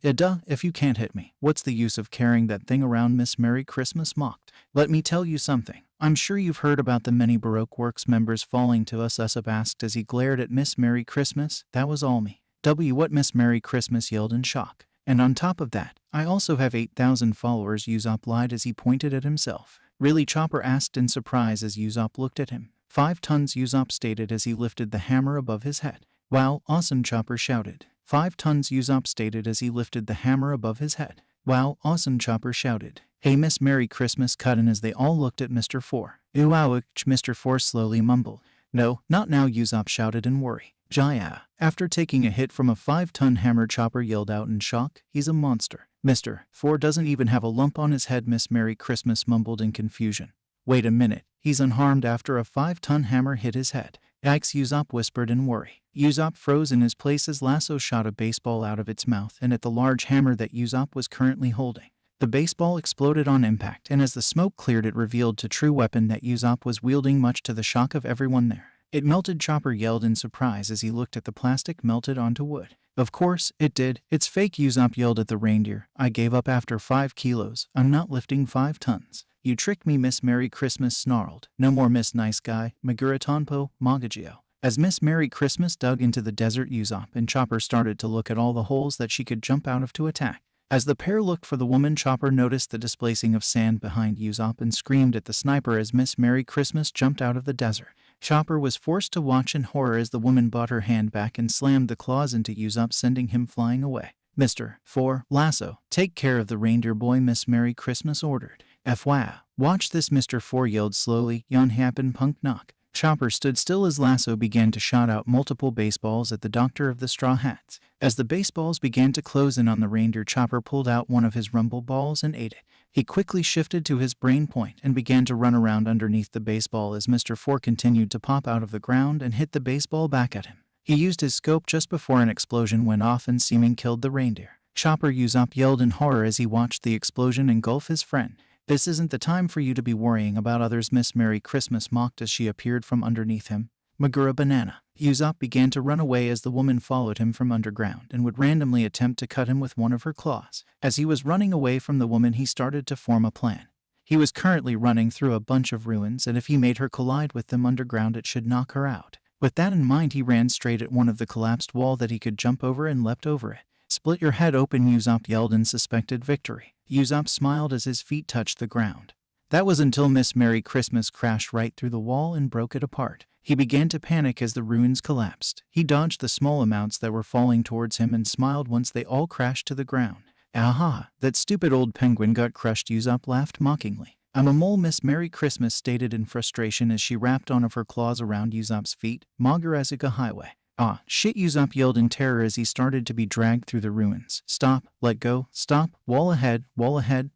if you can't hit me, what's the use of carrying that thing around? Miss Merry Christmas mocked. Let me tell you something. I'm sure you've heard about the many Baroque Works members falling to us, Usopp asked as he glared at Miss Merry Christmas. That was all me. What? Miss Merry Christmas yelled in shock. And on top of that, I also have 8,000 followers, Usopp lied as he pointed at himself. Really? Chopper asked in surprise as Usopp looked at him. 5 tons, Usopp stated as he lifted the hammer above his head. Wow, awesome, Chopper shouted. 5 tons, Usopp stated as he lifted the hammer above his head. Wow, awesome, Chopper shouted. Hey, Miss Merry Christmas cut in as they all looked at Mr. 4. Ooh, ouch, Mr. 4 slowly mumbled. No, not now, Usopp shouted in worry. Jaya, after taking a hit from a 5-ton hammer, Chopper yelled out in shock. He's a monster. Mr. 4 doesn't even have a lump on his head, Miss Merry Christmas mumbled in confusion. Wait a minute, he's unharmed after a 5-ton hammer hit his head. Yikes, Usopp whispered in worry. Usopp froze in his place as Lasso shot a baseball out of its mouth and at the large hammer that Usopp was currently holding. The baseball exploded on impact, and as the smoke cleared it revealed the true weapon that Usopp was wielding, much to the shock of everyone there. It melted, Chopper yelled in surprise as he looked at the plastic melted onto wood. Of course, it did. It's fake, Usopp yelled at the reindeer. I gave up after 5 kilos. I'm not lifting 5 tons. You tricked me, Miss Merry Christmas snarled. No more Miss Nice Guy, Maguratonpo, Magagio. As Miss Merry Christmas dug into the desert, Usopp and Chopper started to look at all the holes that she could jump out of to attack. As the pair looked for the woman, Chopper noticed the displacing of sand behind Usopp and screamed at the sniper as Miss Merry Christmas jumped out of the desert. Chopper was forced to watch in horror as the woman brought her hand back and slammed the claws into Usopp, sending him flying away. Mr. 4, Lasso, take care of the reindeer boy, Miss Merry Christmas ordered. FYI, watch this, Mr. 4 yelled slowly. Yon happen punk knock. Chopper stood still as Lasso began to shot out multiple baseballs at the Doctor of the Straw Hats. As the baseballs began to close in on the reindeer, Chopper pulled out one of his rumble balls and ate it. He quickly shifted to his brain point and began to run around underneath the baseball as Mr. 4 continued to pop out of the ground and hit the baseball back at him. He used his scope just before an explosion went off and seeming killed the reindeer. Chopper, Usopp yelled in horror as he watched the explosion engulf his friend. This isn't the time for you to be worrying about others, Miss Merry Christmas mocked as she appeared from underneath him. Magura Banana. Usopp began to run away as the woman followed him from underground and would randomly attempt to cut him with one of her claws. As he was running away from the woman, he started to form a plan. He was currently running through a bunch of ruins, and if he made her collide with them underground, it should knock her out. With that in mind, he ran straight at one of the collapsed wall that he could jump over and leapt over it. Split your head open, Usopp yelled in suspected victory. Usopp smiled as his feet touched the ground. That was until Miss Merry Christmas crashed right through the wall and broke it apart. He began to panic as the ruins collapsed. He dodged the small amounts that were falling towards him and smiled once they all crashed to the ground. Aha, that stupid old penguin got crushed, Usopp laughed mockingly. I'm a mole, Miss Merry Christmas stated in frustration as she wrapped one of her claws around Usopp's feet. Magarazuka Highway. Ah, shit, Usopp yelled in terror as he started to be dragged through the ruins. Stop, let go, stop, wall ahead,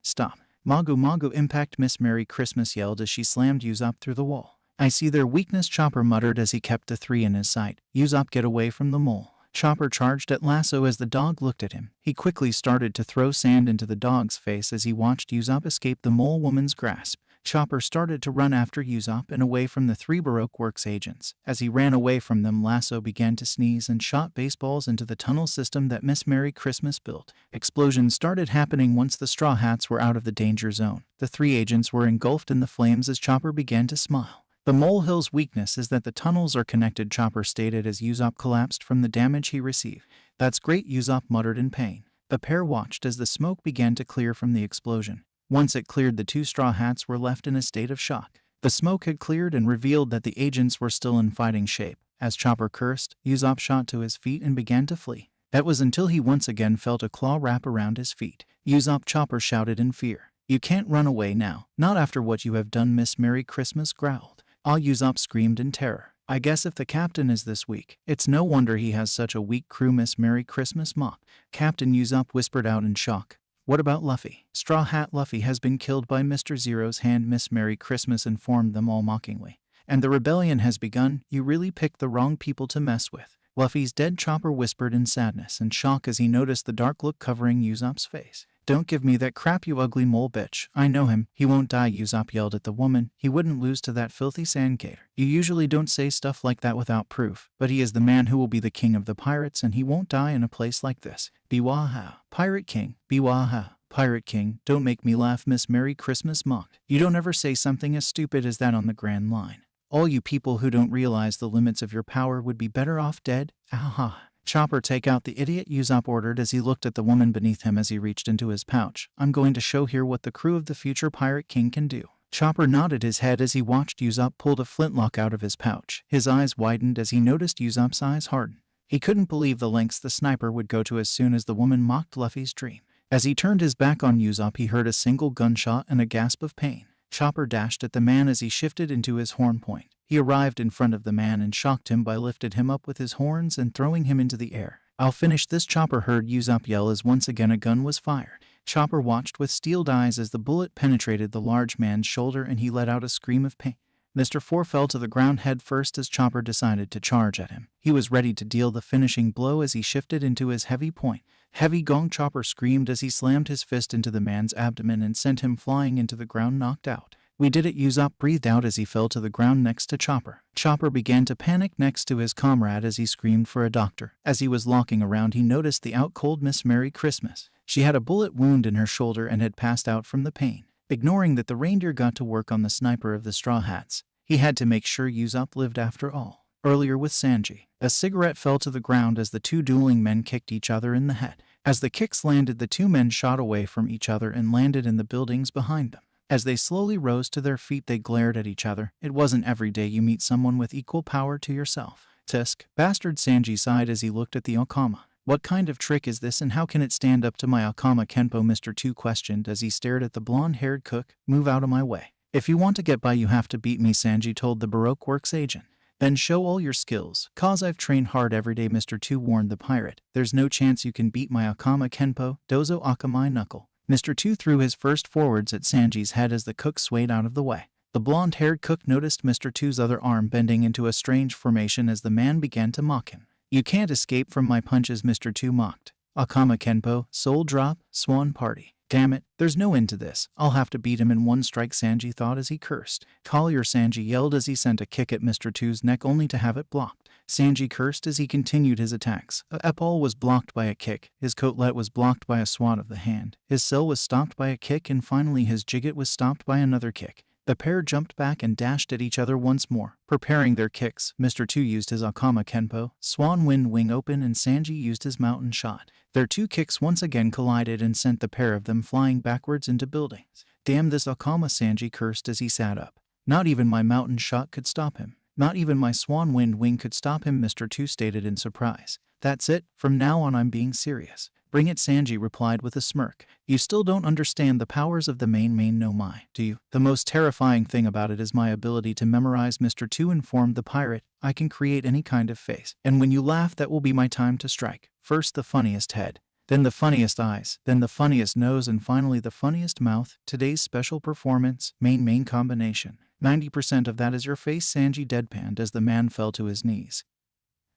stop. Magu Magu impact, Miss Merry Christmas yelled as she slammed Usopp through the wall. I see their weakness, Chopper muttered as he kept the 3 in his sight. Usopp, get away from the mole. Chopper charged at Lasso as the dog looked at him. He quickly started to throw sand into the dog's face as he watched Usopp escape the mole woman's grasp. Chopper started to run after Usopp and away from the 3 Baroque Works agents. As he ran away from them, Lasso began to sneeze and shot baseballs into the tunnel system that Miss Merry Christmas built. Explosions started happening once the Straw Hats were out of the danger zone. The 3 agents were engulfed in the flames as Chopper began to smile. The molehill's weakness is that the tunnels are connected, Chopper stated as Usopp collapsed from the damage he received. That's great, Usopp muttered in pain. The pair watched as the smoke began to clear from the explosion. Once it cleared, the 2 Straw Hats were left in a state of shock. The smoke had cleared and revealed that the agents were still in fighting shape. As Chopper cursed, Usopp shot to his feet and began to flee. That was until he once again felt a claw wrap around his feet. Usopp, Chopper shouted in fear. You can't run away now, not after what you have done, Miss Merry Christmas growled. Ah, Usopp screamed in terror. I guess if the captain is this weak, it's no wonder he has such a weak crew, Miss Merry Christmas mocked. Captain, Usopp whispered out in shock. What about Luffy? Straw Hat Luffy has been killed by Mr. Zero's hand, Miss Merry Christmas informed them all mockingly. And the rebellion has begun. You really picked the wrong people to mess with. Luffy's dead, Chopper whispered in sadness and shock as he noticed the dark look covering Usopp's face. Don't give me that crap, you ugly mole bitch. I know him. He won't die, Usopp yelled at the woman. He wouldn't lose to that filthy sandgator. You usually don't say stuff like that without proof, but he is the man who will be the king of the pirates, and he won't die in a place like this. Biwaha, Pirate King. Biwaha, Pirate King. Don't make me laugh, Miss Merry Christmas mocked. You don't ever say something as stupid as that on the Grand Line. All you people who don't realize the limits of your power would be better off dead. Aha. Chopper, take out the idiot, Usopp ordered as he looked at the woman beneath him as he reached into his pouch. I'm going to show here what the crew of the future Pirate King can do. Chopper nodded his head as he watched Usopp pull a flintlock out of his pouch. His eyes widened as he noticed Usopp's eyes harden. He couldn't believe the lengths the sniper would go to as soon as the woman mocked Luffy's dream. As he turned his back on Usopp, he heard a single gunshot and a gasp of pain. Chopper dashed at the man as he shifted into his horn point. He arrived in front of the man and shocked him by lifting him up with his horns and throwing him into the air. "I'll finish this." Chopper heard Usopp yell as once again a gun was fired. Chopper watched with steeled eyes as the bullet penetrated the large man's shoulder and he let out a scream of pain. Mr. 4 fell to the ground head first as Chopper decided to charge at him. He was ready to deal the finishing blow as he shifted into his heavy point. "Heavy gong!" Chopper screamed as he slammed his fist into the man's abdomen and sent him flying into the ground knocked out. "We did it!" Usopp breathed out as he fell to the ground next to Chopper. Chopper began to panic next to his comrade as he screamed for a doctor. As he was looking around, he noticed the out-cold Miss Merry Christmas. She had a bullet wound in her shoulder and had passed out from the pain. Ignoring that, the reindeer got to work on the sniper of the Straw Hats. He had to make sure Usopp lived after all. Earlier with Sanji, a cigarette fell to the ground as the two dueling men kicked each other in the head. As the kicks landed, the two men shot away from each other and landed in the buildings behind them. As they slowly rose to their feet, they glared at each other. It wasn't every day you meet someone with equal power to yourself. "Tisk, bastard!" Sanji sighed as he looked at the Akama. "What kind of trick is this and how can it stand up to my Akama Kenpo?" Mr. 2 questioned as he stared at the blonde-haired cook. "Move out of my way. If you want to get by, you have to beat me," Sanji told the Baroque Works agent. "Then show all your skills, cause I've trained hard every day," Mr. 2 warned the pirate. "There's no chance you can beat my Akama Kenpo, Dozo Akamai Knuckle." Mr. 2 threw his first forwards at Sanji's head as the cook swayed out of the way. The blonde-haired cook noticed Mr. 2's other arm bending into a strange formation as the man began to mock him. "You can't escape from my punches," Mr. 2 mocked. "Akama Kenpo, soul drop, swan party. Damn it, there's no end to this. I'll have to beat him in one strike," Sanji thought as he cursed. "Collier!" Sanji yelled as he sent a kick at Mr. 2's neck only to have it blocked. Sanji cursed as he continued his attacks. Wapol was blocked by a kick, his coatlet was blocked by a swat of the hand, his cell was stopped by a kick, and finally his jigot was stopped by another kick. The pair jumped back and dashed at each other once more. Preparing their kicks, Mr. 2 used his Akama Kenpo, Swan Wind Wing Open, and Sanji used his Mountain Shot. Their two kicks once again collided and sent the pair of them flying backwards into buildings. "Damn this Akama!" Sanji cursed as he sat up. "Not even my Mountain Shot could stop him. Not even my Swan Wind Wing could stop him," Mr. 2 stated in surprise. "That's it. From now on I'm being serious." "Bring it," Sanji replied with a smirk. "You still don't understand the powers of the main no mai, do you? The most terrifying thing about it is my ability to memorize," Mr. 2 informed the pirate. "I can create any kind of face. And when you laugh, that will be my time to strike. First the funniest head, then the funniest eyes, then the funniest nose, and finally the funniest mouth. Today's special performance, main combination. 90% of that is your face," Sanji deadpanned as the man fell to his knees.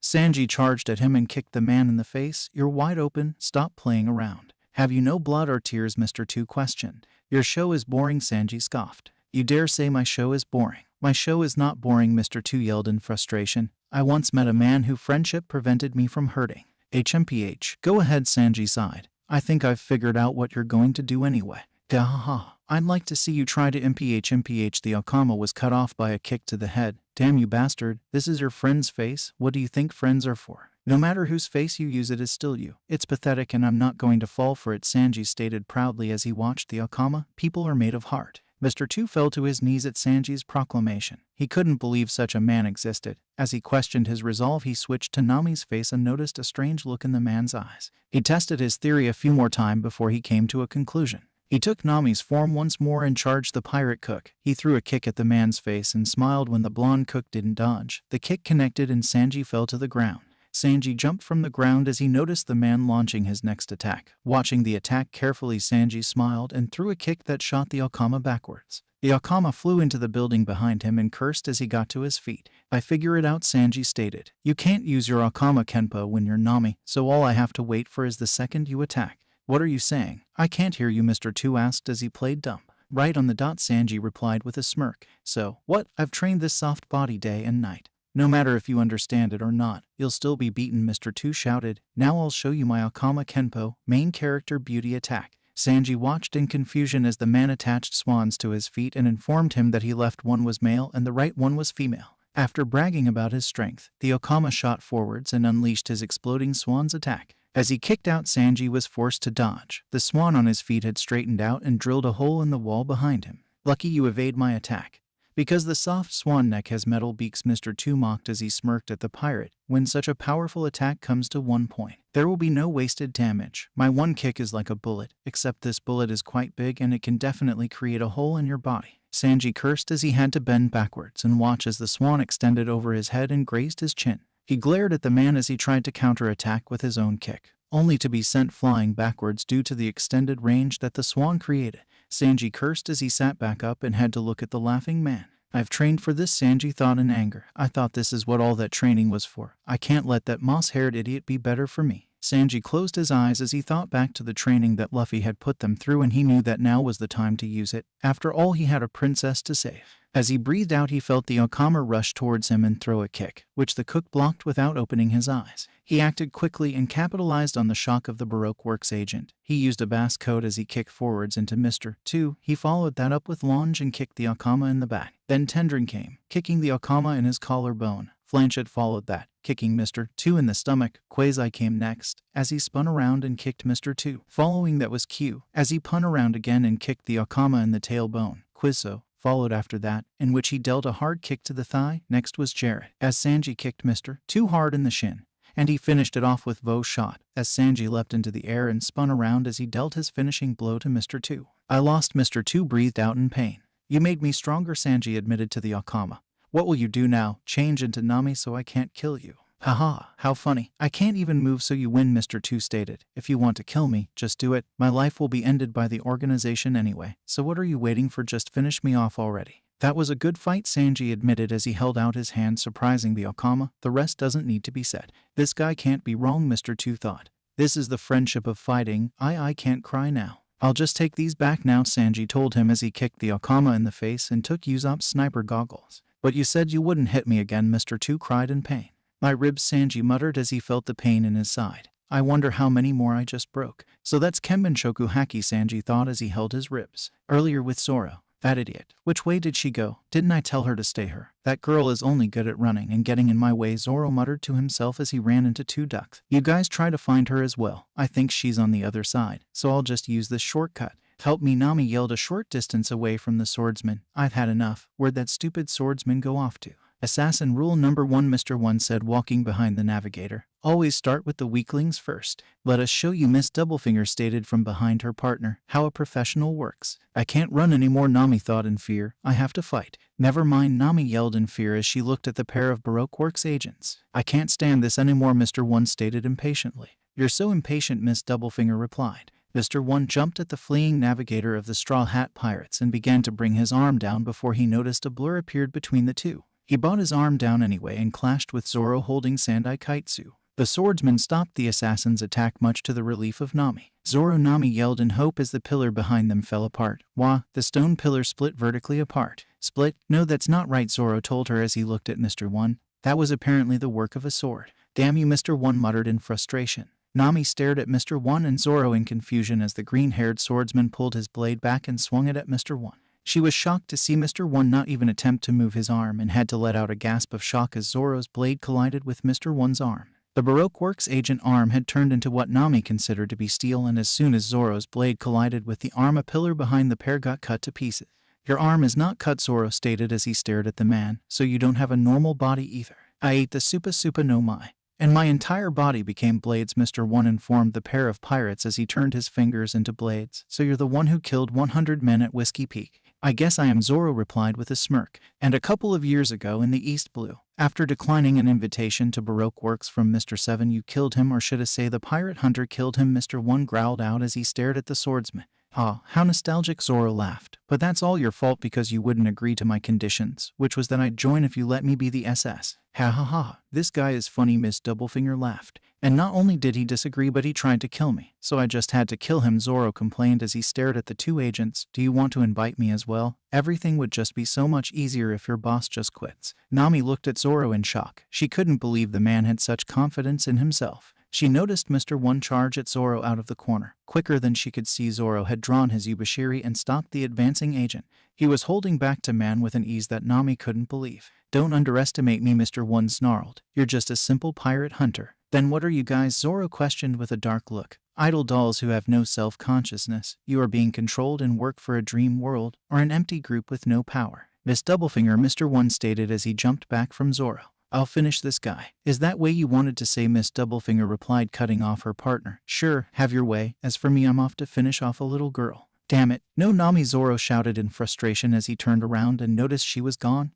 Sanji charged at him and kicked the man in the face. "You're wide open, stop playing around. Have you no blood or tears?" Mr. 2 questioned. "Your show is boring," Sanji scoffed. "You dare say my show is boring? My show is not boring," Mr. 2 yelled in frustration. "I once met a man who friendship prevented me from hurting." "HMPH. Go ahead," Sanji sighed. "I think I've figured out what you're going to do anyway." "Gahaha. I'd like to see you try to MPH. The Akama was cut off by a kick to the head. "Damn you bastard, this is your friend's face? What do you think friends are for? No matter whose face you use, it is still you. It's pathetic and I'm not going to fall for it," Sanji stated proudly as he watched the Akama. "People are made of heart." Mr. 2 fell to his knees at Sanji's proclamation. He couldn't believe such a man existed. As he questioned his resolve, he switched to Nami's face and noticed a strange look in the man's eyes. He tested his theory a few more times before he came to a conclusion. He took Nami's form once more and charged the pirate cook. He threw a kick at the man's face and smiled when the blonde cook didn't dodge. The kick connected and Sanji fell to the ground. Sanji jumped from the ground as he noticed the man launching his next attack. Watching the attack carefully, Sanji smiled and threw a kick that shot the Akama backwards. The Akama flew into the building behind him and cursed as he got to his feet. "I figure it out," Sanji stated. "You can't use your Akama Kenpo when you're Nami, so all I have to wait for is the second you attack." "What are you saying?" "I can't hear you," Mr. 2 asked as he played dumb. "Right on the dot," Sanji replied with a smirk. "So, what? I've trained this soft body day and night. No matter if you understand it or not, you'll still be beaten," Mr. 2 shouted. "Now I'll show you my Akama Kenpo, main character beauty attack." Sanji watched in confusion as the man attached swans to his feet and informed him that he left one was male and the right one was female. After bragging about his strength, the Akama shot forwards and unleashed his exploding swan's attack. As he kicked out, Sanji was forced to dodge. The swan on his feet had straightened out and drilled a hole in the wall behind him. "Lucky you evade my attack. Because the soft swan neck has metal beaks," Mr. 2 mocked as he smirked at the pirate. "When such a powerful attack comes to one point, there will be no wasted damage. My one kick is like a bullet, except this bullet is quite big and it can definitely create a hole in your body." Sanji cursed as he had to bend backwards and watch as the swan extended over his head and grazed his chin. He glared at the man as he tried to counterattack with his own kick, only to be sent flying backwards due to the extended range that the swan created. Sanji cursed as he sat back up and had to look at the laughing man. I've trained for this, Sanji thought in anger. I thought this is what all that training was for. I can't let that moss-haired idiot be better for me. Sanji closed his eyes as he thought back to the training that Luffy had put them through, and he knew that now was the time to use it. After all, he had a princess to save. As he breathed out, he felt the Okama rush towards him and throw a kick, which the cook blocked without opening his eyes. He acted quickly and capitalized on the shock of the Baroque Works agent. He used a bass code as he kicked forwards into Mr. 2. He followed that up with lunge and kicked the Okama in the back. Then Tendrin came, kicking the Okama in his collarbone. Flanchet followed that, kicking Mr. 2 in the stomach. Quasi came next, as he spun around and kicked Mr. 2. Following that was Q, as he spun around again and kicked the Okama in the tailbone. Quizzo followed after that, in which he dealt a hard kick to the thigh. Next was Jarrett, as Sanji kicked Mr. 2 hard in the shin, and he finished it off with Vo shot, as Sanji leapt into the air and spun around as he dealt his finishing blow to Mr. 2. I lost. Mr. 2 breathed out in pain. You made me stronger, Sanji admitted to the Okama. What will you do now? Change into Nami so I can't kill you? Haha, how funny. I can't even move so you win, Mr. 2 stated. If you want to kill me, just do it. My life will be ended by the organization anyway. So what are you waiting for? Just finish me off already. That was a good fight, Sanji admitted as he held out his hand, surprising the Okama. The rest doesn't need to be said. This guy can't be wrong, Mr. 2 thought. This is the friendship of fighting. I can't cry now. I'll just take these back now, Sanji told him as he kicked the Okama in the face and took Usopp's sniper goggles. But you said you wouldn't hit me again, Mr. 2 cried in pain. My ribs, Sanji muttered as he felt the pain in his side. I wonder how many more I just broke. So that's Kenbenshoku Haki, Sanji thought as he held his ribs. Earlier with Zoro. That idiot. Which way did she go? Didn't I tell her to stay her? That girl is only good at running and getting in my way, Zoro muttered to himself as he ran into 2 ducks. You guys try to find her as well. I think she's on the other side, so I'll just use this shortcut. Help me, Nami yelled a short distance away from the swordsman. I've had enough. Where'd that stupid swordsman go off to? Assassin rule number 1, Mr. 1 said, walking behind the navigator. Always start with the weaklings first. Let us show you, Miss Doublefinger stated from behind her partner, how a professional works. I can't run anymore, Nami thought in fear. I have to fight. Never mind, Nami yelled in fear as she looked at the pair of Baroque Works agents. I can't stand this anymore, Mr. 1 stated impatiently. You're so impatient, Miss Doublefinger replied. Mr. 1 jumped at the fleeing navigator of the Straw Hat Pirates and began to bring his arm down before he noticed a blur appeared between the two. He brought his arm down anyway and clashed with Zoro holding Sandai Kaitsu. The swordsman stopped the assassin's attack, much to the relief of Nami. Zoro, Nami yelled in hope as the pillar behind them fell apart. Wah, the stone pillar split vertically apart. Split? No, that's not right, Zoro told her as he looked at Mr. 1. That was apparently the work of a sword. Damn you, Mr. 1 muttered in frustration. Nami stared at Mr. 1 and Zoro in confusion as the green-haired swordsman pulled his blade back and swung it at Mr. 1. She was shocked to see Mr. 1 not even attempt to move his arm and had to let out a gasp of shock as Zoro's blade collided with Mr. 1's arm. The Baroque Works agent arm had turned into what Nami considered to be steel, and as soon as Zoro's blade collided with the arm, a pillar behind the pair got cut to pieces. Your arm is not cut, Zoro stated as he stared at the man, so you don't have a normal body either. I ate the supa no mai. And my entire body became blades, Mr. 1 informed the pair of pirates as he turned his fingers into blades. So you're the one who killed 100 men at Whiskey Peak. I guess I am, Zoro replied with a smirk. And a couple of years ago in the East Blue, after declining an invitation to Baroque Works from Mr. 7, you killed him, or should I say the pirate hunter killed him, Mr. 1 growled out as he stared at the swordsman. Ah, how nostalgic, Zoro laughed. But that's all your fault because you wouldn't agree to my conditions, which was that I'd join if you let me be the SS. Ha ha ha, this guy is funny, Miss Doublefinger laughed. And not only did he disagree, but he tried to kill me. So I just had to kill him, Zoro complained as he stared at the two agents. Do you want to invite me as well? Everything would just be so much easier if your boss just quits. Nami looked at Zoro in shock. She couldn't believe the man had such confidence in himself. She noticed Mr. 1 charge at Zoro out of the corner. Quicker than she could see, Zoro had drawn his Yubashiri and stopped the advancing agent. He was holding back to man with an ease that Nami couldn't believe. Don't underestimate me, Mr. 1 snarled. You're just a simple pirate hunter. Then what are you guys? Zoro questioned with a dark look. Idle dolls who have no self-consciousness. You are being controlled and work for a dream world, or an empty group with no power. Miss Doublefinger, Mr. 1 stated as he jumped back from Zoro. I'll finish this guy. Is that way you wanted to say? Miss Doublefinger replied, cutting off her partner. Sure, have your way. As for me, I'm off to finish off a little girl. Damn it, no Nami, Zoro shouted in frustration as he turned around and noticed she was gone.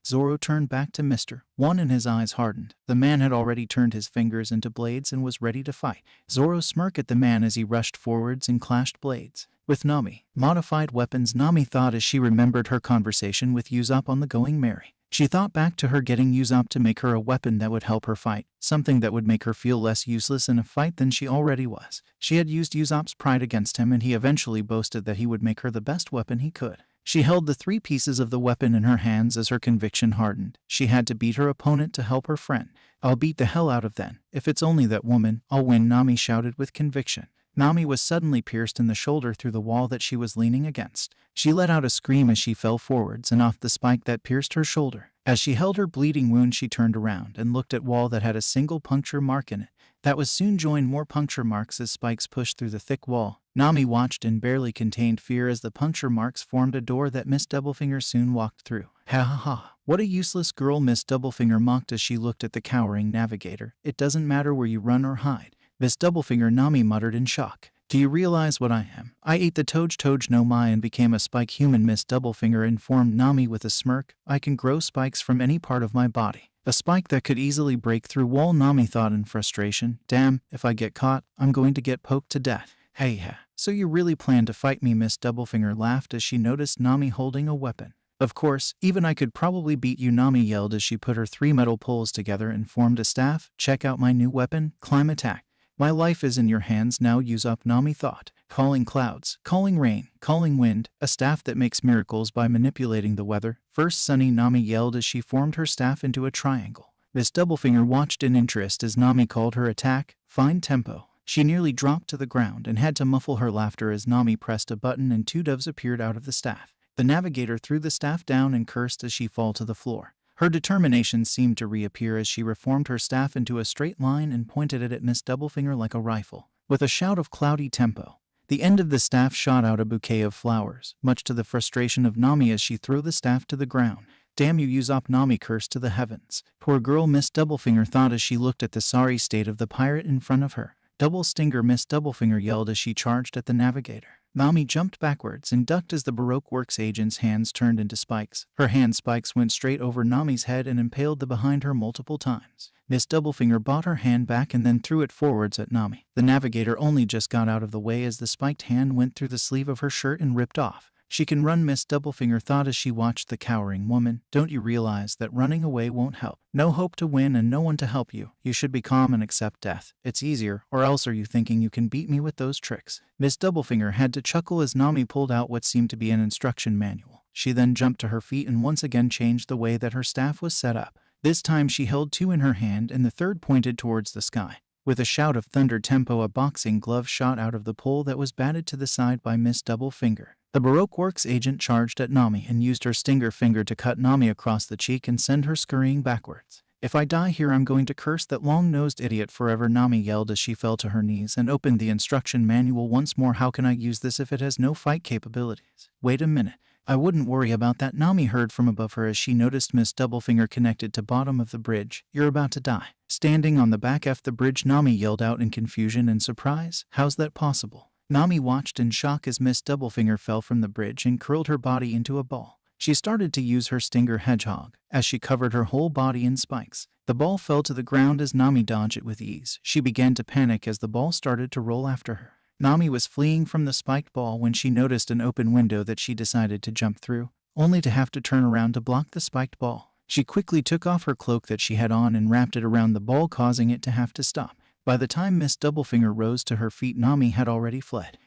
Zoro turned back to Mr. One and his eyes hardened. The man had already turned his fingers into blades and was ready to fight. Zoro smirked at the man as he rushed forwards and clashed blades with Nami. Modified weapons, Nami thought as she remembered her conversation with Usopp on the Going Merry. She thought back to her getting Usopp to make her a weapon that would help her fight, something that would make her feel less useless in a fight than she already was. She had used Usopp's pride against him, and he eventually boasted that he would make her the best weapon he could. She held the 3 pieces of the weapon in her hands as her conviction hardened. She had to beat her opponent to help her friend. I'll beat the hell out of them. If it's only that woman, I'll win, Nami shouted with conviction. Nami was suddenly pierced in the shoulder through the wall that she was leaning against. She let out a scream as she fell forwards and off the spike that pierced her shoulder. As she held her bleeding wound, she turned around and looked at wall that had a single puncture mark in it. That was soon joined more puncture marks as spikes pushed through the thick wall. Nami watched in barely contained fear as the puncture marks formed a door that Miss Doublefinger soon walked through. Ha ha ha. What a useless girl, Miss Doublefinger mocked as she looked at the cowering navigator. It doesn't matter where you run or hide. Miss Doublefinger, Nami muttered in shock. Do you realize what I am? I ate the Toj no Mai and became a spike human, Miss Doublefinger informed Nami with a smirk. I can grow spikes from any part of my body. A spike that could easily break through wall, Nami thought in frustration. Damn, if I get caught, I'm going to get poked to death. Hey, so you really plan to fight me? Miss Doublefinger laughed as she noticed Nami holding a weapon. Of course, even I could probably beat you, Nami yelled as she put her 3 metal poles together and formed a staff. Check out my new weapon, climb attack. My life is in your hands now, Usopp, Nami thought. Calling clouds, calling rain, calling wind, a staff that makes miracles by manipulating the weather. First sunny, Nami yelled as she formed her staff into a triangle. Miss Doublefinger watched in interest as Nami called her attack, fine tempo. She nearly dropped to the ground and had to muffle her laughter as Nami pressed a button and 2 doves appeared out of the staff. The navigator threw the staff down and cursed as she fell to the floor. Her determination seemed to reappear as she reformed her staff into a straight line and pointed it at Miss Doublefinger like a rifle. With a shout of cloudy tempo, the end of the staff shot out a bouquet of flowers, much to the frustration of Nami as she threw the staff to the ground. Damn you, Usopp, Nami cursed to the heavens. Poor girl, Miss Doublefinger thought as she looked at the sorry state of the pirate in front of her. Double stinger, Miss Doublefinger yelled as she charged at the navigator. Nami jumped backwards and ducked as the Baroque Works agent's hands turned into spikes. Her hand spikes went straight over Nami's head and impaled the behind her multiple times. Miss Doublefinger brought her hand back and then threw it forwards at Nami. The navigator only just got out of the way as the spiked hand went through the sleeve of her shirt and ripped off. She can run, Miss Doublefinger thought as she watched the cowering woman. Don't you realize that running away won't help? No hope to win and no one to help you. You should be calm and accept death. It's easier, or else are you thinking you can beat me with those tricks? Miss Doublefinger had to chuckle as Nami pulled out what seemed to be an instruction manual. She then jumped to her feet and once again changed the way that her staff was set up. This time she held 2 in her hand and the third pointed towards the sky. With a shout of thunder tempo, a boxing glove shot out of the pole that was batted to the side by Miss Doublefinger. The Baroque Works agent charged at Nami and used her stinger finger to cut Nami across the cheek and send her scurrying backwards. If I die here, I'm going to curse that long-nosed idiot forever, Nami yelled as she fell to her knees and opened the instruction manual once more. How can I use this if it has no fight capabilities? Wait a minute. I wouldn't worry about that, Nami heard from above her as she noticed Miss Doublefinger connected to bottom of the bridge. You're about to die. Standing on the back of the bridge, Nami yelled out in confusion and surprise. How's that possible? Nami watched in shock as Miss Doublefinger fell from the bridge and curled her body into a ball. She started to use her stinger hedgehog as she covered her whole body in spikes. The ball fell to the ground as Nami dodged it with ease. She began to panic as the ball started to roll after her. Nami was fleeing from the spiked ball when she noticed an open window that she decided to jump through, only to have to turn around to block the spiked ball. She quickly took off her cloak that she had on and wrapped it around the ball, causing it to have to stop. By the time Miss Doublefinger rose to her feet, Nami had already fled.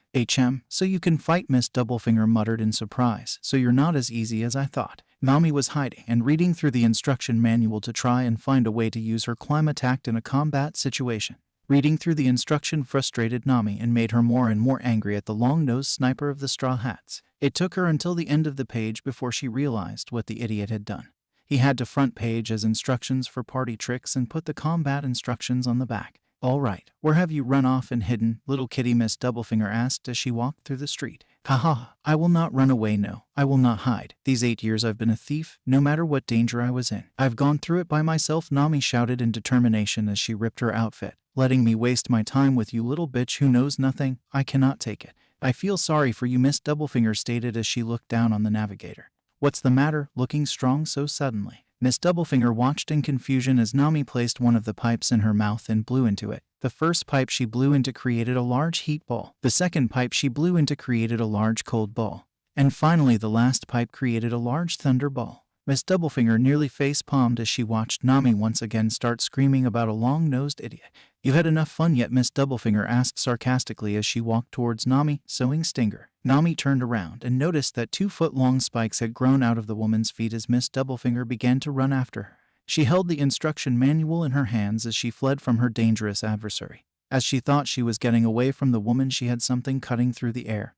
So you can fight, Miss Doublefinger muttered in surprise. So you're not as easy as I thought. Nami was hiding and reading through the instruction manual to try and find a way to use her climb attack in a combat situation. Reading through the instruction frustrated Nami and made her more and more angry at the long-nosed sniper of the straw hats. It took her until the end of the page before she realized what the idiot had done. He had to front page as instructions for party tricks and put the combat instructions on the back. All right, where have you run off and hidden, little kitty? Miss Doublefinger asked as she walked through the street. Haha, I will not run away, no, I will not hide. These 8 years I've been a thief, no matter what danger I was in. I've gone through it by myself, Nami shouted in determination as she ripped her outfit. Letting me waste my time with you little bitch who knows nothing, I cannot take it. I feel sorry for you, Miss Doublefinger stated as she looked down on the navigator. What's the matter, looking strong so suddenly? Miss Doublefinger watched in confusion as Nami placed one of the pipes in her mouth and blew into it. The first pipe she blew into created a large heat ball. The second pipe she blew into created a large cold ball. And finally the last pipe created a large thunder ball. Miss Doublefinger nearly face-palmed as she watched Nami once again start screaming about a long-nosed idiot. You had enough fun yet? Miss Doublefinger asked sarcastically as she walked towards Nami, sewing Stinger. Nami turned around and noticed that 2-foot-long spikes had grown out of the woman's feet as Miss Doublefinger began to run after her. She held the instruction manual in her hands as she fled from her dangerous adversary. As she thought she was getting away from the woman, she had something cutting through the air,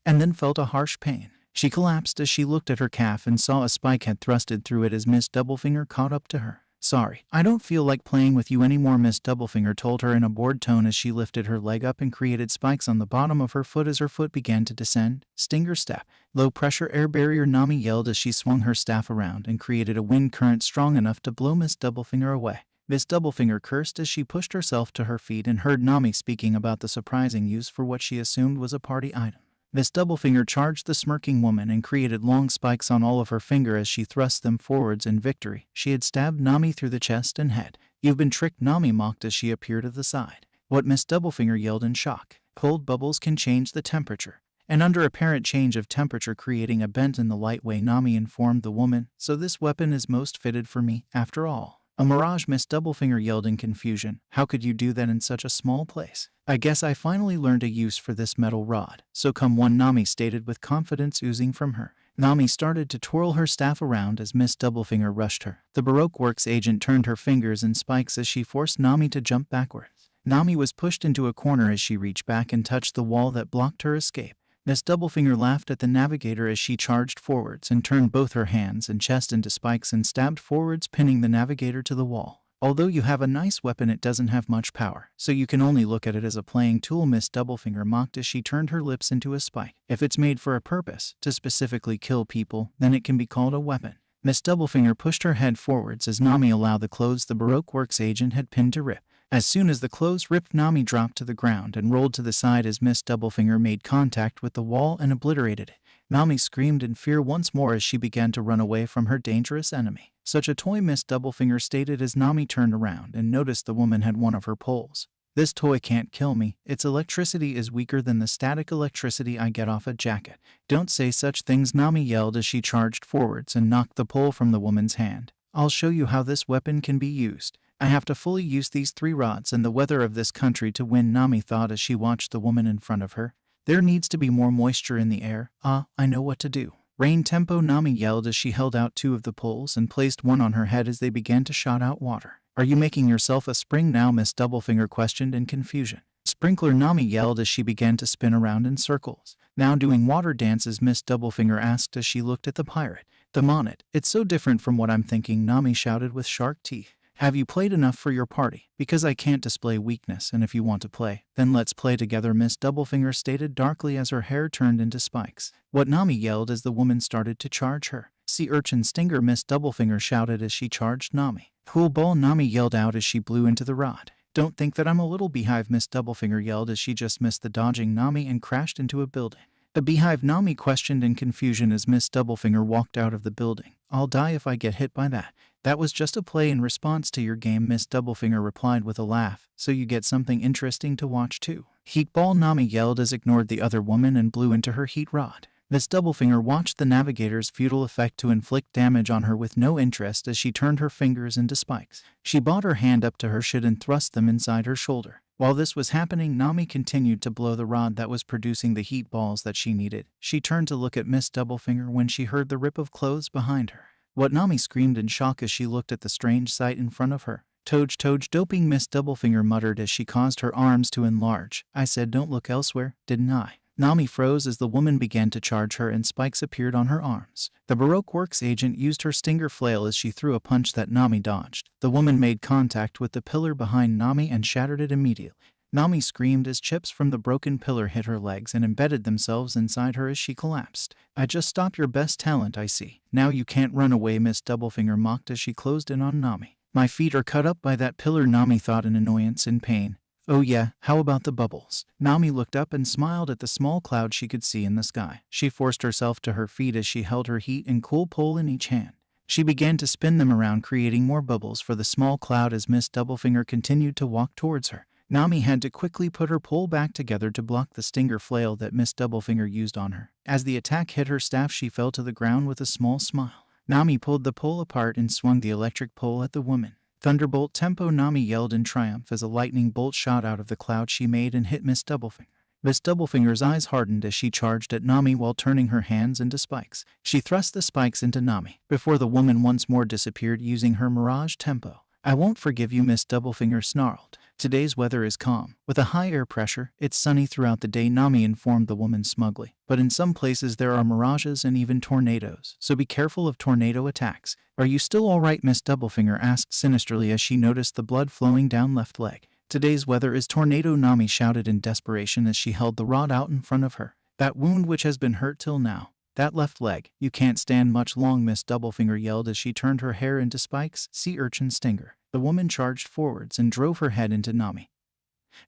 and then felt a harsh pain. She collapsed as she looked at her calf and saw a spike had thrusted through it as Miss Doublefinger caught up to her. Sorry, I don't feel like playing with you anymore, Miss Doublefinger told her in a bored tone as she lifted her leg up and created spikes on the bottom of her foot as her foot began to descend. Stinger step. Low pressure air barrier, Nami yelled as she swung her staff around and created a wind current strong enough to blow Miss Doublefinger away. Miss Doublefinger cursed as she pushed herself to her feet and heard Nami speaking about the surprising use for what she assumed was a party item. Miss Doublefinger charged the smirking woman and created long spikes on all of her finger as she thrust them forwards in victory. She had stabbed Nami through the chest and head. You've been tricked, Nami mocked as she appeared at the side. What? Miss Doublefinger yelled in shock. Cold bubbles can change the temperature. And under apparent change of temperature creating a bent in the light way, Nami informed the woman, so this weapon is most fitted for me, after all. A mirage, Miss Doublefinger yelled in confusion. How could you do that in such a small place? I guess I finally learned a use for this metal rod. So come one, Nami stated with confidence oozing from her. Nami started to twirl her staff around as Miss Doublefinger rushed her. The Baroque Works agent turned her fingers in spikes as she forced Nami to jump backwards. Nami was pushed into a corner as she reached back and touched the wall that blocked her escape. Miss Doublefinger laughed at the navigator as she charged forwards and turned both her hands and chest into spikes and stabbed forwards, pinning the navigator to the wall. Although you have a nice weapon, it doesn't have much power, so you can only look at it as a playing tool, Miss Doublefinger mocked as she turned her lips into a spike. If it's made for a purpose, to specifically kill people, then it can be called a weapon. Miss Doublefinger pushed her head forwards as Nami allowed the clothes the Baroque Works agent had pinned to rip. As soon as the clothes ripped, Nami dropped to the ground and rolled to the side as Miss Doublefinger made contact with the wall and obliterated it. Nami screamed in fear once more as she began to run away from her dangerous enemy. Such a toy, Miss Doublefinger stated as Nami turned around and noticed the woman had one of her poles. This toy can't kill me. Its electricity is weaker than the static electricity I get off a jacket. Don't say such things, Nami yelled as she charged forwards and knocked the pole from the woman's hand. I'll show you how this weapon can be used. I have to fully use these 3 rods and the weather of this country to win, Nami thought as she watched the woman in front of her. There needs to be more moisture in the air. I know what to do. Rain tempo, Nami yelled as she held out 2 of the poles and placed one on her head as they began to shoot out water. Are you making yourself a spring now? Miss Doublefinger questioned in confusion. Sprinkler, Nami yelled as she began to spin around in circles. Now doing water dances, Miss Doublefinger asked as she looked at the pirate. Them on it. It's so different from what I'm thinking, Nami shouted with shark teeth. Have you played enough for your party? Because I can't display weakness, and if you want to play, then let's play together, Miss Doublefinger stated darkly as her hair turned into spikes. What? Nami yelled as the woman started to charge her. Sea urchin stinger, Miss Doublefinger shouted as she charged Nami. Pool ball, Nami yelled out as she blew into the rod. Don't think that I'm a little beehive, Miss Doublefinger yelled as she just missed the dodging Nami and crashed into a building. A beehive? Nami questioned in confusion as Miss Doublefinger walked out of the building. I'll die if I get hit by that. That was just a play in response to your game, Miss Doublefinger replied with a laugh, so you get something interesting to watch too. Heat ball, Nami yelled as ignored the other woman and blew into her heat rod. Miss Doublefinger watched the navigator's futile effect to inflict damage on her with no interest as she turned her fingers into spikes. She brought her hand up to her shin and thrust them inside her shoulder. While this was happening, Nami continued to blow the rod that was producing the heat balls that she needed. She turned to look at Miss Doublefinger when she heard the rip of clothes behind her. What? Nami screamed in shock as she looked at the strange sight in front of her. Toj doping, Miss Doublefinger muttered as she caused her arms to enlarge. I said don't look elsewhere, didn't I? Nami froze as the woman began to charge her and spikes appeared on her arms. The Baroque Works agent used her stinger flail as she threw a punch that Nami dodged. The woman made contact with the pillar behind Nami and shattered it immediately. Nami screamed as chips from the broken pillar hit her legs and embedded themselves inside her as she collapsed. I just stopped your best talent, I see. Now you can't run away, Miss Doublefinger mocked as she closed in on Nami. My feet are cut up by that pillar, Nami thought in annoyance and pain. Oh yeah, how about the bubbles? Nami looked up and smiled at the small cloud she could see in the sky. She forced herself to her feet as she held her heat and cool pole in each hand. She began to spin them around, creating more bubbles for the small cloud as Miss Doublefinger continued to walk towards her. Nami had to quickly put her pole back together to block the stinger flail that Miss Doublefinger used on her. As the attack hit her staff, she fell to the ground with a small smile. Nami pulled the pole apart and swung the electric pole at the woman. Thunderbolt tempo, Nami yelled in triumph as a lightning bolt shot out of the cloud she made and hit Miss Doublefinger. Miss Doublefinger's eyes hardened as she charged at Nami while turning her hands into spikes. She thrust the spikes into Nami before the woman once more disappeared using her mirage tempo. I won't forgive you, Miss Doublefinger snarled. Today's weather is calm. With a high air pressure, it's sunny throughout the day, Nami informed the woman smugly. But in some places there are mirages and even tornadoes, so be careful of tornado attacks. Are you still all right? Miss Doublefinger asked sinisterly as she noticed the blood flowing down left leg. Today's weather is tornado, Nami shouted in desperation as she held the rod out in front of her. That wound which has been hurt till now. That left leg. You can't stand much long, Miss Doublefinger yelled as she turned her hair into spikes. Sea urchin stinger. The woman charged forwards and drove her head into Nami,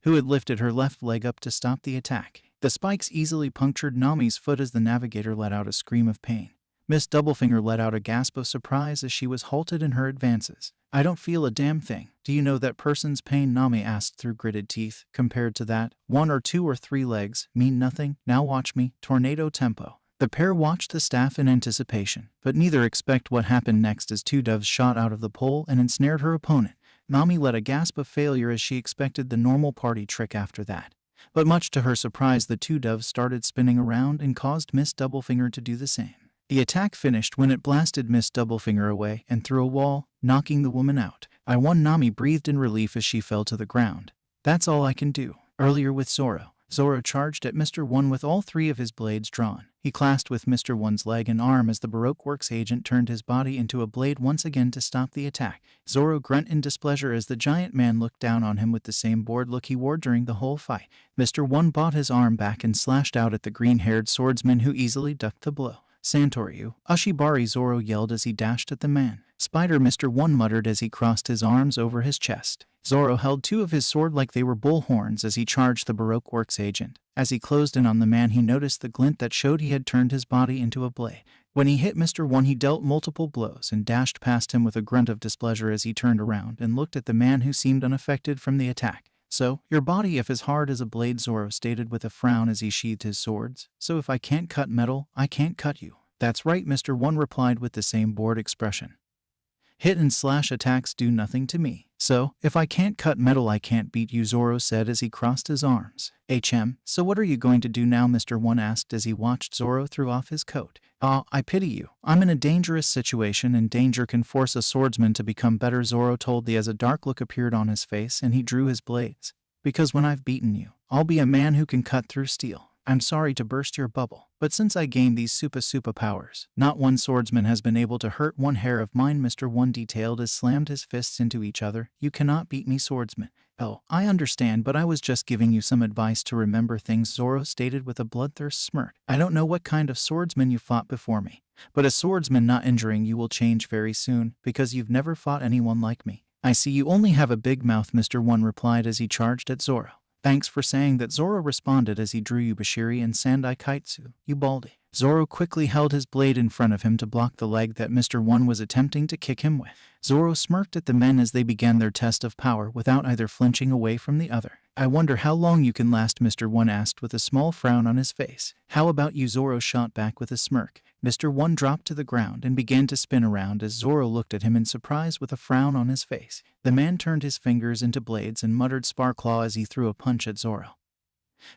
who had lifted her left leg up to stop the attack. The spikes easily punctured Nami's foot as the navigator let out a scream of pain. Miss Doublefinger let out a gasp of surprise as she was halted in her advances. I don't feel a damn thing. Do you know that person's pain? Nami asked through gritted teeth. Compared to that, 1 or 2 or 3 legs mean nothing. Now watch me. Tornado tempo. The pair watched the staff in anticipation, but neither expect what happened next as 2 doves shot out of the pole and ensnared her opponent. Nami let a gasp of failure as she expected the normal party trick after that. But much to her surprise, the 2 doves started spinning around and caused Miss Doublefinger to do the same. The attack finished when it blasted Miss Doublefinger away and through a wall, knocking the woman out. I won. Nami breathed in relief as she fell to the ground. That's all I can do. Earlier with Zoro. Zoro charged at Mr. 1 with all 3 of his blades drawn. He clashed with Mr. 1's leg and arm as the Baroque Works agent turned his body into a blade once again to stop the attack. Zoro grunted in displeasure as the giant man looked down on him with the same bored look he wore during the whole fight. Mr. 1 brought his arm back and slashed out at the green-haired swordsman who easily ducked the blow. Santoryu, Ushibari, Zoro yelled as he dashed at the man. Spider, Mr. 1 muttered as he crossed his arms over his chest. Zoro held 2 of his sword like they were bull horns as he charged the Baroque Works agent. As he closed in on the man, he noticed the glint that showed he had turned his body into a blade. When he hit Mr. 1, he dealt multiple blows and dashed past him with a grunt of displeasure as he turned around and looked at the man who seemed unaffected from the attack. So, your body if as hard as a blade, Zoro stated with a frown as he sheathed his swords. So if I can't cut metal, I can't cut you. That's right, Mr. 1 replied with the same bored expression. Hit and slash attacks do nothing to me. So, if I can't cut metal, I can't beat you, Zoro said as he crossed his arms. So what are you going to do now? Mr. 1 asked as he watched Zoro throw off his coat. I pity you. I'm in a dangerous situation and danger can force a swordsman to become better, Zoro told thee as a dark look appeared on his face and he drew his blades. Because when I've beaten you, I'll be a man who can cut through steel. I'm sorry to burst your bubble, but since I gained these super powers, not one swordsman has been able to hurt one hair of mine, Mr. 1 detailed as slammed his fists into each other. You cannot beat me, swordsman. Oh, I understand, but I was just giving you some advice to remember things, Zoro stated with a bloodthirst smirk. I don't know what kind of swordsman you fought before me, but a swordsman not injuring you will change very soon, because you've never fought anyone like me. I see you only have a big mouth, Mr. 1 replied as he charged at Zoro. Thanks for saying that, Zoro responded as he drew Yubashiri and Sandai Kaitsu. You baldy. Zoro quickly held his blade in front of him to block the leg that Mr. 1 was attempting to kick him with. Zoro smirked at the men as they began their test of power without either flinching away from the other. I wonder how long you can last, Mr. 1 asked with a small frown on his face. How about you, Zoro shot back with a smirk. Mr. 1 dropped to the ground and began to spin around as Zoro looked at him in surprise with a frown on his face. The man turned his fingers into blades and muttered Sparklaw as he threw a punch at Zoro,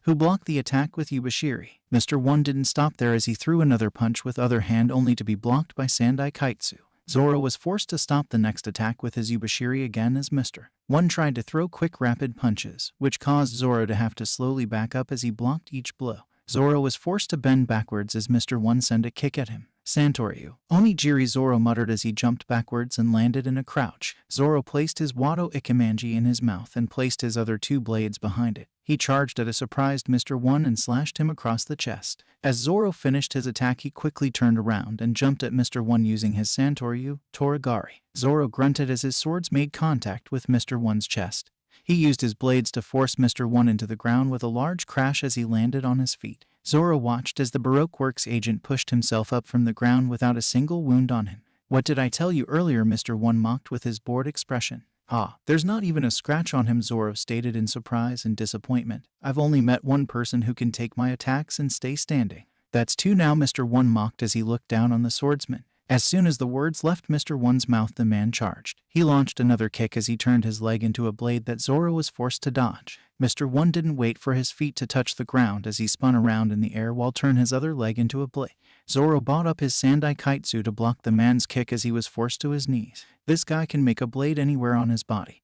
who blocked the attack with Yubashiri. Mr. 1 didn't stop there as he threw another punch with other hand only to be blocked by Sandai Kaitsu. Zoro was forced to stop the next attack with his Yubashiri again as Mr. 1 tried to throw quick rapid punches, which caused Zoro to have to slowly back up as he blocked each blow. Zoro was forced to bend backwards as Mr. 1 sent a kick at him. Santoryu, Onigiri, Zoro muttered as he jumped backwards and landed in a crouch. Zoro placed his Wado Ikemanji in his mouth and placed his other 2 blades behind it. He charged at a surprised Mr. 1 and slashed him across the chest. As Zoro finished his attack, he quickly turned around and jumped at Mr. 1 using his Santoryu Torigari. Zoro grunted as his swords made contact with Mr. 1's chest. He used his blades to force Mr. One into the ground with a large crash as he landed on his feet. Zoro watched as the Baroque Works agent pushed himself up from the ground without a single wound on him. "What did I tell you earlier?" Mr. One mocked with his bored expression. "Ah, there's not even a scratch on him," Zoro stated in surprise and disappointment. "I've only met one person who can take my attacks and stay standing." "That's two now," Mr. One mocked as he looked down on the swordsman. As soon as the words left Mr. One's mouth, the man charged. He launched another kick as he turned his leg into a blade that Zoro was forced to dodge. Mr. One didn't wait for his feet to touch the ground as he spun around in the air while turned his other leg into a blade. Zoro brought up his Sandai Kaitsu to block the man's kick as he was forced to his knees. This guy can make a blade anywhere on his body.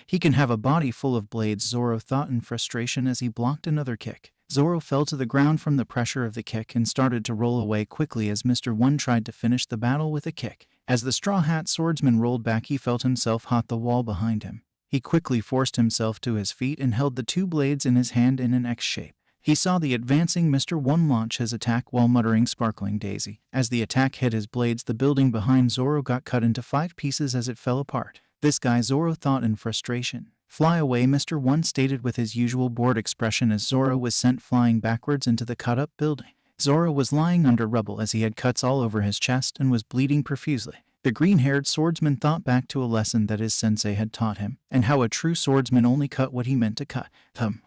He can have a body full of blades, Zoro thought in frustration as he blocked another kick. Zoro fell to the ground from the pressure of the kick and started to roll away quickly as Mr. One tried to finish the battle with a kick. As the Straw Hat swordsman rolled back, he felt himself hit the wall behind him. He quickly forced himself to his feet and held the two blades in his hand in an X shape. He saw the advancing Mr. One launch his attack while muttering "Sparkling Daisy." As the attack hit his blades, the building behind Zoro got cut into 5 pieces as it fell apart. "This guy," Zoro thought in frustration. "Fly away," Mr. One stated with his usual bored expression as Zoro was sent flying backwards into the cut-up building. Zoro was lying under rubble as he had cuts all over his chest and was bleeding profusely. The green-haired swordsman thought back to a lesson that his sensei had taught him, and how a true swordsman only cut what he meant to cut.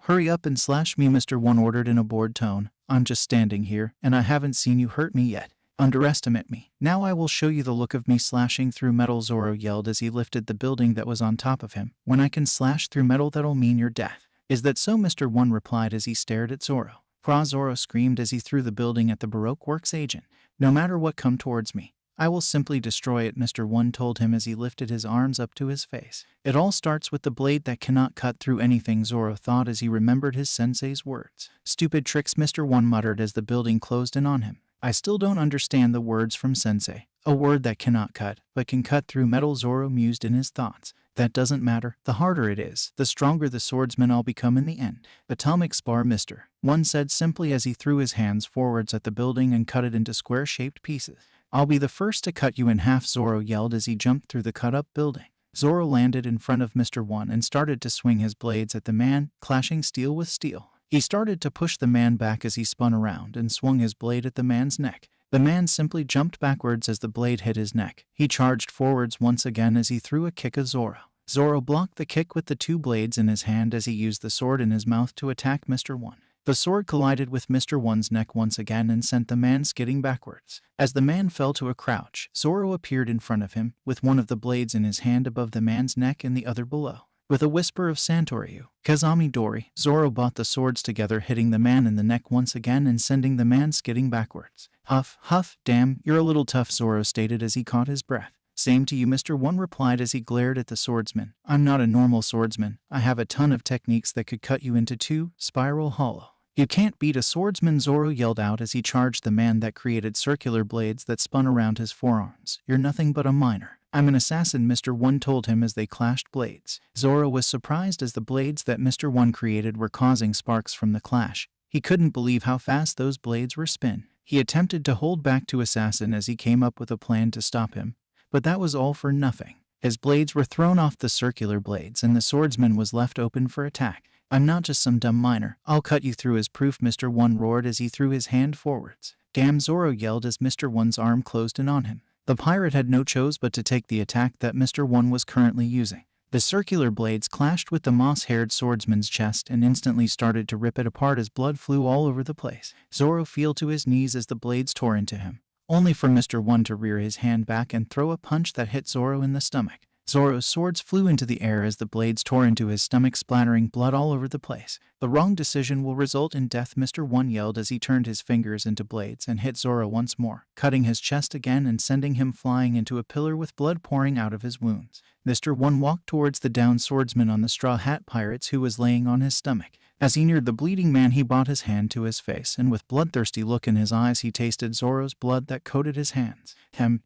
Hurry up and slash me," Mr. One ordered in a bored tone. "I'm just standing here, and I haven't seen you hurt me yet. Underestimate me. Now I will show you the look of me slashing through metal," Zoro yelled as he lifted the building that was on top of him. "When I can slash through metal, that'll mean your death." "Is that so?" Mr. One replied as he stared at Zoro. Zoro screamed as he threw the building at the Baroque Works agent. "No matter what come towards me, I will simply destroy it," Mr. One told him as he lifted his arms up to his face. "It all starts with the blade that cannot cut through anything," Zoro thought as he remembered his sensei's words. "Stupid tricks," Mr. One muttered as the building closed in on him. "I still don't understand the words from sensei. A word that cannot cut, but can cut through metal," Zoro mused in his thoughts. "That doesn't matter. The harder it is, the stronger the swordsman I'll become in the end." "Atomic spar, Mr. One said simply as he threw his hands forwards at the building and cut it into square-shaped pieces. "I'll be the first to cut you in half," Zoro yelled as he jumped through the cut-up building. Zoro landed in front of Mr. One and started to swing his blades at the man, clashing steel with steel. He started to push the man back as he spun around and swung his blade at the man's neck. The man simply jumped backwards as the blade hit his neck. He charged forwards once again as he threw a kick at Zoro. Zoro blocked the kick with the two blades in his hand as he used the sword in his mouth to attack Mr. One. The sword collided with Mr. One's neck once again and sent the man skidding backwards. As the man fell to a crouch, Zoro appeared in front of him, with one of the blades in his hand above the man's neck and the other below. With a whisper of "Santoryu Kazami Dori," Zoro brought the swords together, hitting the man in the neck once again and sending the man skidding backwards. "Huff, huff, damn, you're a little tough," Zoro stated as he caught his breath. "Same to you," Mr. One replied as he glared at the swordsman. "I'm not a normal swordsman. I have a ton of techniques that could cut you into 2, spiral hollow." "You can't beat a swordsman," Zoro yelled out as he charged the man that created circular blades that spun around his forearms. "You're nothing but a miner." "I'm an assassin," Mr. One told him as they clashed blades. Zoro was surprised as the blades that Mr. One created were causing sparks from the clash. He couldn't believe how fast those blades were spin. He attempted to hold back to assassin as he came up with a plan to stop him, but that was all for nothing. His blades were thrown off the circular blades and the swordsman was left open for attack. "I'm not just some dumb miner. I'll cut you through as proof," Mr. One roared as he threw his hand forwards. "Damn," Zoro yelled as Mr. One's arm closed in on him. The pirate had no choice but to take the attack that Mr. One was currently using. The circular blades clashed with the moss-haired swordsman's chest and instantly started to rip it apart as blood flew all over the place. Zoro fell to his knees as the blades tore into him, only for Mr. One to rear his hand back and throw a punch that hit Zoro in the stomach. Zoro's swords flew into the air as the blades tore into his stomach, splattering blood all over the place. "The wrong decision will result in death," Mr. One yelled as he turned his fingers into blades and hit Zoro once more, cutting his chest again and sending him flying into a pillar with blood pouring out of his wounds. Mr. One walked towards the downed swordsman on the Straw Hat Pirates who was laying on his stomach. As he neared the bleeding man, he brought his hand to his face, and with bloodthirsty look in his eyes, he tasted Zoro's blood that coated his hands.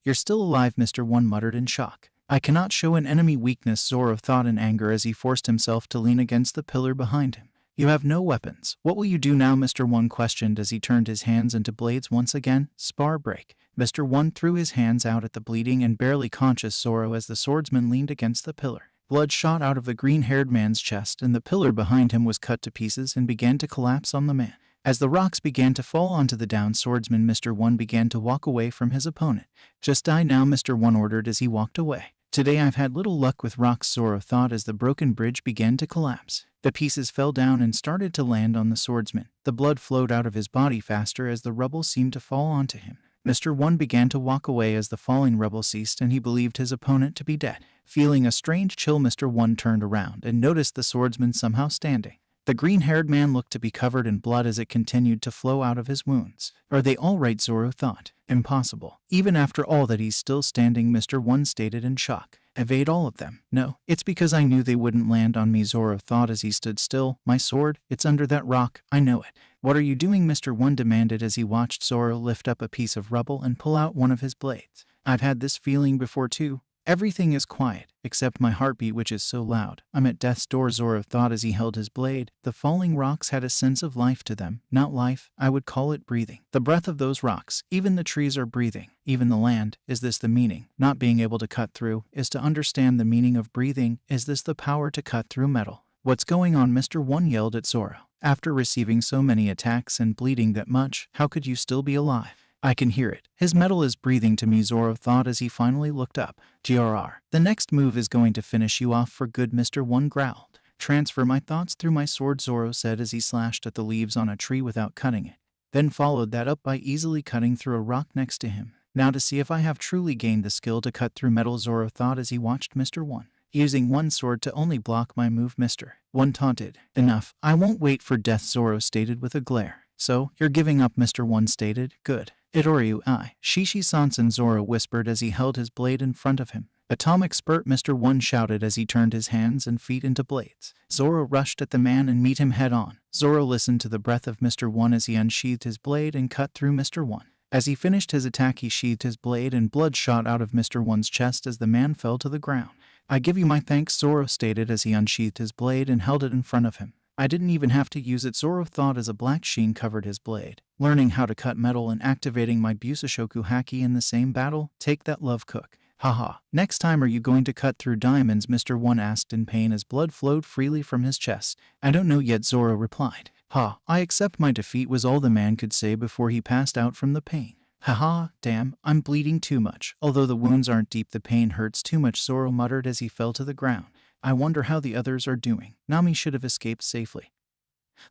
"You're still alive," Mr. One muttered in shock. "I cannot show an enemy weakness," Zoro thought in anger as he forced himself to lean against the pillar behind him. "You have no weapons. What will you do now?" Mr. One questioned as he turned his hands into blades once again. "Spar break." Mr. One threw his hands out at the bleeding and barely conscious Zoro as the swordsman leaned against the pillar. Blood shot out of the green-haired man's chest and the pillar behind him was cut to pieces and began to collapse on the man. As the rocks began to fall onto the downed swordsman, Mr. One began to walk away from his opponent. "Just die now," Mr. One ordered as he walked away. "Today I've had little luck with rocks," Zoro thought as the broken bridge began to collapse. The pieces fell down and started to land on the swordsman. The blood flowed out of his body faster as the rubble seemed to fall onto him. Mr. One began to walk away as the falling rubble ceased and he believed his opponent to be dead. Feeling a strange chill, Mr. One turned around and noticed the swordsman somehow standing. The green-haired man looked to be covered in blood as it continued to flow out of his wounds. "Are they all right?" Zoro thought. "Impossible. Even after all that, he's still standing," Mr. One stated in shock. "Evade all of them." "No, it's because I knew they wouldn't land on me," Zoro thought as he stood still. "My sword, it's under that rock, I know it." "What are you doing?" Mr. One demanded as he watched Zoro lift up a piece of rubble and pull out one of his blades. "I've had this feeling before too. Everything is quiet, except my heartbeat, which is so loud. I'm at death's door," Zoro thought as he held his blade. The falling rocks had a sense of life to them. Not life, I would call it breathing. The breath of those rocks. Even the trees are breathing. Even the land. Is this the meaning? Not being able to cut through is to understand the meaning of breathing. Is this the power to cut through metal? "What's going on?" Mr. One yelled at Zoro. "After receiving so many attacks and bleeding that much, how could you still be alive?" "I can hear it. His metal is breathing to me," Zoro thought as he finally looked up. "GRR. The next move is going to finish you off for good," Mr. One growled. "Transfer my thoughts through my sword," Zoro said as he slashed at the leaves on a tree without cutting it. Then followed that up by easily cutting through a rock next to him. "Now to see if I have truly gained the skill to cut through metal," Zoro thought as he watched Mr. One. "Using one sword to only block my move," Mr. One taunted. "Enough. I won't wait for death," Zoro stated with a glare. "So, you're giving up?" Mr. One stated. "Good. Itoryu, Shishi-sansen," Zoro whispered as he held his blade in front of him. "Atomic spurt," Mr. One shouted as he turned his hands and feet into blades. Zoro rushed at the man and met him head-on. Zoro listened to the breath of Mr. One as he unsheathed his blade and cut through Mr. One. As he finished his attack, he sheathed his blade and blood shot out of Mr. One's chest as the man fell to the ground. "I give you my thanks," Zoro stated as he unsheathed his blade and held it in front of him. "I didn't even have to use it," Zoro thought as a black sheen covered his blade. "Learning how to cut metal and activating my Busoshoku Haki in the same battle? Take that, love cook. Haha. Next time are you going to cut through diamonds?" Mr. One asked in pain as blood flowed freely from his chest. "I don't know yet," Zoro replied. "Ha, I accept my defeat," was all the man could say before he passed out from the pain. "Haha, damn, I'm bleeding too much. Although the wounds aren't deep, the pain hurts too much," Zoro muttered as he fell to the ground. "I wonder how the others are doing. Nami should have escaped safely.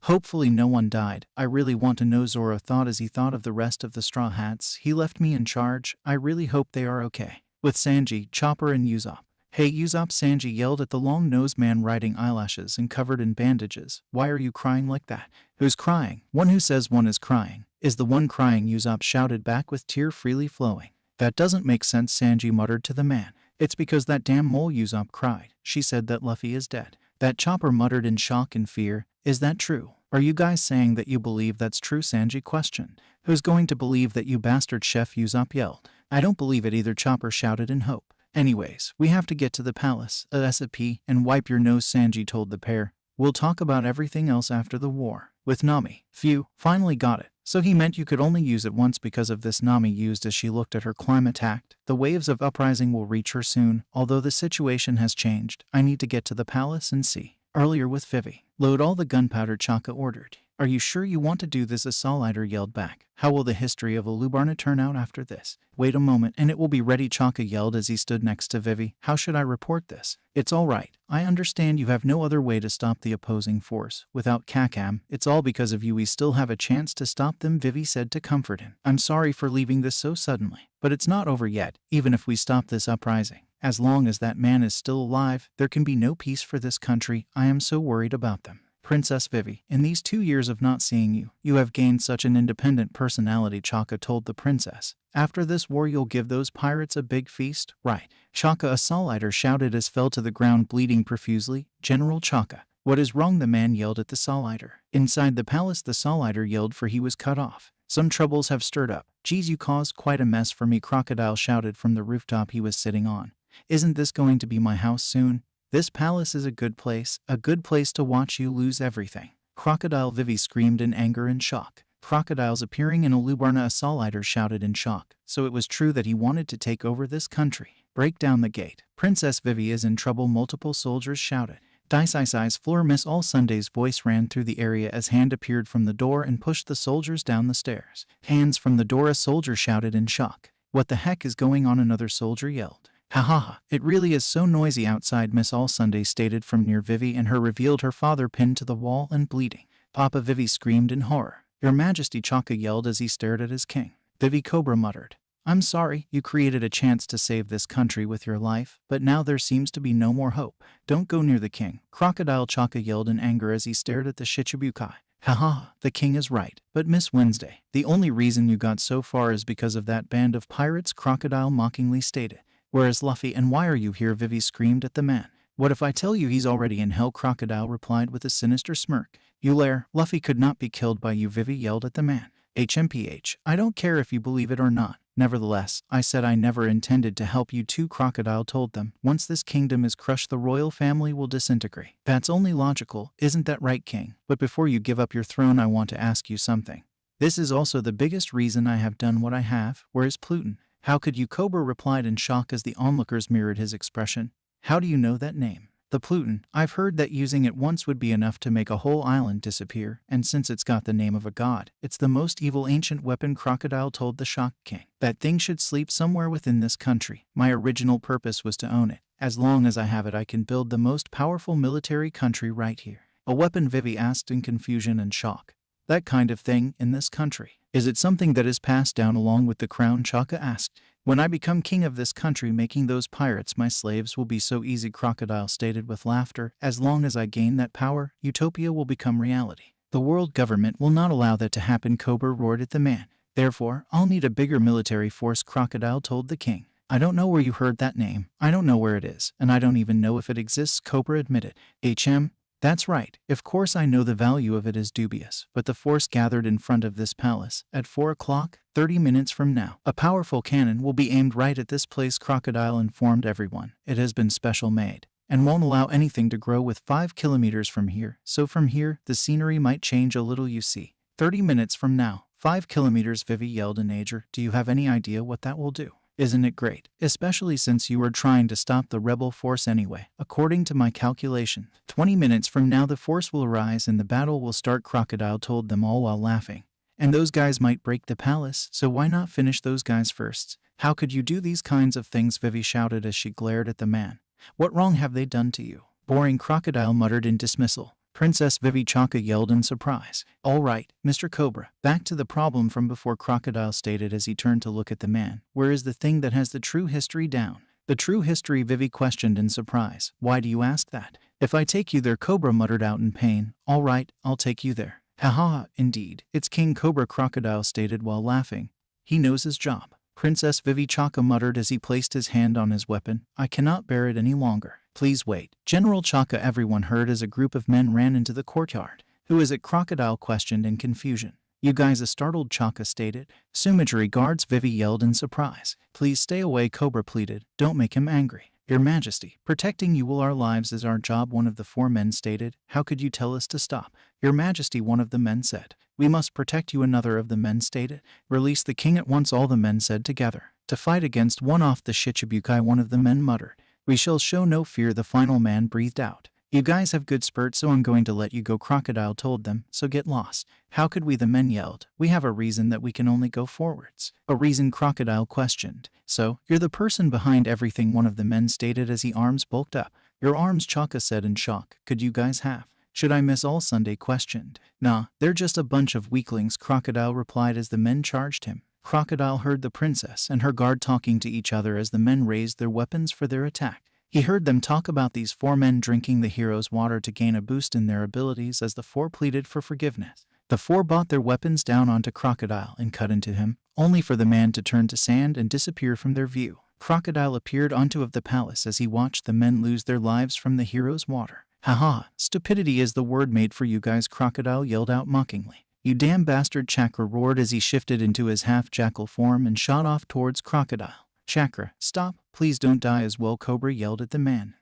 Hopefully no one died. I really want to know," Zoro thought as he thought of the rest of the Straw Hats. "He left me in charge. I really hope they are okay. With Sanji, Chopper and Usopp." "Hey Usopp," Sanji yelled at the long-nosed man riding eyelashes and covered in bandages. "Why are you crying like that?" "Who's crying?" "One who says one is crying is the one crying," Usopp shouted back with tear freely flowing. "That doesn't make sense," Sanji muttered to the man. "It's because that damn mole," Usopp cried. "She said that Luffy is dead." That Chopper muttered in shock and fear. "Is that true? Are you guys saying that you believe that's true?" Sanji questioned. "Who's going to believe that, you bastard?" Chef Usopp yelled. "I don't believe it either," Chopper shouted in hope. "Anyways, we have to get to the palace, ASAP, and wipe your nose," Sanji told the pair. "We'll talk about everything else after the war. With Nami." "Phew, finally got it. So he meant you could only use it once because of this," Nami used as she looked at her climate act. "The waves of uprising will reach her soon. Although the situation has changed, I need to get to the palace and see." "Earlier with Vivi. Load all the gunpowder," Chaka ordered. "Are you sure you want to do this?" Asalider yelled back. "How will the history of Alubana turn out after this?" "Wait a moment and it will be ready," Chaka yelled as he stood next to Vivi. "How should I report this?" "It's all right. I understand you have no other way to stop the opposing force. Without Kakam, it's all because of you we still have a chance to stop them," Vivi said to comfort him. "I'm sorry for leaving this so suddenly, but it's not over yet. Even if we stop this uprising, as long as that man is still alive, there can be no peace for this country. I am so worried about them." "Princess Vivi, in these 2 years of not seeing you, you have gained such an independent personality," Chaka told the princess. "After this war you'll give those pirates a big feast, right?" Chaka, Asalider shouted as fell to the ground bleeding profusely. "General Chaka, what is wrong?" the man yelled at the Solider. Inside the palace the Solider yelled for he was cut off. "Some troubles have stirred up. Geez, you caused quite a mess for me," Crocodile shouted from the rooftop he was sitting on. "Isn't this going to be my house soon? This palace is a good place to watch you lose everything." Crocodile, Vivi screamed in anger and shock. "Crocodiles appearing in Alubana," Asalider shouted in shock. So it was true that he wanted to take over this country. break down the gate. Princess Vivi is in trouble, multiple soldiers shouted. Size floor. Miss All Sunday's voice ran through the area as hand appeared from the door and pushed the soldiers down the stairs. Hands from the door, a soldier shouted in shock. What the heck is going on? Another soldier yelled. Ha ha ha, it really is so noisy outside, Miss All Sunday stated from near Vivi and her revealed her father pinned to the wall and bleeding. Papa Vivi screamed in horror. Your Majesty, Chaka yelled as he stared at his king. Vivi Cobra muttered. I'm sorry, you created a chance to save this country with your life, but now there seems to be no more hope. Don't go near the king. Crocodile Chaka yelled in anger as he stared at the Shichibukai. Ha ha, the king is right. But Miss Wednesday, the only reason you got so far is because of that band of pirates, Crocodile mockingly stated. Where is Luffy and why are you here? Vivi screamed at the man. What if I tell you he's already in hell? Crocodile replied with a sinister smirk. You liar, Luffy could not be killed by you, Vivi yelled at the man. HMPH, I don't care if you believe it or not. Nevertheless, I said I never intended to help you too, Crocodile told them. Once this kingdom is crushed, the royal family will disintegrate. That's only logical, isn't that right, King? But before you give up your throne, I want to ask you something. This is also the biggest reason I have done what I have. Where is Pluton? How could you? Cobra replied in shock as the onlookers mirrored his expression. How do you know that name? The Pluton. I've heard that using it once would be enough to make a whole island disappear, and since it's got the name of a god, it's the most evil ancient weapon, Crocodile told the shocked king. That thing should sleep somewhere within this country. My original purpose was to own it. As long as I have it, I can build the most powerful military country right here. A weapon? Vivi asked in confusion and shock. That kind of thing in this country. Is it something that is passed down along with the crown? Chaka asked. When I become king of this country, making those pirates my slaves will be so easy, Crocodile stated with laughter. As long as I gain that power, utopia will become reality. The world government will not allow that to happen, Cobra roared at the man. Therefore, I'll need a bigger military force, Crocodile told the king. I don't know where you heard that name. I don't know where it is, and I don't even know if it exists, Cobra admitted. That's right. Of course I know the value of it is dubious, but the force gathered in front of this palace at 4 o'clock, 30 minutes from now. A powerful cannon will be aimed right at this place, Crocodile informed everyone. It has been special made and won't allow anything to grow with 5 kilometers from here. So from here, the scenery might change a little, you see. 30 minutes from now, 5 kilometers, Vivi yelled in anger. Do you have any idea what that will do? Isn't it great? Especially since you were trying to stop the rebel force anyway. According to my calculation, 20 minutes from now the force will arise and the battle will start, Crocodile told them all while laughing. And those guys might break the palace, so why not finish those guys first? How could you do these kinds of things? Vivi shouted as she glared at the man. What wrong have they done to you? Boring, Crocodile muttered in dismissal. Princess Vivi, Chaka yelled in surprise. All right, Mr. Cobra, back to the problem from before, Crocodile stated as he turned to look at the man. Where is the thing that has the true history down? The true history? Vivi questioned in surprise. Why do you ask that? If I take you there, Cobra muttered out in pain. All right, I'll take you there. Haha, indeed. It's King Cobra, Crocodile stated while laughing. He knows his job. Princess Vivi, Chaka muttered as he placed his hand on his weapon. I cannot bear it any longer. Please wait. General Chaka, everyone heard as a group of men ran into the courtyard. Who is it? Crocodile questioned in confusion. You guys, a startled Chaka stated. Sumidori guards, Vivi yelled in surprise. Please stay away, Cobra pleaded. Don't make him angry. Your Majesty, protecting you will our lives is our job, one of the 4 men stated. How could you tell us to stop? Your Majesty, one of the men said. We must protect you, another of the men stated. Release the king at once, all the men said together. To fight against one off the Shichibukai, one of the men muttered. We shall show no fear, the final man breathed out. You guys have good spurt, so I'm going to let you go, Crocodile told them, so get lost. How could we? The men yelled. We have a reason that we can only go forwards. A reason? Crocodile questioned. So, you're the person behind everything, one of the men stated as his arms bulked up. Your arms, Chaka said in shock. Could you guys have? Should I miss all Sunday? Questioned. Nah, they're just a bunch of weaklings, Crocodile replied as the men charged him. Crocodile heard the princess and her guard talking to each other as the men raised their weapons for their attack. He heard them talk about these 4 men drinking the hero's water to gain a boost in their abilities as the 4 pleaded for forgiveness. The 4 brought their weapons down onto Crocodile and cut into him, only for the man to turn to sand and disappear from their view. Crocodile appeared onto of the palace as he watched the men lose their lives from the hero's water. Haha, stupidity is the word made for you guys, Crocodile yelled out mockingly. You damn bastard, Chakra roared as he shifted into his half-jackal form and shot off towards Crocodile. Chakra, stop, please don't die as well, Cobra yelled at the man.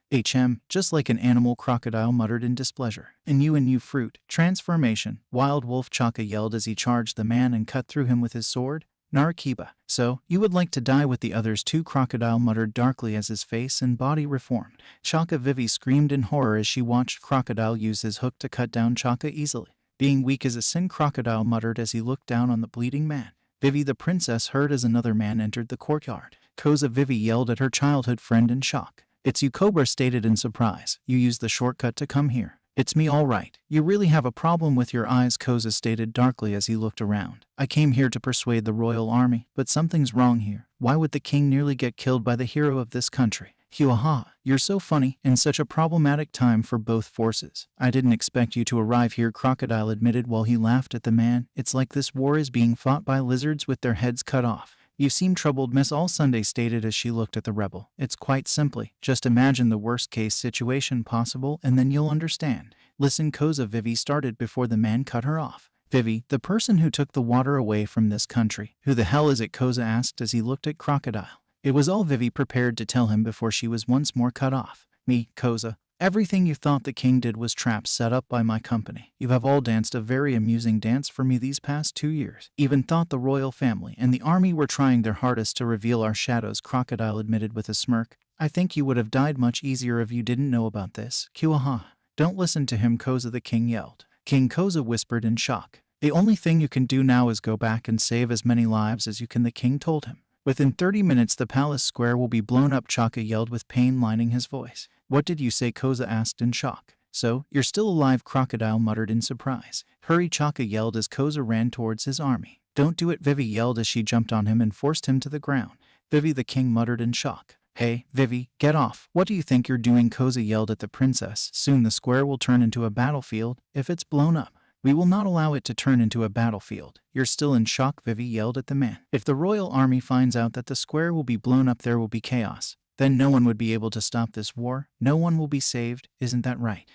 Just like an animal, Crocodile muttered in displeasure. And you fruit, transformation, wild wolf, Chaka yelled as he charged the man and cut through him with his sword. Narakiba. So, you would like to die with the others too, Crocodile muttered darkly as his face and body reformed. Chaka Vivi screamed in horror as she watched Crocodile use his hook to cut down Chaka easily. Being weak is a sin, Crocodile muttered as he looked down on the bleeding man. Vivi the princess heard as another man entered the courtyard. Koza Vivi yelled at her childhood friend in shock. It's you, Cobra stated in surprise. You used the shortcut to come here. It's me, all right. You really have a problem with your eyes, Koza stated darkly as he looked around. I came here to persuade the royal army, but something's wrong here. Why would the king nearly get killed by the hero of this country? Huaha, you're so funny, in such a problematic time for both forces. I didn't expect you to arrive here, Crocodile admitted while he laughed at the man. It's like this war is being fought by lizards with their heads cut off. You seem troubled, Miss All Sunday stated as she looked at the rebel. It's quite simply, just imagine the worst case situation possible and then you'll understand. Listen, Koza Vivi started before the man cut her off. Vivi, the person who took the water away from this country. Who the hell is it? Koza asked as he looked at Crocodile. It was all Vivi prepared to tell him before she was once more cut off. Me, Koza. Everything you thought the king did was traps set up by my company. You have all danced a very amusing dance for me these past 2 years. Even thought the royal family and the army were trying their hardest to reveal our shadows, Crocodile admitted with a smirk. I think you would have died much easier if you didn't know about this. Kuaha. Don't listen to him, Koza, the king yelled. King Koza whispered in shock. The only thing you can do now is go back and save as many lives as you can, the king told him. Within 30 minutes the palace square will be blown up, Chaka yelled with pain lining his voice. What did you say? Koza asked in shock. So, you're still alive, Crocodile muttered in surprise. Hurry, Chaka yelled as Koza ran towards his army. Don't do it, Vivi yelled as she jumped on him and forced him to the ground. Vivi, the king muttered in shock. Hey, Vivi, get off. What do you think you're doing? Koza yelled at the princess. Soon the square will turn into a battlefield if it's blown up. We will not allow it to turn into a battlefield. You're still in shock, Vivi yelled at the man. If the royal army finds out that the square will be blown up, there will be chaos. Then no one would be able to stop this war. No one will be saved. Isn't that right?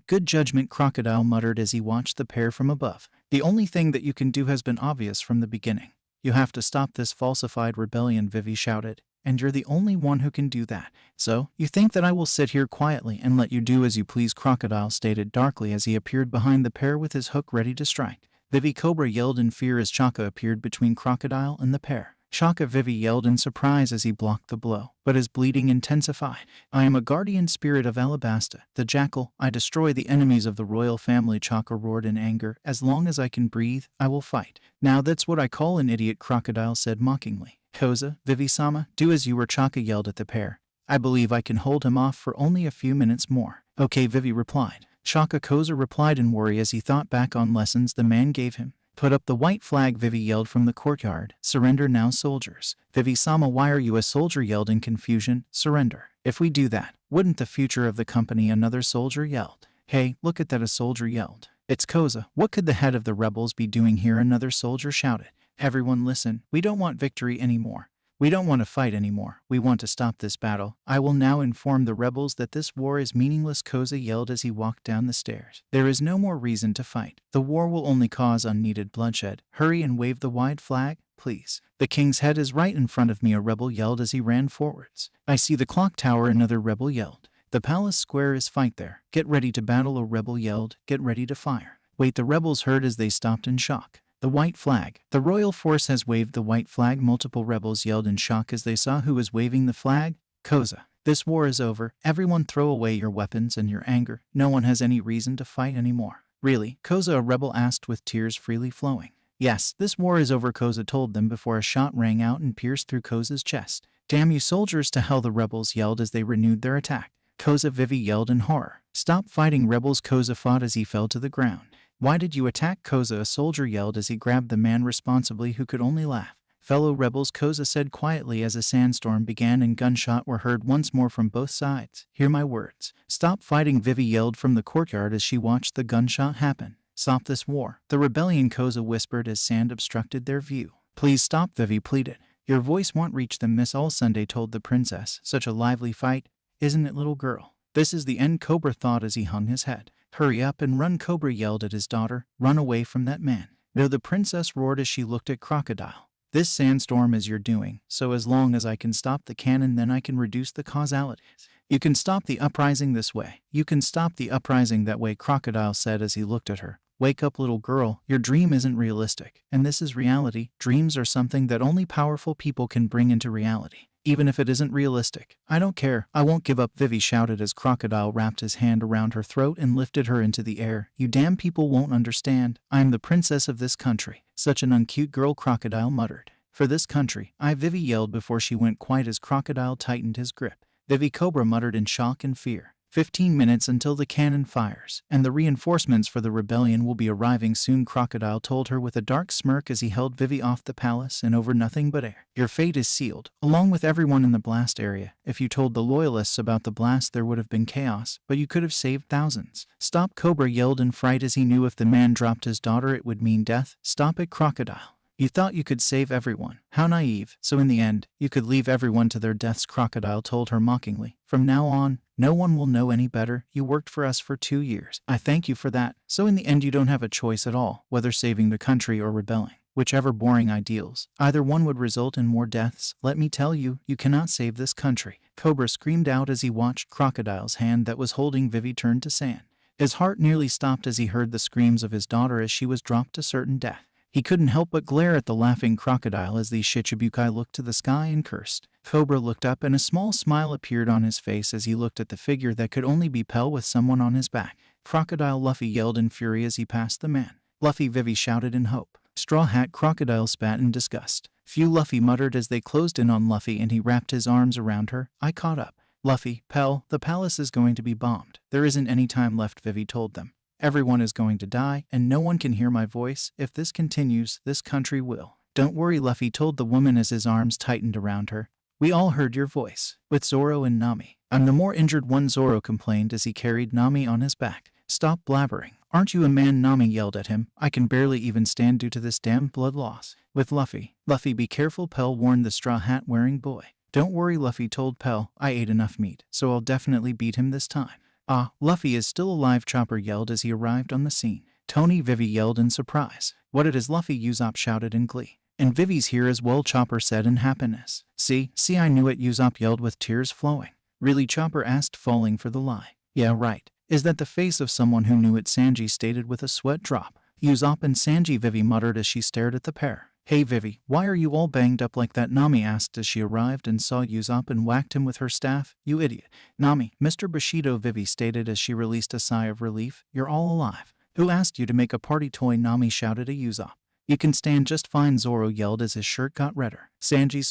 Good judgment, Crocodile muttered as he watched the pair from above. The only thing that you can do has been obvious from the beginning. You have to stop this falsified rebellion, Vivi shouted. And you're the only one who can do that. So, you think that I will sit here quietly and let you do as you please, Crocodile stated darkly as he appeared behind the pair with his hook ready to strike. Vivi Cobra yelled in fear as Chaka appeared between Crocodile and the pair. Chaka Vivi yelled in surprise as he blocked the blow, but his bleeding intensified. I am a guardian spirit of Alabasta, the jackal. I destroy the enemies of the royal family, Chaka roared in anger. As long as I can breathe, I will fight. Now that's what I call an idiot, Crocodile said mockingly. Koza, Vivi-sama, do as you were, Chaka yelled at the pair. I believe I can hold him off for only a few minutes more. Okay, Vivi replied. Chaka Koza replied in worry as he thought back on lessons the man gave him. Put up the white flag, Vivi yelled from the courtyard. Surrender now, soldiers. Vivi-sama, why are you a soldier? Yelled in confusion. Surrender. If we do that, wouldn't the future of the company? Another soldier yelled. Hey, look at that, a soldier yelled. It's Koza. What could the head of the rebels be doing here? Another soldier shouted. Everyone listen, we don't want victory anymore. We don't want to fight anymore. We want to stop this battle. I will now inform the rebels that this war is meaningless, Koza yelled as he walked down the stairs. There is no more reason to fight. The war will only cause unneeded bloodshed. Hurry and wave the white flag, please. The king's head is right in front of me, a rebel yelled as he ran forwards. I see the clock tower, another rebel yelled. The palace square is fight there. Get ready to battle, a rebel yelled. Get ready to fire. Wait, the rebels heard as they stopped in shock. The white flag. The royal force has waved the white flag. Multiple rebels yelled in shock as they saw who was waving the flag. Koza. This war is over. Everyone throw away your weapons and your anger. No one has any reason to fight anymore. Really? Koza, a rebel asked with tears freely flowing. Yes, this war is over, Koza told them before a shot rang out and pierced through Koza's chest. Damn you soldiers to hell, the rebels yelled as they renewed their attack. Koza, Vivi yelled in horror. Stop fighting, rebels, Koza fought as he fell to the ground. Why did you attack, Koza? A soldier yelled as he grabbed the man responsibly, who could only laugh. Fellow rebels, Koza said quietly as a sandstorm began and gunshot were heard once more from both sides. Hear my words. Stop fighting, Vivi yelled from the courtyard as she watched the gunshot happen. Stop this war. The rebellion, Koza whispered as sand obstructed their view. Please stop, Vivi pleaded. Your voice won't reach them, Miss All Sunday told the princess. Such a lively fight, isn't it, little girl? This is the end, Cobra thought as he hung his head. Hurry up and run, Cobra yelled at his daughter. Run away from that man. No, the princess roared as she looked at Crocodile. This sandstorm is your doing, so as long as I can stop the cannon, then I can reduce the causalities. You can stop the uprising this way. You can stop the uprising that way, Crocodile said as he looked at her. Wake up, little girl, your dream isn't realistic, and this is reality. Dreams are something that only powerful people can bring into reality, even if it isn't realistic. I don't care, I won't give up, Vivi shouted as Crocodile wrapped his hand around her throat and lifted her into the air. You damn people won't understand. I am the princess of this country. Such an uncute girl, Crocodile muttered. For this country, Vivi yelled before she went quiet as Crocodile tightened his grip. Vivi, Cobra muttered in shock and fear. 15 minutes until the cannon fires, and the reinforcements for the rebellion will be arriving soon, Crocodile told her with a dark smirk as he held Vivi off the palace and over nothing but air. Your fate is sealed, along with everyone in the blast area. If you told the loyalists about the blast, there would have been chaos, but you could have saved thousands. Stop, Cobra yelled in fright as he knew if the man dropped his daughter it would mean death. Stop it, Crocodile. You thought you could save everyone. How naive. So in the end, you could leave everyone to their deaths, Crocodile told her mockingly. From now on, no one will know any better. You worked for us for 2 years. I thank you for that. So in the end, you don't have a choice at all, whether saving the country or rebelling. Whichever boring ideals. Either one would result in more deaths. Let me tell you, you cannot save this country. Cobra screamed out as he watched Crocodile's hand that was holding Vivi turn to sand. His heart nearly stopped as he heard the screams of his daughter as she was dropped to certain death. He couldn't help but glare at the laughing Crocodile as these Shichibukai looked to the sky and cursed. Cobra looked up and a small smile appeared on his face as he looked at the figure that could only be Pell with someone on his back. Crocodile Luffy yelled in fury as he passed the man. Luffy, Vivi shouted in hope. Straw Hat, Crocodile spat in disgust. Phew, Luffy muttered as they closed in on Luffy and he wrapped his arms around her. I caught up. Luffy, Pell, the palace is going to be bombed. There isn't any time left, Vivi told them. Everyone is going to die, and no one can hear my voice. If this continues, this country will. Don't worry, Luffy told the woman as his arms tightened around her. We all heard your voice. With Zoro and Nami. I'm the more injured one, Zoro complained as he carried Nami on his back. Stop blabbering. Aren't you a man? Nami yelled at him. I can barely even stand due to this damn blood loss. With Luffy. Luffy, be careful, Pell warned the straw hat wearing boy. Don't worry, Luffy told Pell. I ate enough meat, so I'll definitely beat him this time. Ah, Luffy is still alive, Chopper yelled as he arrived on the scene. Tony, Vivi yelled in surprise. What it is, Luffy, Usopp shouted in glee. And Vivi's here as well, Chopper said in happiness. See, I knew it, Usopp yelled with tears flowing. Really, Chopper asked, falling for the lie. Yeah, right. Is that the face of someone who knew it, Sanji stated with a sweat drop. Usopp and Sanji, Vivi muttered as she stared at the pair. Hey Vivi, why are you all banged up like that? Nami asked as she arrived and saw Usopp and whacked him with her staff. You idiot. Nami, Mr. Bushido, Vivi stated as she released a sigh of relief. You're all alive. Who asked you to make a party toy? Nami shouted at Usopp. You can stand just fine, Zoro yelled as his shirt got redder. Sanji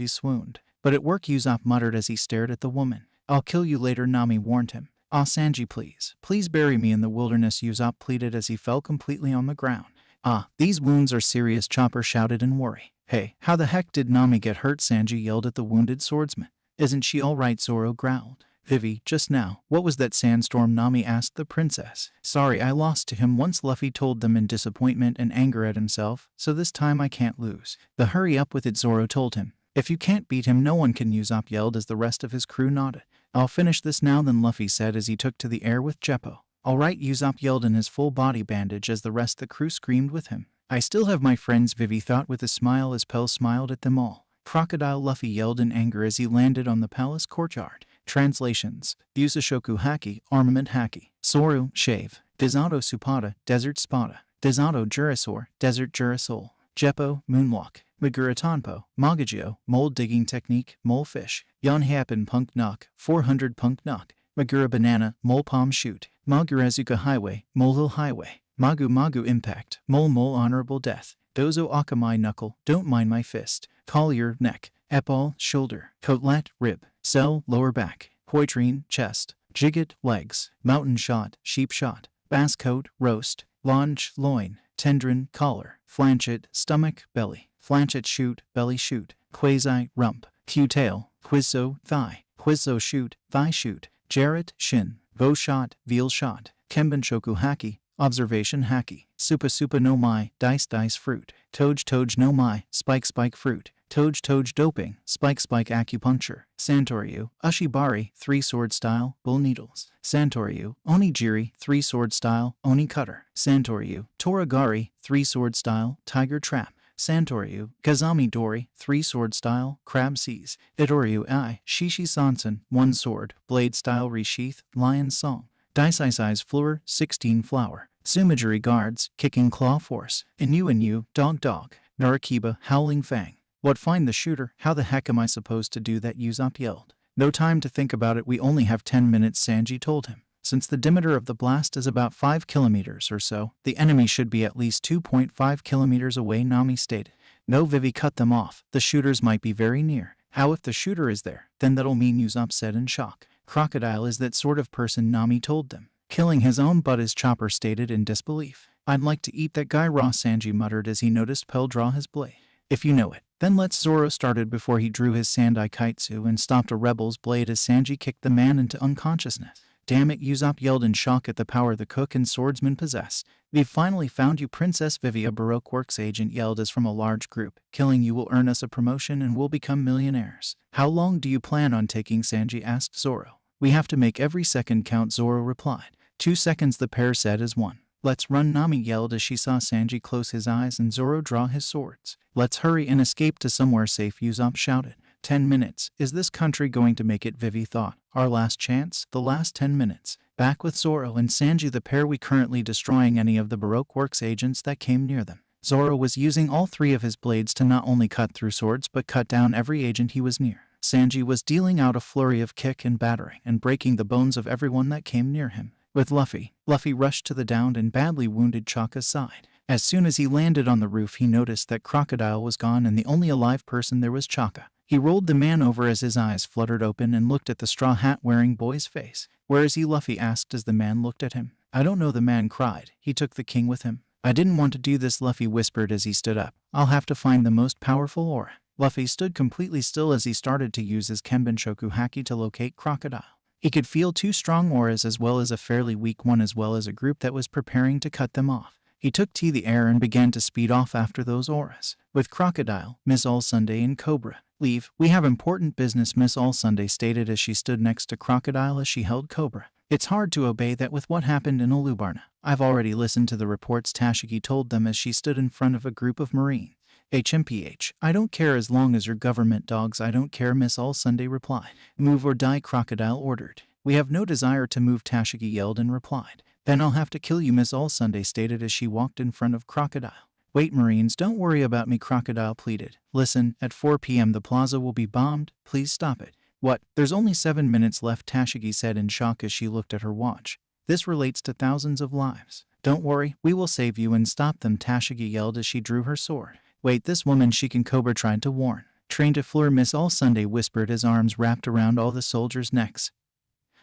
swooned. But at work, Usopp muttered as he stared at the woman. I'll kill you later, Nami warned him. Ah, Sanji, please bury me in the wilderness, Usopp pleaded as he fell completely on the ground. Ah, these wounds are serious, Chopper shouted in worry. Hey, how the heck did Nami get hurt? Sanji yelled at the wounded swordsman. Isn't she all right? Zoro growled. Vivi, just now, what was that sandstorm? Nami asked the princess. Sorry, I lost to him once, Luffy told them in disappointment and anger at himself, so this time I can't lose. The hurry up with it, Zoro told him. If you can't beat him, no one can, Usopp yelled as the rest of his crew nodded. I'll finish this now then, Luffy said as he took to the air with Jeppo. All right, Usopp yelled in his full body bandage as the rest of the crew screamed with him. I still have my friends, Vivi thought with a smile as Pell smiled at them all. Crocodile, Luffy yelled in anger as he landed on the palace courtyard. Translations. Busashoku Haki, Armament Haki. Soru, Shave. Desato Supata, Desert Spada. Desato Jurasaur, Desert Jurasol. Jeppo, Moonwalk. Maguratanpo, Magagio, Mold Digging Technique, Mole Fish. Yonhappen Punk Knock, 400 Punk Knock. Magura Banana, Mole Palm Shoot. Magurazuka Highway, Molehill Highway. Magu Impact, Mole Honorable Death. Dozo Akamai Knuckle, Don't Mind My Fist. Collier, Neck. Epaule, Shoulder. Coatlet, Rib. Cell, Lower Back. Poitrine, Chest. Jigget, Legs. Mountain Shot, Sheep Shot. Bass Coat, Roast. Longe, Loin. Tendron, Collar. Flanchet, Stomach, Belly. Flanchet Shoot, Belly Shoot. Quasi, Rump. Q-Tail. Quizzo, Thigh. Quizzo Shoot, Thigh Shoot. Jarrett, Shin. Bow Shot, Veal Shot. Kenbenshoku Haki, Observation Haki. Supa no Mai, Dice Fruit. Toj no Mai, Spike Fruit. Toj Doping, Spike Acupuncture. Santoryu, Ushibari, 3-sword style, Bull Needles. Santoryu, Onigiri, 3-sword style, Oni Cutter. Santoryu, Toragari, 3-sword style, Tiger Trap. Santoryu, Kazami Dori, 3-sword style, Crab Seize. Itoryu I, Shishi Sansen, 1 sword, blade style resheath, Lion Song. Daisai's Floor, 16 flower. Sumijuri guards, kicking claw force. Inu, dog. Narakiba, howling fang. What, find the shooter? How the heck am I supposed to do that? Usopp yelled. No time to think about it, we only have 10 minutes, Sanji told him. Since the diameter of the blast is about 5 kilometers or so, the enemy should be at least 2.5 kilometers away, Nami stated. No, Vivi, cut them off. The shooters might be very near. How if the shooter is there? Then that'll mean, Usopp said in shock. Crocodile is that sort of person, Nami told them. Killing his own butt, as Chopper stated in disbelief. I'd like to eat that guy raw, Sanji muttered as he noticed Pell draw his blade. If you know it. Then let's, Zoro started before he drew his Sandai Kaitsu and stopped a rebel's blade as Sanji kicked the man into unconsciousness. Damn it, Usopp yelled in shock at the power the cook and swordsman possess. We've finally found you, Princess Vivi, a Baroque Works agent yelled as from a large group. Killing you will earn us a promotion and we'll become millionaires. How long do you plan on taking, Sanji asked Zoro. We have to make every second count, Zoro replied. 2 seconds, the pair said as one. Let's run, Nami yelled as she saw Sanji close his eyes and Zoro draw his swords. Let's hurry and escape to somewhere safe, Usopp shouted. 10 minutes. Is this country going to make it, Vivi thought. Our last chance? The last 10 minutes. Back with Zoro and Sanji, the pair we currently destroying any of the Baroque Works agents that came near them. Zoro was using all 3 of his blades to not only cut through swords but cut down every agent he was near. Sanji was dealing out a flurry of kick and battering and breaking the bones of everyone that came near him. With Luffy rushed to the downed and badly wounded Chaka's side. As soon as he landed on the roof, he noticed that Crocodile was gone and the only alive person there was Chaka. He rolled the man over as his eyes fluttered open and looked at the straw hat wearing boy's face. Where is he? Luffy asked as the man looked at him. I don't know, the man cried. He took the king with him. I didn't want to do this, Luffy whispered as he stood up. I'll have to find the most powerful aura. Luffy stood completely still as he started to use his Kenbenshoku Haki to locate Crocodile. He could feel 2 strong auras as well as a fairly weak one as well as a group that was preparing to cut them off. He took to the air and began to speed off after those auras. With Crocodile, Miss All Sunday and Cobra. Leave, we have important business, Miss All Sunday stated as she stood next to Crocodile as she held Cobra. It's hard to obey that with what happened in Alubana. I've already listened to the reports, Tashigi told them as she stood in front of a group of Marines. HMPH, I don't care as long as you're government dogs, I don't care, Miss All Sunday replied. Move or die, Crocodile ordered. We have no desire to move, Tashigi yelled and replied. Then I'll have to kill you, Miss All Sunday stated as she walked in front of Crocodile. Wait, Marines, don't worry about me, Crocodile pleaded. Listen, at 4 p.m. the plaza will be bombed, please stop it. What? There's only 7 minutes left, Tashigi said in shock as she looked at her watch. This relates to thousands of lives. Don't worry, we will save you and stop them, Tashigi yelled as she drew her sword. Wait, this woman, she can, Cobra tried to warn. Train to floor, Miss All Sunday whispered as arms wrapped around all the soldiers' necks.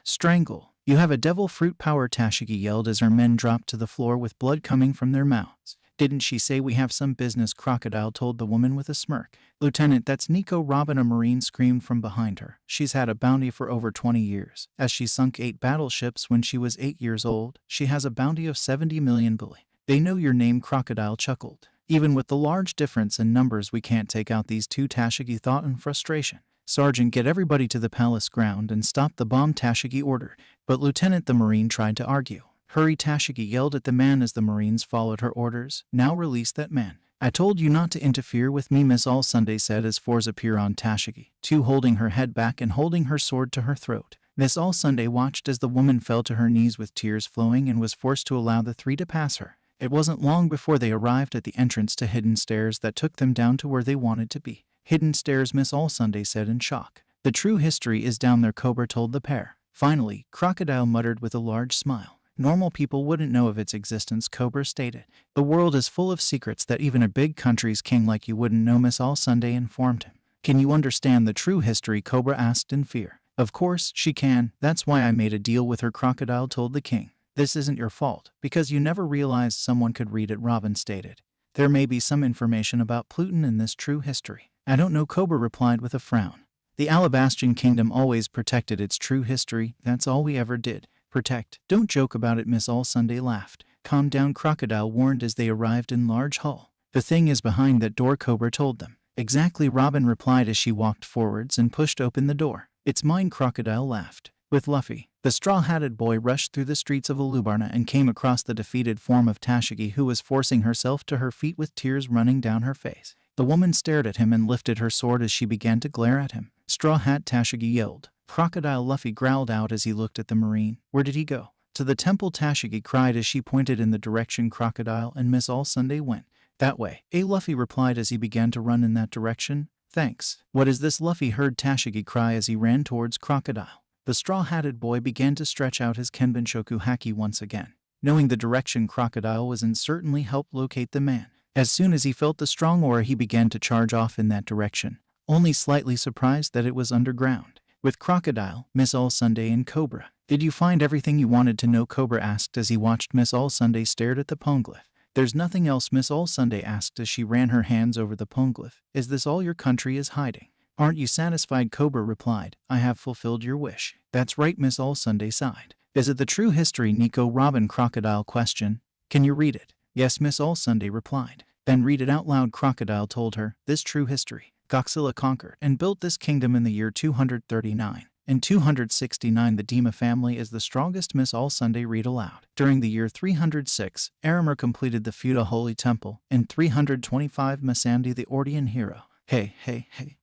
Strangle. You have a devil fruit power, Tashigi yelled as her men dropped to the floor with blood coming from their mouths. Didn't she say we have some business? Crocodile told the woman with a smirk. Lieutenant, that's Nico Robin, a Marine screamed from behind her. She's had a bounty for over 20 years. As she sunk 8 battleships when she was 8 years old, she has a bounty of 70 million bully. They know your name, Crocodile chuckled. Even with the large difference in numbers, we can't take out these 2, Tashigi thought in frustration. Sergeant, get everybody to the palace ground and stop the bomb, Tashigi ordered. But Lieutenant, the Marine tried to argue. Hurry, Tashigi yelled at the man as the Marines followed her orders. Now release that man. I told you not to interfere with me, Miss All Sunday said as 4s appear on Tashigi, 2 holding her head back and holding her sword to her throat. Miss All Sunday watched as the woman fell to her knees with tears flowing and was forced to allow the 3 to pass her. It wasn't long before they arrived at the entrance to hidden stairs that took them down to where they wanted to be. Hidden stairs, Miss All Sunday said in shock. The true history is down there, Cobra told the pair. Finally, Crocodile muttered with a large smile. Normal people wouldn't know of its existence, Cobra stated. The world is full of secrets that even a big country's king like you wouldn't know, Miss All Sunday informed him. Can you understand the true history? Cobra asked in fear. Of course she can, that's why I made a deal with her, Crocodile told the king. This isn't your fault, because you never realized someone could read it, Robin stated. There may be some information about Pluton in this true history. I don't know, Cobra replied with a frown. The Alabastian kingdom always protected its true history, that's all we ever did. Protect. Don't joke about it, Miss All Sunday laughed. Calm down, Crocodile warned as they arrived in large hall. The thing is behind that door, Cobra told them. Exactly, Robin replied as she walked forwards and pushed open the door. It's mine, Crocodile laughed. With Luffy, the straw-hatted boy rushed through the streets of Alubana and came across the defeated form of Tashigi, who was forcing herself to her feet with tears running down her face. The woman stared at him and lifted her sword as she began to glare at him. Straw Hat, Tashigi yelled. Crocodile Luffy growled out as he looked at the Marine. Where did he go? To the temple, Tashigi cried as she pointed in the direction Crocodile and Miss All Sunday went. That way, Luffy replied as he began to run in that direction. Thanks. What is this? Luffy heard Tashigi cry as he ran towards Crocodile. The straw-hatted boy began to stretch out his Kenbenshoku haki once again. Knowing the direction Crocodile was in certainly helped locate the man. As soon as he felt the strong aura, he began to charge off in that direction, only slightly surprised that it was underground. With Crocodile, Miss All Sunday, and Cobra. Did you find everything you wanted to know? Cobra asked as he watched Miss All Sunday stared at the poneglyph. There's nothing else, Miss All Sunday asked as she ran her hands over the poneglyph. Is this all your country is hiding? Aren't you satisfied? Cobra replied. I have fulfilled your wish. That's right, Miss All Sunday sighed. Is it the true history? Nico Robin Crocodile questioned. Can you read it? Yes, Miss All Sunday replied. Then read it out loud, Crocodile told her. This true history. Godzilla conquered and built this kingdom in the year 239. In 269, the Dima family is the strongest. Miss All Sunday read aloud. During the year 306, Aramir completed the feudal holy temple. In 325, Masandi the Ordian hero. Hey,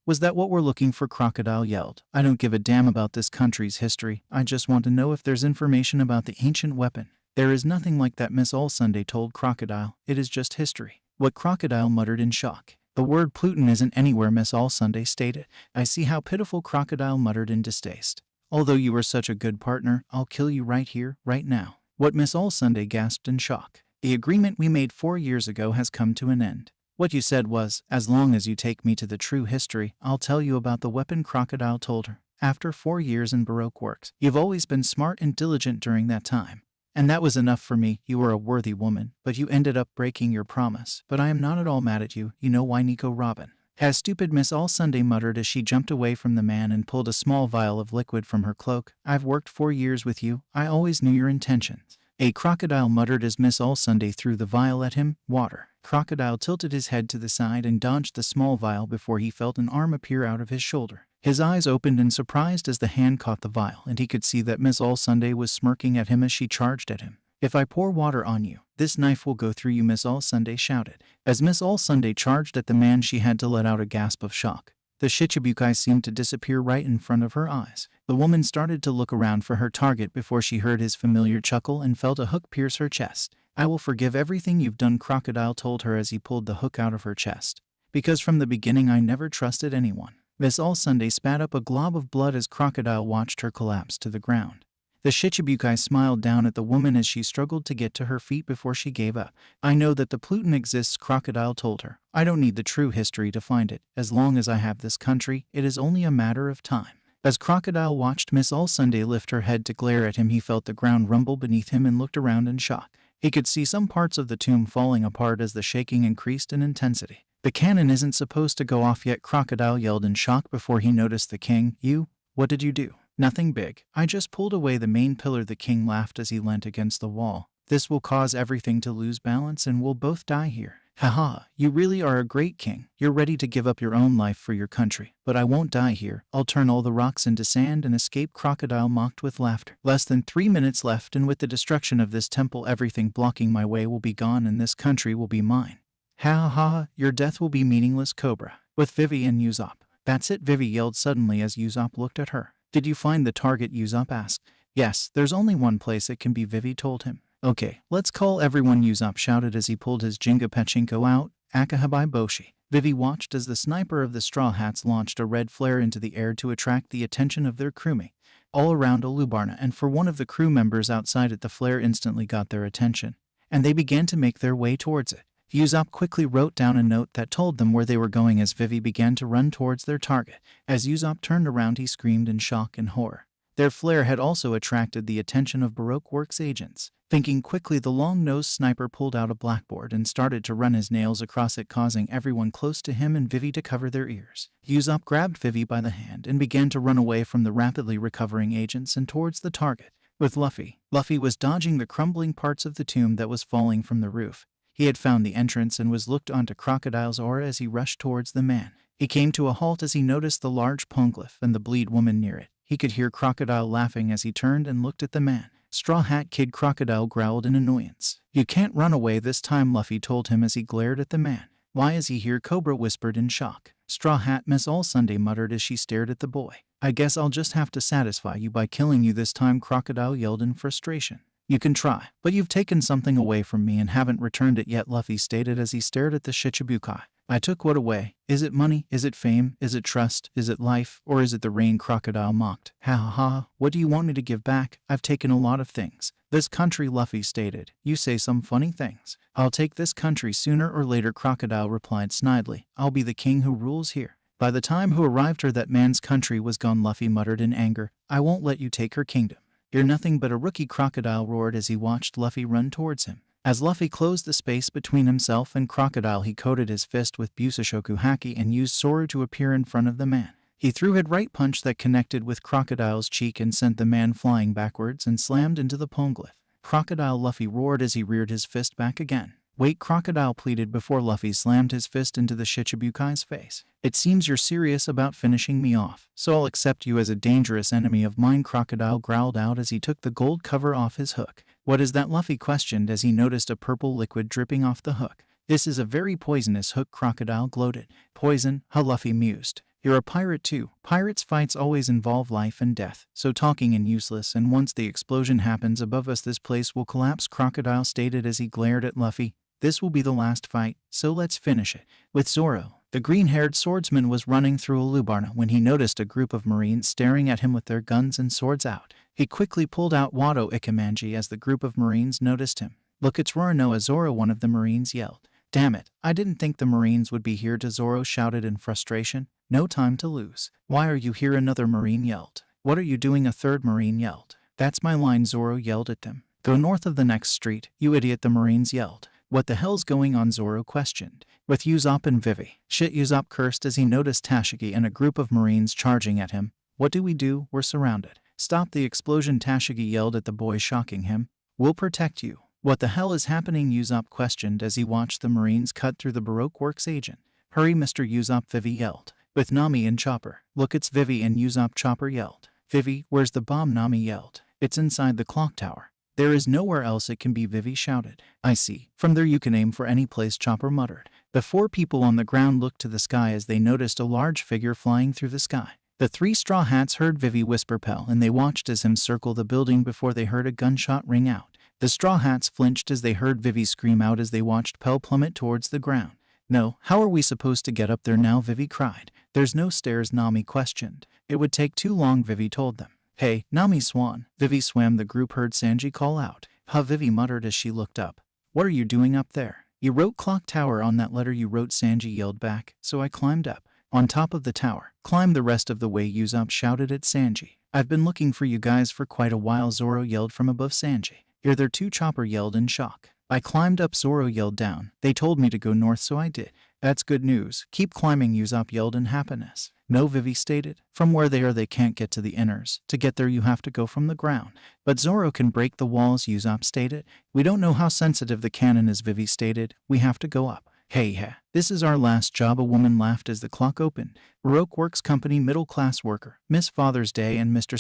was that what we're looking for? Crocodile yelled. I don't give a damn about this country's history. I just want to know if there's information about the ancient weapon. There is nothing like that, Miss All Sunday told Crocodile. It is just history. What? Crocodile muttered in shock. The word Pluton isn't anywhere, Miss All Sunday stated. I see how pitiful, Crocodile muttered in distaste. Although you were such a good partner, I'll kill you right here, right now. What? Miss All Sunday gasped in shock. The agreement we made 4 years ago has come to an end. What you said was, as long as you take me to the true history, I'll tell you about the weapon, Crocodile told her. After 4 years in Baroque Works, you've always been smart and diligent during that time. And that was enough for me. You were a worthy woman, but you ended up breaking your promise. But I am not at all mad at you. You know why? Nico Robin. As stupid, Miss All Sunday muttered as she jumped away from the man and pulled a small vial of liquid from her cloak. I've worked 4 years with you. I always knew your intentions. A Crocodile muttered as Miss All Sunday threw the vial at him. Water. Crocodile tilted his head to the side and dodged the small vial before he felt an arm appear out of his shoulder. His eyes opened in surprise as the hand caught the vial, and he could see that Miss All Sunday was smirking at him as she charged at him. If I pour water on you, this knife will go through you, Miss All Sunday shouted. As Miss All Sunday charged at the man, she had to let out a gasp of shock. The Shichibukai seemed to disappear right in front of her eyes. The woman started to look around for her target before she heard his familiar chuckle and felt a hook pierce her chest. I will forgive everything you've done, Crocodile told her as he pulled the hook out of her chest. Because from the beginning I never trusted anyone. Miss All Sunday spat up a glob of blood as Crocodile watched her collapse to the ground. The Shichibukai smiled down at the woman as she struggled to get to her feet before she gave up. I know that the Pluton exists, Crocodile told her. I don't need the true history to find it. As long as I have this country, it is only a matter of time. As Crocodile watched Miss All Sunday lift her head to glare at him, he felt the ground rumble beneath him and looked around in shock. He could see some parts of the tomb falling apart as the shaking increased in intensity. The cannon isn't supposed to go off yet, Crocodile yelled in shock before he noticed the king. You? What did you do? Nothing big. I just pulled away the main pillar. The king laughed as he leant against the wall. This will cause everything to lose balance and we'll both die here. Haha, you really are a great king. You're ready to give up your own life for your country. But I won't die here. I'll turn all the rocks into sand and escape, Crocodile mocked with laughter. Less than 3 minutes left, and with the destruction of this temple, everything blocking my way will be gone and this country will be mine. Ha ha, your death will be meaningless, Cobra. With Vivi and Usopp. That's it, Vivi yelled suddenly as Usopp looked at her. Did you find the target? Usopp asked. Yes, there's only one place it can be, Vivi told him. Okay, let's call everyone, Usopp shouted as he pulled his Jinga Pachinko out. Akahabai Boshi. Vivi watched as the sniper of the Straw Hats launched a red flare into the air to attract the attention of their crewmate all around Alubana, and for one of the crew members outside it, the flare instantly got their attention, and they began to make their way towards it. Usopp quickly wrote down a note that told them where they were going as Vivi began to run towards their target. As Usopp turned around, he screamed in shock and horror. Their flare had also attracted the attention of Baroque Works agents. Thinking quickly, the long-nosed sniper pulled out a blackboard and started to run his nails across it, causing everyone close to him and Vivi to cover their ears. Usopp grabbed Vivi by the hand and began to run away from the rapidly recovering agents and towards the target. With Luffy was dodging the crumbling parts of the tomb that was falling from the roof. He had found the entrance and was looked onto Crocodile's aura as he rushed towards the man. He came to a halt as he noticed the large poneglyph and the bleed woman near it. He could hear Crocodile laughing as he turned and looked at the man. Straw Hat Kid, Crocodile growled in annoyance. You can't run away this time, Luffy told him as he glared at the man. Why is he here? Cobra whispered in shock. Straw Hat Miss All Sunday muttered as she stared at the boy. I guess I'll just have to satisfy you by killing you this time, Crocodile yelled in frustration. You can try, but you've taken something away from me and haven't returned it yet, Luffy stated as he stared at the Shichibukai. I took what away? Is it money? Is it fame? Is it trust? Is it life? Or is it the rain? Crocodile mocked. Ha ha ha, what do you want me to give back? I've taken a lot of things. This country, Luffy stated. You say some funny things. I'll take this country sooner or later, Crocodile replied snidely. I'll be the king who rules here. By the time who arrived her, that man's country was gone, Luffy muttered in anger. I won't let you take her kingdom. You're nothing but a rookie, Crocodile roared as he watched Luffy run towards him. As Luffy closed the space between himself and Crocodile, he coated his fist with Busoshoku Haki and used Zoro to appear in front of the man. He threw a right punch that connected with Crocodile's cheek and sent the man flying backwards and slammed into the poneglyph. Crocodile, Luffy roared as he reared his fist back again. Wait, Crocodile pleaded before Luffy slammed his fist into the Shichibukai's face. It seems you're serious about finishing me off, so I'll accept you as a dangerous enemy of mine, Crocodile growled out as he took the gold cover off his hook. What is that? Luffy questioned as he noticed a purple liquid dripping off the hook. This is a very poisonous hook, Crocodile gloated. Poison? Huh, Luffy mused. You're a pirate too. Pirates' fights always involve life and death, so talking is useless, and once the explosion happens above us, this place will collapse, Crocodile stated as he glared at Luffy. This will be the last fight, so let's finish it. With Zoro, the green-haired swordsman was running through Alubana when he noticed a group of Marines staring at him with their guns and swords out. He quickly pulled out Wado Ikemanji as the group of Marines noticed him. Look, it's Roronoa, Zoro, one of the Marines yelled. Damn it, I didn't think the Marines would be here, Zoro shouted in frustration. No time to lose. Why are you here? Another Marine yelled. What are you doing? A third Marine yelled. That's my line, Zoro yelled at them. Go north of the next street, you idiot, the Marines yelled. What the hell's going on? Zoro questioned. With Usopp and Vivi. Shit, Usopp cursed as he noticed Tashigi and a group of Marines charging at him. What do we do? We're surrounded. Stop the explosion, Tashigi yelled at the boy, shocking him. We'll protect you. What the hell is happening? Usopp questioned as he watched the Marines cut through the Baroque Works agent. Hurry, Mr. Usopp, Vivi yelled. With Nami and Chopper. Look, it's Vivi and Usopp, Chopper yelled. Vivi, where's the bomb? Nami yelled. It's inside the clock tower. There is nowhere else it can be, Vivi shouted. I see. From there you can aim for any place, Chopper muttered. The four people on the ground looked to the sky as they noticed a large figure flying through the sky. The three Straw Hats heard Vivi whisper Pell, and they watched as him circle the building before they heard a gunshot ring out. The Straw Hats flinched as they heard Vivi scream out as they watched Pell plummet towards the ground. No, how are we supposed to get up there now? Vivi cried. There's no stairs, Nami questioned. It would take too long, Vivi told them. Hey, Nami Swan. Vivi swam. The group heard Sanji call out. Huh, Vivi muttered as she looked up. What are you doing up there? You wrote clock tower on that letter you wrote, Sanji yelled back, so I climbed up. On top of the tower. Climb the rest of the way, Usopp shouted at Sanji. I've been looking for you guys for quite a while, Zoro yelled from above Sanji. You're there too, Chopper yelled in shock. I climbed up, Zoro yelled down. They told me to go north, so I did. That's good news. Keep climbing, Usopp yelled in happiness. No, Vivi stated. From where they are they can't get to the inners. To get there you have to go from the ground. But Zoro can break the walls, Usopp stated. We don't know how sensitive the cannon is, Vivi stated. We have to go up. Hey, this is our last job, a woman laughed as the clock opened. Baroque Works Company middle-class worker, Miss Father's Day and Mr.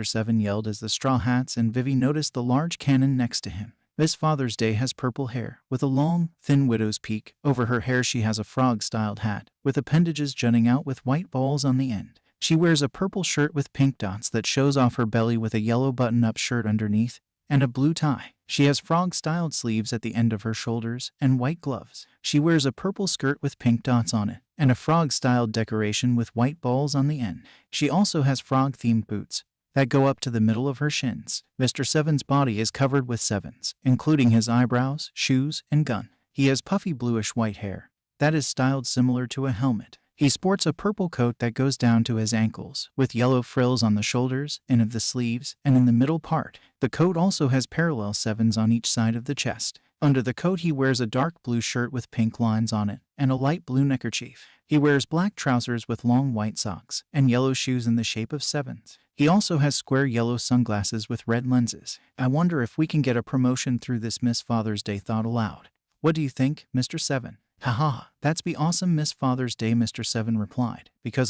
Seven yelled as the Straw Hats and Vivi noticed the large cannon next to him. Miss Father's Day has purple hair, with a long, thin widow's peak. Over her hair she has a frog-styled hat, with appendages jutting out with white balls on the end. She wears a purple shirt with pink dots that shows off her belly with a yellow button-up shirt underneath, and a blue tie. She has frog-styled sleeves at the end of her shoulders, and white gloves. She wears a purple skirt with pink dots on it, and a frog-styled decoration with white balls on the end. She also has frog-themed boots that go up to the middle of her shins. Mr. Seven's body is covered with sevens, including his eyebrows, shoes, and gun. He has puffy bluish-white hair that is styled similar to a helmet. He sports a purple coat that goes down to his ankles, with yellow frills on the shoulders, and of the sleeves, and in the middle part. The coat also has parallel sevens on each side of the chest. Under the coat he wears a dark blue shirt with pink lines on it, and a light blue neckerchief. He wears black trousers with long white socks, and yellow shoes in the shape of sevens. He also has square yellow sunglasses with red lenses. I wonder if we can get a promotion through this, Miss Father's Day thought aloud. What do you think, Mr. Seven? Haha, that's be awesome, Miss Father's Day, Mr. Seven replied. Because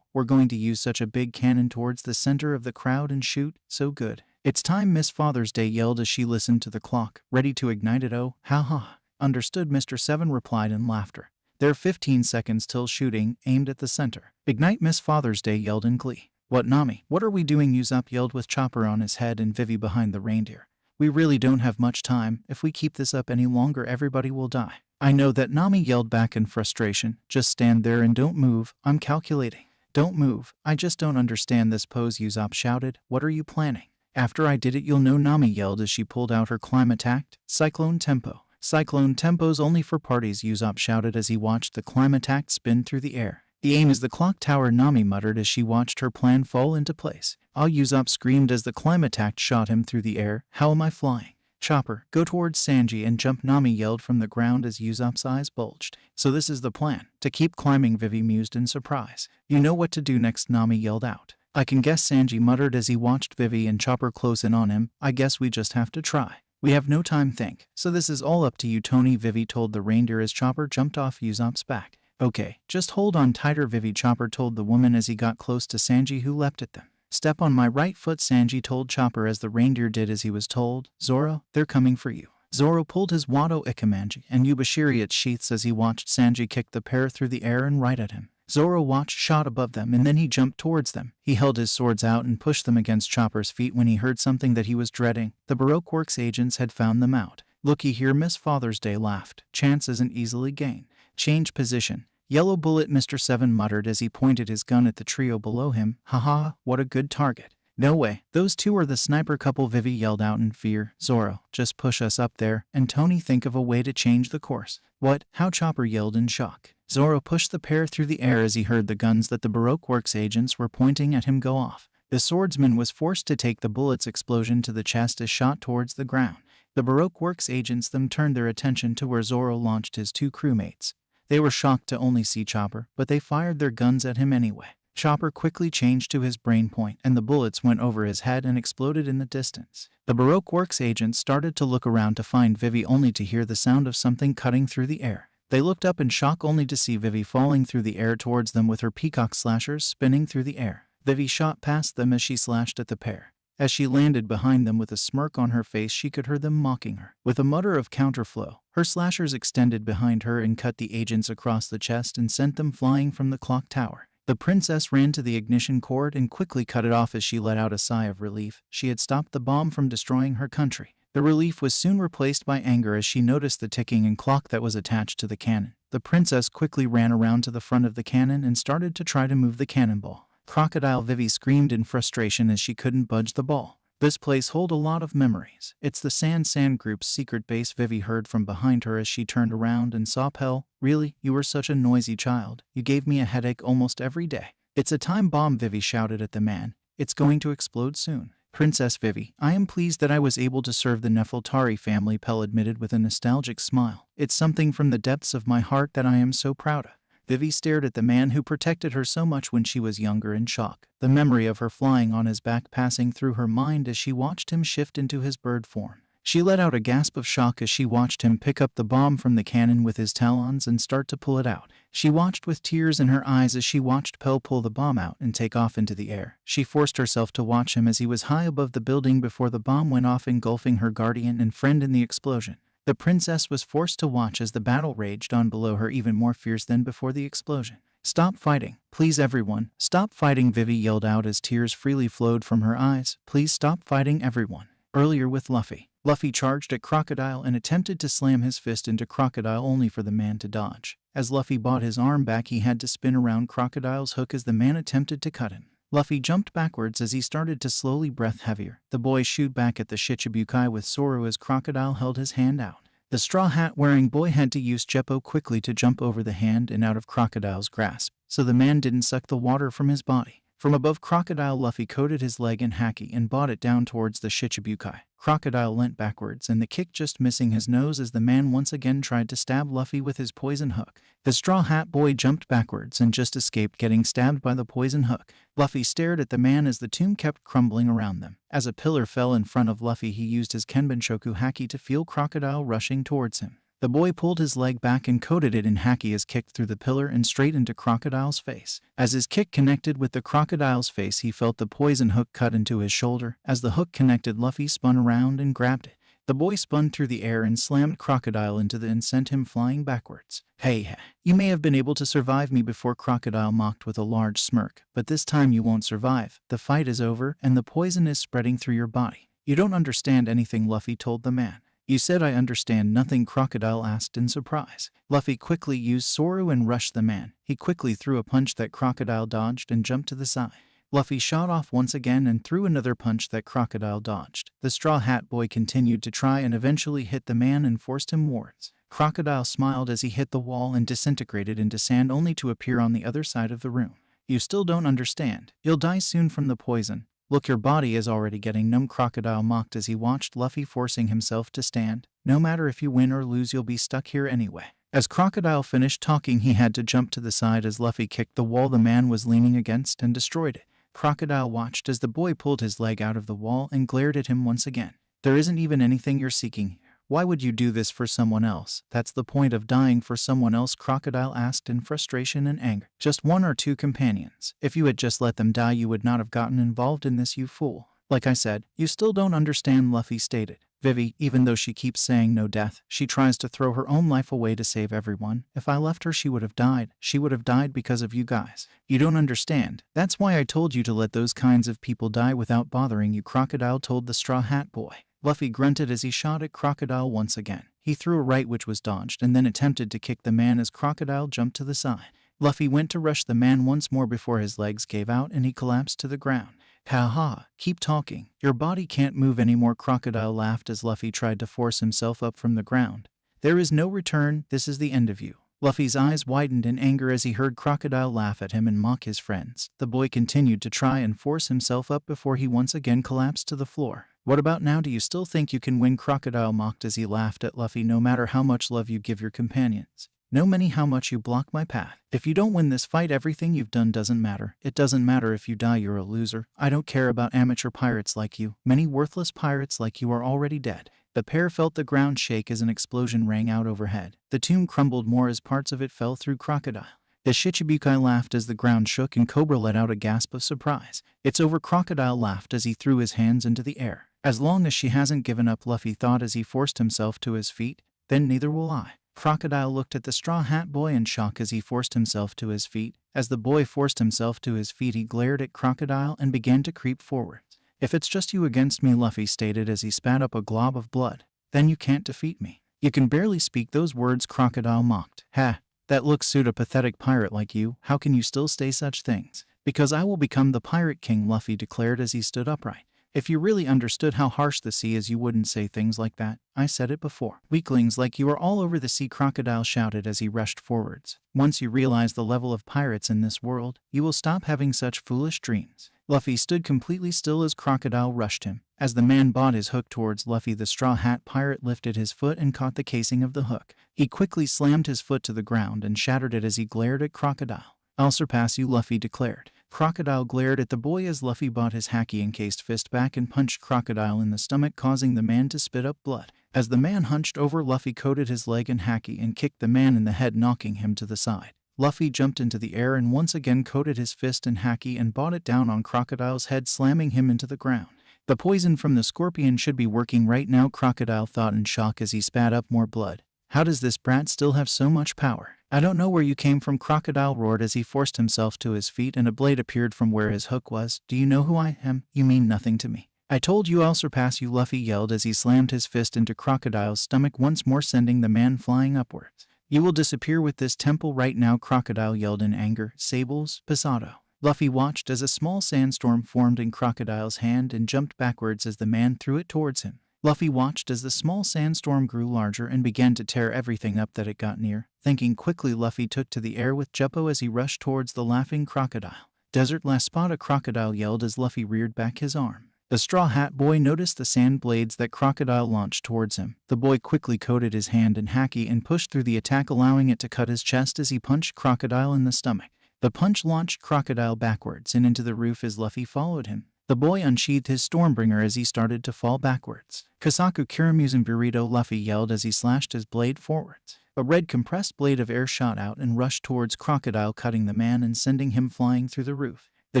we're going to use such a big cannon towards the center of the crowd and shoot, so good. It's time, Miss Father's Day yelled as she listened to the clock, ready to ignite it. Oh, ha. Understood, Mr. Seven replied in laughter. There are 15 seconds till shooting, aimed at the center. Ignite, Miss Father's Day yelled in glee. What, Nami? What are we doing? Usopp yelled with Chopper on his head and Vivi behind the reindeer. We really don't have much time. If we keep this up any longer, everybody will die. I know that, Nami yelled back in frustration. Just stand there and don't move. I'm calculating. Don't move. I just don't understand this pose, Usopp shouted. What are you planning? After I did it, you'll know, Nami yelled as she pulled out her climb attack. Cyclone Tempo. Cyclone Tempo's only for parties, Usopp shouted as he watched the climb attack spin through the air. The aim is the clock tower, Nami muttered as she watched her plan fall into place. Ah, Usopp screamed as the climb attack shot him through the air. How am I flying? Chopper, go towards Sanji and jump, Nami yelled from the ground as Usopp's eyes bulged. So this is the plan, to keep climbing, Vivi mused in surprise. You know what to do next, Nami yelled out. I can guess, Sanji muttered as he watched Vivi and Chopper close in on him. I guess we just have to try. We have no time, think. So this is all up to you, Tony, Vivi told the reindeer as Chopper jumped off Usopp's back. Okay, just hold on tighter, Vivi, Chopper told the woman as he got close to Sanji, who leapt at them. Step on my right foot, Sanji told Chopper as the reindeer did as he was told. Zoro, they're coming for you. Zoro pulled his Wado Ikamanji and Yubashiri sheaths as he watched Sanji kick the pair through the air and right at him. Zoro watched, shot above them, and then he jumped towards them. He held his swords out and pushed them against Chopper's feet when he heard something that he was dreading. The Baroque Works agents had found them out. Looky here, Miss Father's Day laughed. Chance isn't easily gained. Change position. Yellow bullet, Mr. Seven muttered as he pointed his gun at the trio below him. Haha, what a good target. No way, those two are the sniper couple, Vivi yelled out in fear. Zoro, just push us up there, and Tony, think of a way to change the course. What? How? Chopper yelled in shock. Zoro pushed the pair through the air as he heard the guns that the Baroque Works agents were pointing at him go off. The swordsman was forced to take the bullet's explosion to the chest as shot towards the ground. The Baroque Works agents then turned their attention to where Zoro launched his two crewmates. They were shocked to only see Chopper, but they fired their guns at him anyway. Chopper quickly changed to his brain point, and the bullets went over his head and exploded in the distance. The Baroque Works agents started to look around to find Vivi, only to hear the sound of something cutting through the air. They looked up in shock, only to see Vivi falling through the air towards them with her peacock slashers spinning through the air. Vivi shot past them as she slashed at the pair. As she landed behind them with a smirk on her face, she could hear them mocking her. With a mutter of counterflow, her slashers extended behind her and cut the agents across the chest and sent them flying from the clock tower. The princess ran to the ignition cord and quickly cut it off as she let out a sigh of relief. She had stopped the bomb from destroying her country. The relief was soon replaced by anger as she noticed the ticking and clock that was attached to the cannon. The princess quickly ran around to the front of the cannon and started to try to move the cannonball. Crocodile, Vivi screamed in frustration as she couldn't budge the ball. This place holds a lot of memories. It's the San Group's secret base, Vivi heard from behind her as she turned around and saw Pell. Really? You were such a noisy child. You gave me a headache almost every day. It's a time bomb, Vivi shouted at the man. It's going to explode soon. Princess Vivi, I am pleased that I was able to serve the Nefeltari family, Pell admitted with a nostalgic smile. It's something from the depths of my heart that I am so proud of. Vivi stared at the man who protected her so much when she was younger in shock, the memory of her flying on his back passing through her mind as she watched him shift into his bird form. She let out a gasp of shock as she watched him pick up the bomb from the cannon with his talons and start to pull it out. She watched with tears in her eyes as she watched Pell pull the bomb out and take off into the air. She forced herself to watch him as he was high above the building before the bomb went off, engulfing her guardian and friend in the explosion. The princess was forced to watch as the battle raged on below her, even more fierce than before the explosion. Stop fighting. Please everyone, stop fighting, Vivi yelled out as tears freely flowed from her eyes. Please stop fighting, everyone. Earlier with Luffy. Luffy charged at Crocodile and attempted to slam his fist into Crocodile, only for the man to dodge. As Luffy brought his arm back, he had to spin around Crocodile's hook as the man attempted to cut him. Luffy jumped backwards as he started to slowly breath heavier. The boy shoot back at the Shichibukai with Zoro as Crocodile held his hand out. The straw hat wearing boy had to use Jeppo quickly to jump over the hand and out of Crocodile's grasp, so the man didn't suck the water from his body. From above Crocodile, Luffy coated his leg in haki and brought it down towards the Shichibukai. Crocodile leant backwards and the kick just missing his nose as the man once again tried to stab Luffy with his poison hook. The straw hat boy jumped backwards and just escaped getting stabbed by the poison hook. Luffy stared at the man as the tomb kept crumbling around them. As a pillar fell in front of Luffy, he used his Kenbenshoku haki to feel Crocodile rushing towards him. The boy pulled his leg back and coated it in haki as kicked through the pillar and straight into Crocodile's face. As his kick connected with the Crocodile's face, he felt the poison hook cut into his shoulder. As the hook connected, Luffy spun around and grabbed it. The boy spun through the air and slammed Crocodile into the and sent him flying backwards. Hey, you may have been able to survive me before, Crocodile mocked with a large smirk, but this time you won't survive. The fight is over and the poison is spreading through your body. You don't understand anything, Luffy told the man. You said I understand nothing, Crocodile asked in surprise. Luffy quickly used Zoro and rushed the man. He quickly threw a punch that Crocodile dodged and jumped to the side. Luffy shot off once again and threw another punch that Crocodile dodged. The Straw Hat Boy continued to try and eventually hit the man and forced him wards. Crocodile smiled as he hit the wall and disintegrated into sand, only to appear on the other side of the room. You still don't understand. You'll die soon from the poison. Look, your body is already getting numb, Crocodile mocked as he watched Luffy forcing himself to stand. No matter if you win or lose, you'll be stuck here anyway. As Crocodile finished talking, he had to jump to the side as Luffy kicked the wall the man was leaning against and destroyed it. Crocodile watched as the boy pulled his leg out of the wall and glared at him once again. There isn't even anything you're seeking here. Why would you do this for someone else? That's the point of dying for someone else, Crocodile asked in frustration and anger. Just one or two companions. If you had just let them die, you would not have gotten involved in this, you fool. Like I said, you still don't understand, Luffy stated. Vivi, even though she keeps saying no death, she tries to throw her own life away to save everyone. If I left her, she would have died. She would have died because of you guys. You don't understand. That's why I told you to let those kinds of people die without bothering you, Crocodile told the Straw Hat Boy. Luffy grunted as he shot at Crocodile once again. He threw a right which was dodged and then attempted to kick the man as Crocodile jumped to the side. Luffy went to rush the man once more before his legs gave out and he collapsed to the ground. Ha ha, keep talking. Your body can't move anymore, Crocodile laughed as Luffy tried to force himself up from the ground. There is no return, this is the end of you. Luffy's eyes widened in anger as he heard Crocodile laugh at him and mock his friends. The boy continued to try and force himself up before he once again collapsed to the floor. What about now? Do you still think you can win? Crocodile mocked as he laughed at Luffy. No matter how much love you give your companions. No matter how much you block my path. If you don't win this fight, everything you've done doesn't matter. It doesn't matter if you die, you're a loser. I don't care about amateur pirates like you. Many worthless pirates like you are already dead. The pair felt the ground shake as an explosion rang out overhead. The tomb crumbled more as parts of it fell through Crocodile. The Shichibukai laughed as the ground shook and Cobra let out a gasp of surprise. It's over, Crocodile laughed as he threw his hands into the air. As long as she hasn't given up, Luffy thought as he forced himself to his feet, then neither will I. Crocodile looked at the Straw Hat Boy in shock as he forced himself to his feet. As the boy forced himself to his feet, he glared at Crocodile and began to creep forwards. If it's just you against me, Luffy stated as he spat up a glob of blood, then you can't defeat me. You can barely speak those words, Crocodile mocked. Ha, that looks suit a pathetic pirate like you. How can you still say such things? Because I will become the Pirate King, Luffy declared as he stood upright. If you really understood how harsh the sea is, you wouldn't say things like that. I said it before. Weaklings like you are all over the sea, Crocodile shouted as he rushed forwards. Once you realize the level of pirates in this world, you will stop having such foolish dreams. Luffy stood completely still as Crocodile rushed him. As the man brought his hook towards Luffy, the Straw Hat Pirate lifted his foot and caught the casing of the hook. He quickly slammed his foot to the ground and shattered it as he glared at Crocodile. I'll surpass you, Luffy declared. Crocodile glared at the boy as Luffy brought his haki-encased fist back and punched Crocodile in the stomach, causing the man to spit up blood. As the man hunched over, Luffy coated his leg in haki and kicked the man in the head, knocking him to the side. Luffy jumped into the air and once again coated his fist in haki and brought it down on Crocodile's head, slamming him into the ground. The poison from the scorpion should be working right now, Crocodile thought in shock as he spat up more blood. How does this brat still have so much power? I don't know where you came from, Crocodile roared as he forced himself to his feet and a blade appeared from where his hook was. Do you know who I am? You mean nothing to me. I told you I'll surpass you, Luffy yelled as he slammed his fist into Crocodile's stomach once more, sending the man flying upwards. You will disappear with this temple right now, Crocodile yelled in anger. Sables, Pasado. Luffy watched as a small sandstorm formed in Crocodile's hand and jumped backwards as the man threw it towards him. Luffy watched as the small sandstorm grew larger and began to tear everything up that it got near. Thinking quickly, Luffy took to the air with Juppo as he rushed towards the laughing Crocodile. Desert La Spada, Crocodile yelled as Luffy reared back his arm. The Straw Hat Boy noticed the sand blades that Crocodile launched towards him. The boy quickly coated his hand in haki and pushed through the attack, allowing it to cut his chest as he punched Crocodile in the stomach. The punch launched Crocodile backwards and into the roof as Luffy followed him. The boy unsheathed his Stormbringer as he started to fall backwards. Kasaku Kiramusen Burrito, Luffy yelled as he slashed his blade forwards. A red compressed blade of air shot out and rushed towards Crocodile, cutting the man and sending him flying through the roof. The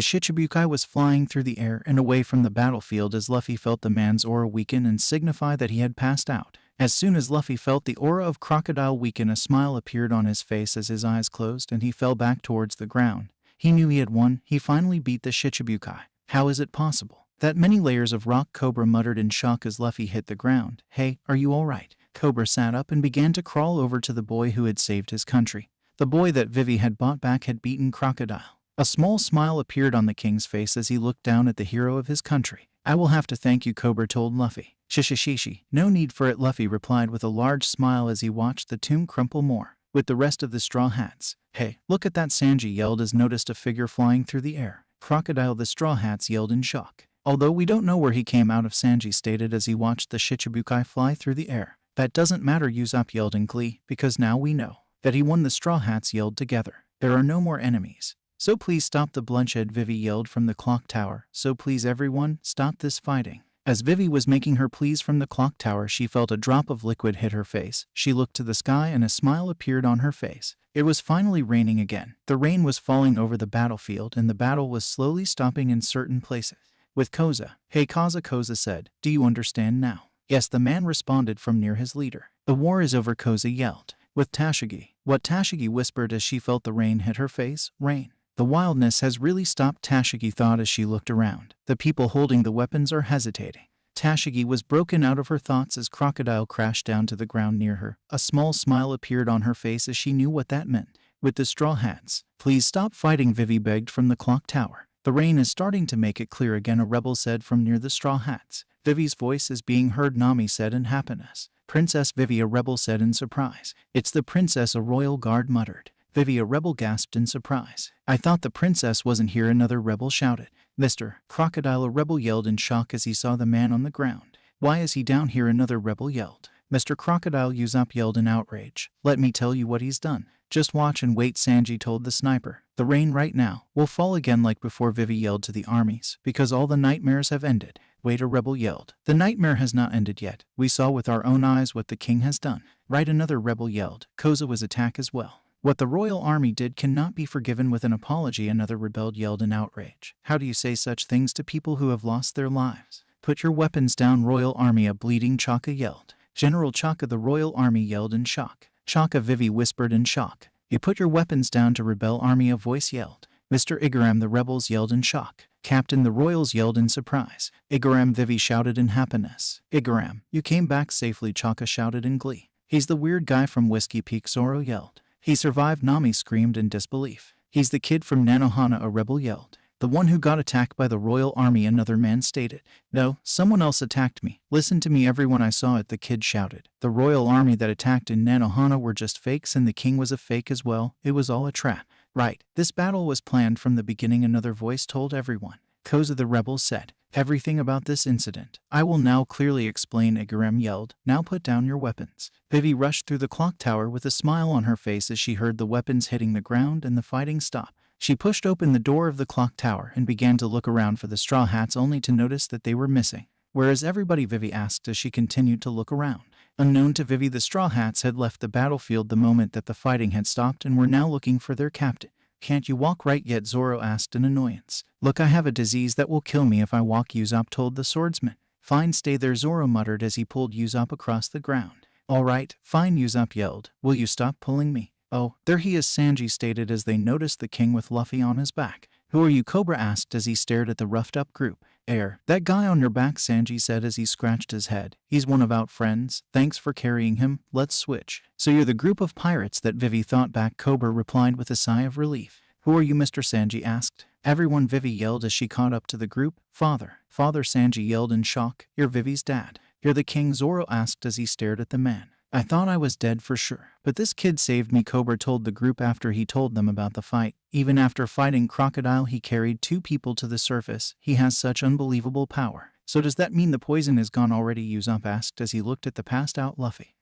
Shichibukai was flying through the air and away from the battlefield as Luffy felt the man's aura weaken and signify that he had passed out. As soon as Luffy felt the aura of Crocodile weaken, a smile appeared on his face as his eyes closed and he fell back towards the ground. He knew he had won. He finally beat the Shichibukai. How is it possible? That many layers of rock, Cobra muttered in shock as Luffy hit the ground. Hey, are you alright? Cobra sat up and began to crawl over to the boy who had saved his country. The boy that Vivi had bought back had beaten Crocodile. A small smile appeared on the king's face as he looked down at the hero of his country. I will have to thank you, Cobra told Luffy. Shishishishi. No need for it, Luffy replied with a large smile as he watched the tomb crumple more with the rest of the Straw Hats. Hey, look at that, Sanji yelled as noticed a figure flying through the air. Crocodile, the Straw Hats yelled in shock. Although we don't know where he came out of, Sanji stated as he watched the Shichibukai fly through the air. That doesn't matter, Usopp yelled in glee, because now we know that he won. The Straw Hats yelled together. There are no more enemies. So please stop the bloodshed, Vivi yelled from the clock tower. So please everyone, stop this fighting. As Vivi was making her pleas from the clock tower, she felt a drop of liquid hit her face. She looked to the sky and a smile appeared on her face. It was finally raining again. The rain was falling over the battlefield and the battle was slowly stopping in certain places. With Koza. Hey Koza said, do you understand now? Yes, the man responded from near his leader. The war is over, Koza yelled. With Tashigi. What? Tashigi whispered as she felt the rain hit her face. Rain. The wildness has really stopped, Tashigi thought as she looked around. The people holding the weapons are hesitating. Tashigi was broken out of her thoughts as Crocodile crashed down to the ground near her. A small smile appeared on her face as she knew what that meant. With the Straw Hats. Please stop fighting, Vivi begged from the clock tower. The rain is starting to make it clear again, a rebel said from near the Straw Hats. Vivi's voice is being heard, Nami said in happiness. Princess Vivi, a rebel said in surprise. It's the princess, a royal guard muttered. Vivi, a rebel gasped in surprise. I thought the princess wasn't here, another rebel shouted. Mr. Crocodile, a rebel yelled in shock as he saw the man on the ground. Why is he down here, another rebel yelled. Mr. Crocodile, Usopp yelled in outrage. Let me tell you what he's done. Just watch and wait, Sanji told the sniper. The rain right now will fall again like before, Vivi yelled to the armies, because all the nightmares have ended. Wait, a rebel yelled. The nightmare has not ended yet. We saw with our own eyes what the king has done. Right, another rebel yelled. Koza was attacked as well. What the royal army did cannot be forgiven with an apology, another rebel yelled in outrage. How do you say such things to people who have lost their lives? Put your weapons down, royal army, a bleeding Chaka yelled. General Chaka, the royal army yelled in shock. Chaka, Vivi whispered in shock. You put your weapons down to rebel army, a voice yelled. Mr. Igaram, the rebels yelled in shock. Captain, the royals yelled in surprise. Igaram, Vivi shouted in happiness. Igaram, you came back safely, Chaka shouted in glee. He's the weird guy from Whiskey Peak, Zoro yelled. He survived, Nami screamed in disbelief. He's the kid from Nanohana, a rebel yelled. The one who got attacked by the royal army, another man stated. No, someone else attacked me. Listen to me, everyone, I saw it, the kid shouted. The royal army that attacked in Nanohana were just fakes and the king was a fake as well. It was all a trap. Right, this battle was planned from the beginning, another voice told everyone. Koza, the rebel said. Everything about this incident I will now clearly explain, Igaram yelled. Now put down your weapons. Vivi rushed through the clock tower with a smile on her face as she heard the weapons hitting the ground and the fighting stop. She pushed open the door of the clock tower and began to look around for the Straw Hats, only to notice that they were missing. Where is everybody, Vivi asked as she continued to look around. Unknown to Vivi, the Straw Hats had left the battlefield the moment that the fighting had stopped and were now looking for their captain. Can't you walk right yet? Zoro asked in annoyance. Look, I have a disease that will kill me if I walk, Usopp told the swordsman. Fine, stay there, Zoro muttered as he pulled Usopp across the ground. All right, fine, Usopp yelled. Will you stop pulling me? Oh, there he is, Sanji stated as they noticed the king with Luffy on his back. Who are you? Cobra asked as he stared at the roughed-up group. That guy on your back, Sanji said as he scratched his head. He's one of our friends. Thanks for carrying him. Let's switch. So you're the group of pirates that Vivi thought back, Cobra replied with a sigh of relief. Who are you, Mr. Sanji asked. Everyone, Vivi yelled as she caught up to the group. Father, Sanji yelled in shock. You're Vivi's dad. You're the king, Zoro asked as he stared at the man. I thought I was dead for sure, but this kid saved me, Cobra told the group after he told them about the fight. Even after fighting Crocodile, he carried 2 people to the surface. He has such unbelievable power. So does that mean the poison is gone already? Usopp asked as he looked at the passed out Luffy.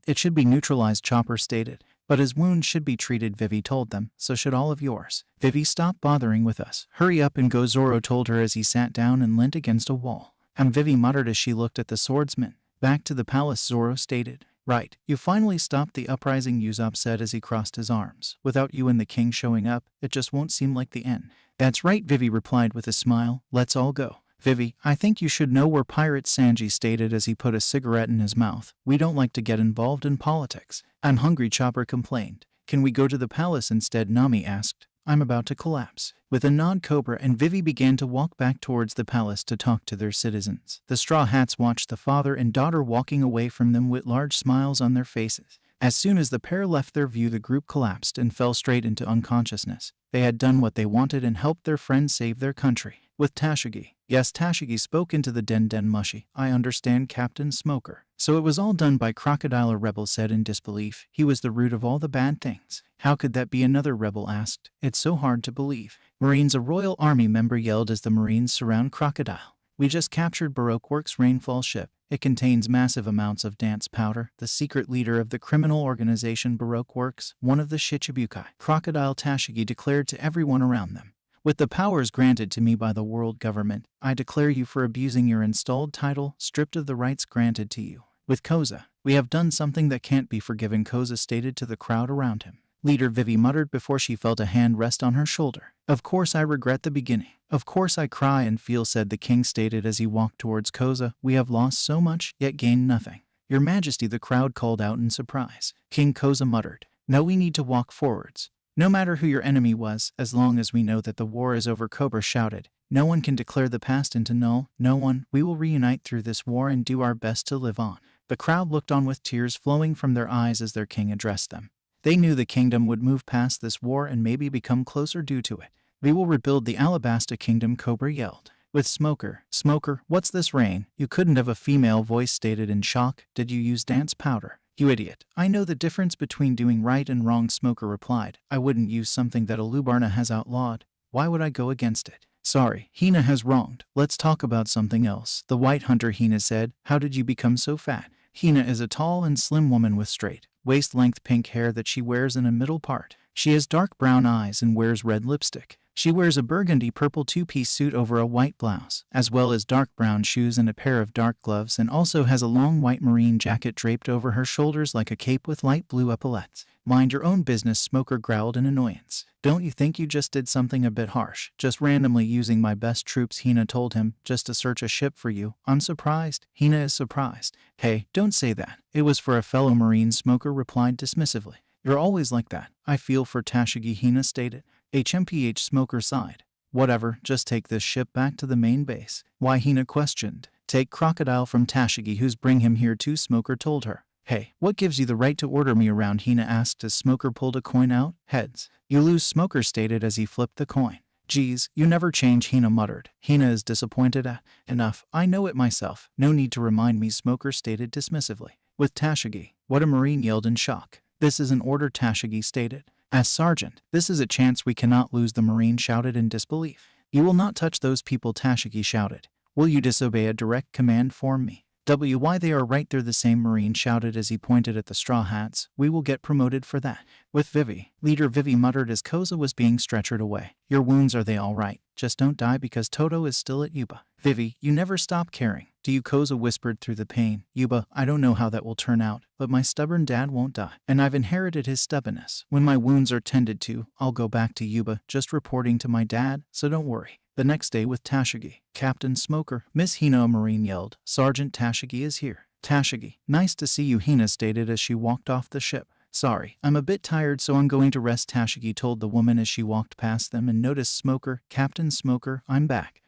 It should be neutralized, Chopper stated. But his wound should be treated, Vivi told them. So should all of yours. Vivi, stop bothering with us. Hurry up and go, Zoro told her as he sat down and leant against a wall. Vivi muttered as she looked at the swordsman. Back to the palace, Zoro stated. Right, you finally stopped the uprising, Usopp said as he crossed his arms. Without you and the king showing up, it just won't seem like the end. That's right, Vivi replied with a smile. Let's all go. Vivi, I think you should know we're pirates, Sanji stated as he put a cigarette in his mouth. We don't like to get involved in politics. I'm hungry, Chopper complained. Can we go to the palace instead? Nami asked. I'm about to collapse. With a nod, Cobra and Vivi began to walk back towards the palace to talk to their citizens. The Straw Hats watched the father and daughter walking away from them with large smiles on their faces. As soon as the pair left their view, the group collapsed and fell straight into unconsciousness. They had done what they wanted and helped their friends save their country. With Tashigi. Yes, Tashigi spoke into the Den Mushi. I understand, Captain Smoker. So it was all done by Crocodile, a rebel said in disbelief. He was the root of all the bad things. How could that be? Another rebel asked. It's so hard to believe. Marines, a Royal Army member yelled as the Marines surround Crocodile. We just captured Baroque Works' rainfall ship. It contains massive amounts of dance powder. The secret leader of the criminal organization Baroque Works, one of the Shichibukai. Crocodile, Tashigi declared to everyone around them. With the powers granted to me by the world government, I declare you for abusing your installed title, stripped of the rights granted to you. With Koza, we have done something that can't be forgiven, Koza stated to the crowd around him. Leader Vivi muttered before she felt a hand rest on her shoulder. Of course I regret the beginning. Of course I cry and feel, said the king stated as he walked towards Koza. We have lost so much, yet gained nothing. Your Majesty, the crowd called out in surprise. King Koza muttered. No, we need to walk forwards. No matter who your enemy was, as long as we know that the war is over, Cobra shouted. No one can declare the past into null. No one. We will reunite through this war and do our best to live on. The crowd looked on with tears flowing from their eyes as their king addressed them. They knew the kingdom would move past this war and maybe become closer due to it. We will rebuild the Alabasta kingdom, Cobra yelled. With Smoker, what's this rain? You couldn't have, a female voice stated in shock. Did you use dance powder? You idiot. I know the difference between doing right and wrong, Smoker replied. I wouldn't use something that Alubana has outlawed. Why would I go against it? Sorry, Hina has wronged. Let's talk about something else. The White Hunter, Hina said. How did you become so fat? Hina is a tall and slim woman with straight, waist-length pink hair that she wears in a middle part. She has dark brown eyes and wears red lipstick. She wears a burgundy-purple two-piece suit over a white blouse, as well as dark brown shoes and a pair of dark gloves, and also has a long white marine jacket draped over her shoulders like a cape with light blue epaulettes. Mind your own business, Smoker growled in annoyance. Don't you think you just did something a bit harsh? Just randomly using my best troops, Hina told him, just to search a ship for you. I'm surprised. Hina is surprised. Hey, don't say that. It was for a fellow marine, Smoker replied dismissively. You're always like that. I feel for Tashigi, Hina stated. HMPH, Smoker sighed. Whatever, just take this ship back to the main base. Why, Hina questioned. Take Crocodile from Tashigi, who's bring him here too, Smoker told her. Hey, what gives you the right to order me around? Hina asked as Smoker pulled a coin out. Heads. You lose, Smoker stated as he flipped the coin. Geez, you never change, Hina muttered. Hina is disappointed at. Enough, I know it myself. No need to remind me, Smoker stated dismissively. With Tashigi, what, a marine yelled in shock. This is an order, Tashigi stated. As Sergeant, this is a chance we cannot lose, the marine shouted in disbelief. You will not touch those people, Tashigi shouted. Will you disobey a direct command for me? Why, they are right there, the same marine shouted as he pointed at the Straw Hats. We will get promoted for that. With Vivi, Leader Vivi muttered as Koza was being stretchered away. Your wounds, are they all right? Just don't die because Toto is still at Yuba. Vivi, you never stop caring. Do you? Koza whispered through the pain. Yuba, I don't know how that will turn out, but my stubborn dad won't die. And I've inherited his stubbornness. When my wounds are tended to, I'll go back to Yuba, just reporting to my dad, so don't worry. The next day with Tashigi. Captain Smoker, Miss Hina, a marine yelled. Sergeant Tashigi is here. Tashigi, nice to see you, Hina stated as she walked off the ship. Sorry, I'm a bit tired, so I'm going to rest, Tashigi told the woman as she walked past them and noticed Smoker. Captain Smoker, I'm back.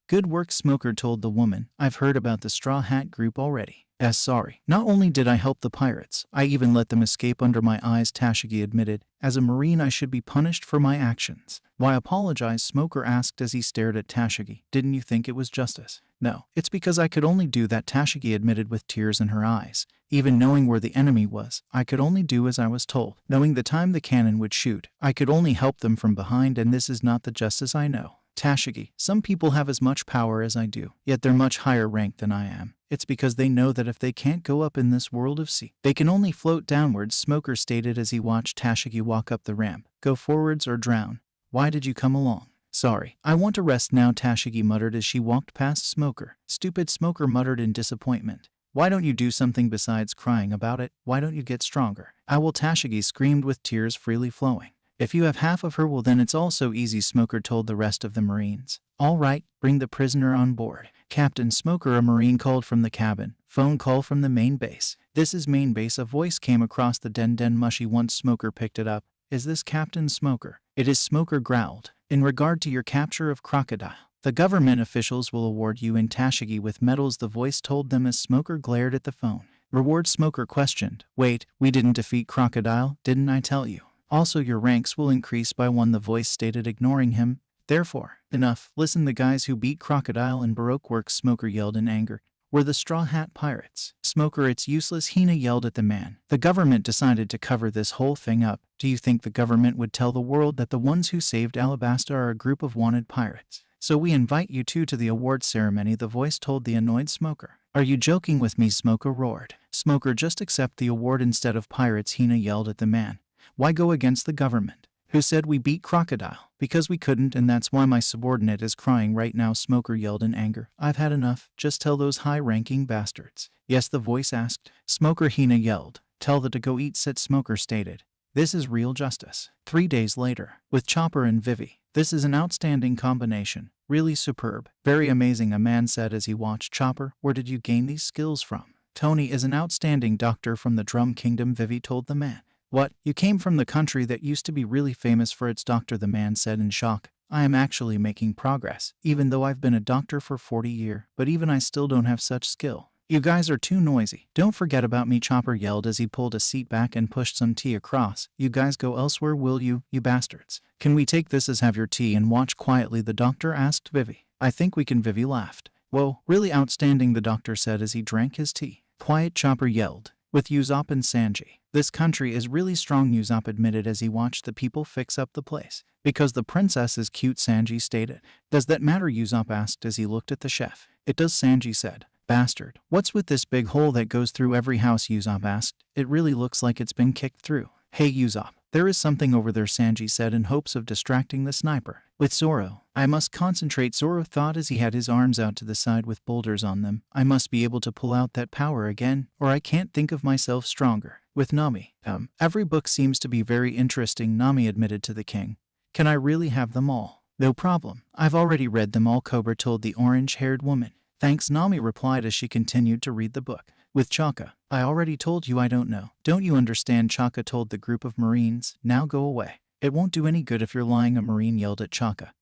Good work, Smoker told the woman. I've heard about the Straw Hat group already. Sorry. Not only did I help the pirates, I even let them escape under my eyes, Tashigi admitted. As a marine, I should be punished for my actions. Why apologize? Smoker asked as he stared at Tashigi. Didn't you think it was justice? No, it's because I could only do that, Tashigi admitted with tears in her eyes. Even knowing where the enemy was, I could only do as I was told. Knowing the time the cannon would shoot, I could only help them from behind, and this is not the justice I know. Tashigi, some people have as much power as I do, yet they're much higher ranked than I am. It's because they know that if they can't go up in this world of sea, they can only float downwards, Smoker stated as he watched Tashigi walk up the ramp. Go forwards or drown. Why did you come along? Sorry, I want to rest now, Tashigi muttered as she walked past Smoker. Stupid, Smoker muttered in disappointment. Why don't you do something besides crying about it? Why don't you get stronger? I will, Tashigi screamed with tears freely flowing. If you have half of her, well then it's all so easy, Smoker told the rest of the Marines. All right, bring the prisoner on board. Captain Smoker, a Marine called from the cabin. Phone call from the main base. This is main base, a voice came across the Den Mushy once Smoker picked it up. Is this Captain Smoker? It is, Smoker growled. In regard to your capture of Crocodile, the government officials will award you and Tashigi with medals, the voice told them as Smoker glared at the phone. Reward, Smoker questioned. Wait, we didn't defeat Crocodile, didn't I tell you? Also, your ranks will increase by 1, the voice stated, ignoring him. Therefore, enough, listen, the guys who beat Crocodile and Baroque Works, Smoker yelled in anger, were the Straw Hat Pirates. Smoker, it's useless, Hina yelled at the man. The government decided to cover this whole thing up. Do you think the government would tell the world that the ones who saved Alabasta are a group of wanted pirates? So we invite you two to the award ceremony, the voice told the annoyed Smoker. Are you joking with me? Smoker roared. Smoker, just accept the award instead of pirates, Hina yelled at the man. Why go against the government? Who said we beat Crocodile? Because we couldn't, and that's why my subordinate is crying right now, Smoker yelled in anger. I've had enough. Just tell those high-ranking bastards. Yes, the voice asked. Smoker, Hina yelled. Tell them to go eat, said Smoker stated. This is real justice. 3 days later, with Chopper and Vivi. This is an outstanding combination. Really superb. Very amazing, a man said as he watched Chopper. Where did you gain these skills from? Tony is an outstanding doctor from the Drum Kingdom, Vivi told the man. What? You came from the country that used to be really famous for its doctor, the man said in shock. I am actually making progress, even though I've been a doctor for 40 years, but even I still don't have such skill. You guys are too noisy. Don't forget about me, Chopper yelled as he pulled a seat back and pushed some tea across. You guys go elsewhere, will you bastards? Can we take this as have your tea and watch quietly, the doctor asked Vivi. I think we can, Vivi laughed. Whoa, really outstanding, the doctor said as he drank his tea. Quiet, Chopper yelled. With Usopp and Sanji. This country is really strong, Usopp admitted as he watched the people fix up the place. Because the princess is cute, Sanji stated. Does that matter? Usopp asked as he looked at the chef. It does, Sanji said. Bastard, what's with this big hole that goes through every house? Usopp asked. It really looks like it's been kicked through. Hey Usopp, there is something over there, Sanji said in hopes of distracting the sniper. With Zoro. I must concentrate, Zoro thought as he had his arms out to the side with boulders on them. I must be able to pull out that power again, or I can't think of myself stronger. With Nami. Every book seems to be very interesting, Nami admitted to the king. Can I really have them all? No problem. I've already read them all, Cobra told the orange-haired woman. Thanks, Nami replied as she continued to read the book. With Chaka. I already told you I don't know. Don't you understand? Chaka told the group of Marines. Now go away. It won't do any good if you're lying, a Marine yelled at Chaka.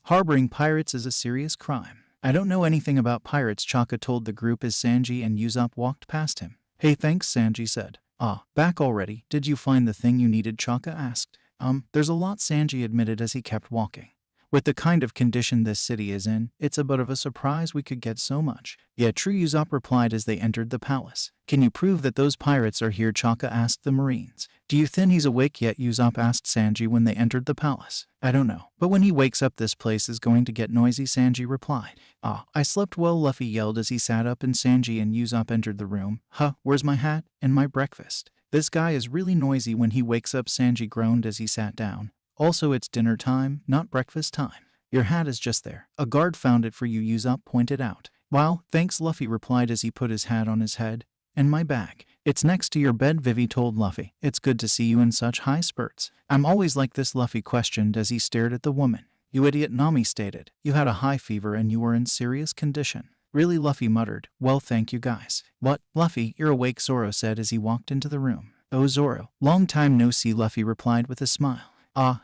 Harboring pirates is a serious crime. I don't know anything about pirates, Chaka told the group as Sanji and Usopp walked past him. Hey, thanks, Sanji said. Back already. Did you find the thing you needed? Chaka asked. There's a lot, Sanji admitted as he kept walking. With the kind of condition this city is in, it's a bit of a surprise we could get so much. Yeah, true, Usopp replied as they entered the palace. Can you prove that those pirates are here? Chaka asked the Marines. Do you think he's awake yet? Usopp asked Sanji when they entered the palace. I don't know, but when he wakes up this place is going to get noisy, Sanji replied. I slept well, Luffy yelled as he sat up and Sanji and Usopp entered the room. Where's my hat and my breakfast? This guy is really noisy when he wakes up, Sanji groaned as he sat down. Also, it's dinner time, not breakfast time. Your hat is just there. A guard found it for you, Usopp pointed out. Wow, thanks, Luffy replied as he put his hat on his head. And my bag. It's next to your bed, Vivi told Luffy. It's good to see you in such high spirits. I'm always like this, Luffy questioned as he stared at the woman. You idiot, Nami stated. You had a high fever and you were in serious condition. Really, Luffy muttered. Well, thank you guys. What? Luffy, you're awake, Zoro said as he walked into the room. Oh, Zoro. Long time no see, Luffy replied with a smile.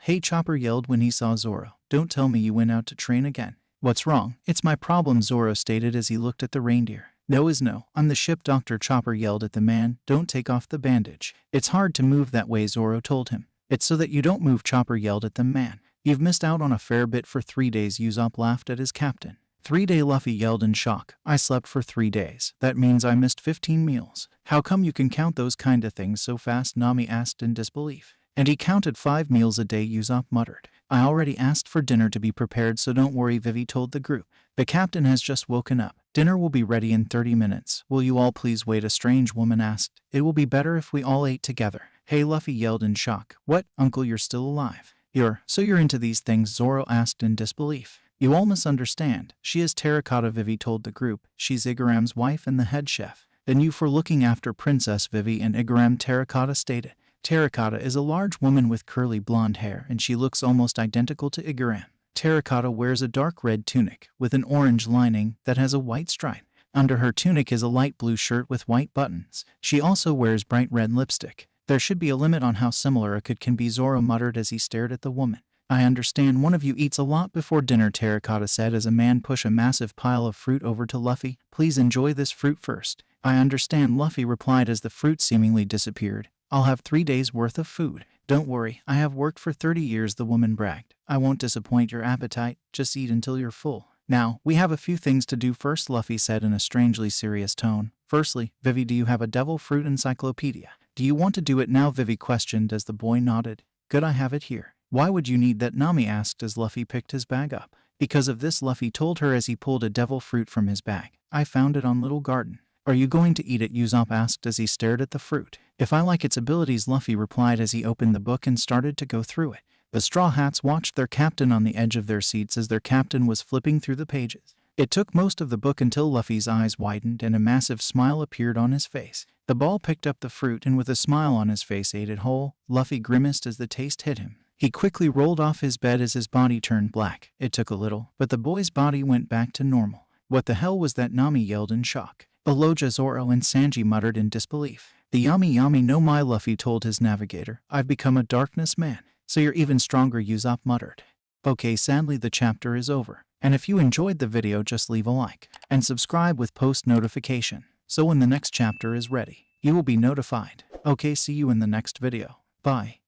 Hey, Chopper yelled when he saw Zoro. Don't tell me you went out to train again. What's wrong? It's my problem, Zoro stated as he looked at the reindeer. No is no. I'm the ship doctor, Chopper yelled at the man. Don't take off the bandage. It's hard to move that way, Zoro told him. It's so that you don't move, Chopper yelled at the man. You've missed out on a fair bit for 3 days, Usopp laughed at his captain. 3-day, Luffy yelled in shock. I slept for 3 days. That means I missed 15 meals. How come you can count those kind of things so fast? Nami asked in disbelief. And he counted 5 meals a day, Usopp muttered. I already asked for dinner to be prepared, so don't worry, Vivi told the group. The captain has just woken up. Dinner will be ready in 30 minutes. Will you all please wait? A strange woman asked. It will be better if we all ate together. Hey, Luffy yelled in shock. What? Uncle, you're still alive? So you're into these things? Zoro asked in disbelief. You all misunderstand. She is Terracotta, Vivi told the group. She's Igaram's wife and the head chef. Then you for looking after Princess Vivi and Igaram, Terracotta stated. Terracotta is a large woman with curly blonde hair and she looks almost identical to Igaram. Terracotta wears a dark red tunic with an orange lining that has a white stripe. Under her tunic is a light blue shirt with white buttons. She also wears bright red lipstick. There should be a limit on how similar a kid can be, Zoro muttered as he stared at the woman. I understand one of you eats a lot before dinner, Terracotta said as a man pushed a massive pile of fruit over to Luffy. Please enjoy this fruit first. I understand, Luffy replied as the fruit seemingly disappeared. I'll have 3 days worth of food. Don't worry, I have worked for 30 years, the woman bragged. I won't disappoint your appetite, just eat until you're full. Now, we have a few things to do first, Luffy said in a strangely serious tone. Firstly, Vivi, do you have a devil fruit encyclopedia? Do you want to do it now? Vivi questioned as the boy nodded. Good, I have it here. Why would you need that? Nami asked as Luffy picked his bag up. Because of this, Luffy told her as he pulled a devil fruit from his bag. I found it on Little Garden. Are you going to eat it? Usopp asked as he stared at the fruit. If I like its abilities, Luffy replied as he opened the book and started to go through it. The Straw Hats watched their captain on the edge of their seats as their captain was flipping through the pages. It took most of the book until Luffy's eyes widened and a massive smile appeared on his face. The ball picked up the fruit and with a smile on his face ate it whole. Luffy grimaced as the taste hit him. He quickly rolled off his bed as his body turned black. It took a little, but the boy's body went back to normal. What the hell was that? Nami yelled in shock. Logia, Zoro and Sanji muttered in disbelief. The yummy no my, Luffy told his navigator. I've become a darkness man. So you're even stronger, Usopp muttered. Okay, sadly the chapter is over. And if you enjoyed the video, just leave a like and subscribe with post notification. So when the next chapter is ready, you will be notified. Okay, see you in the next video. Bye.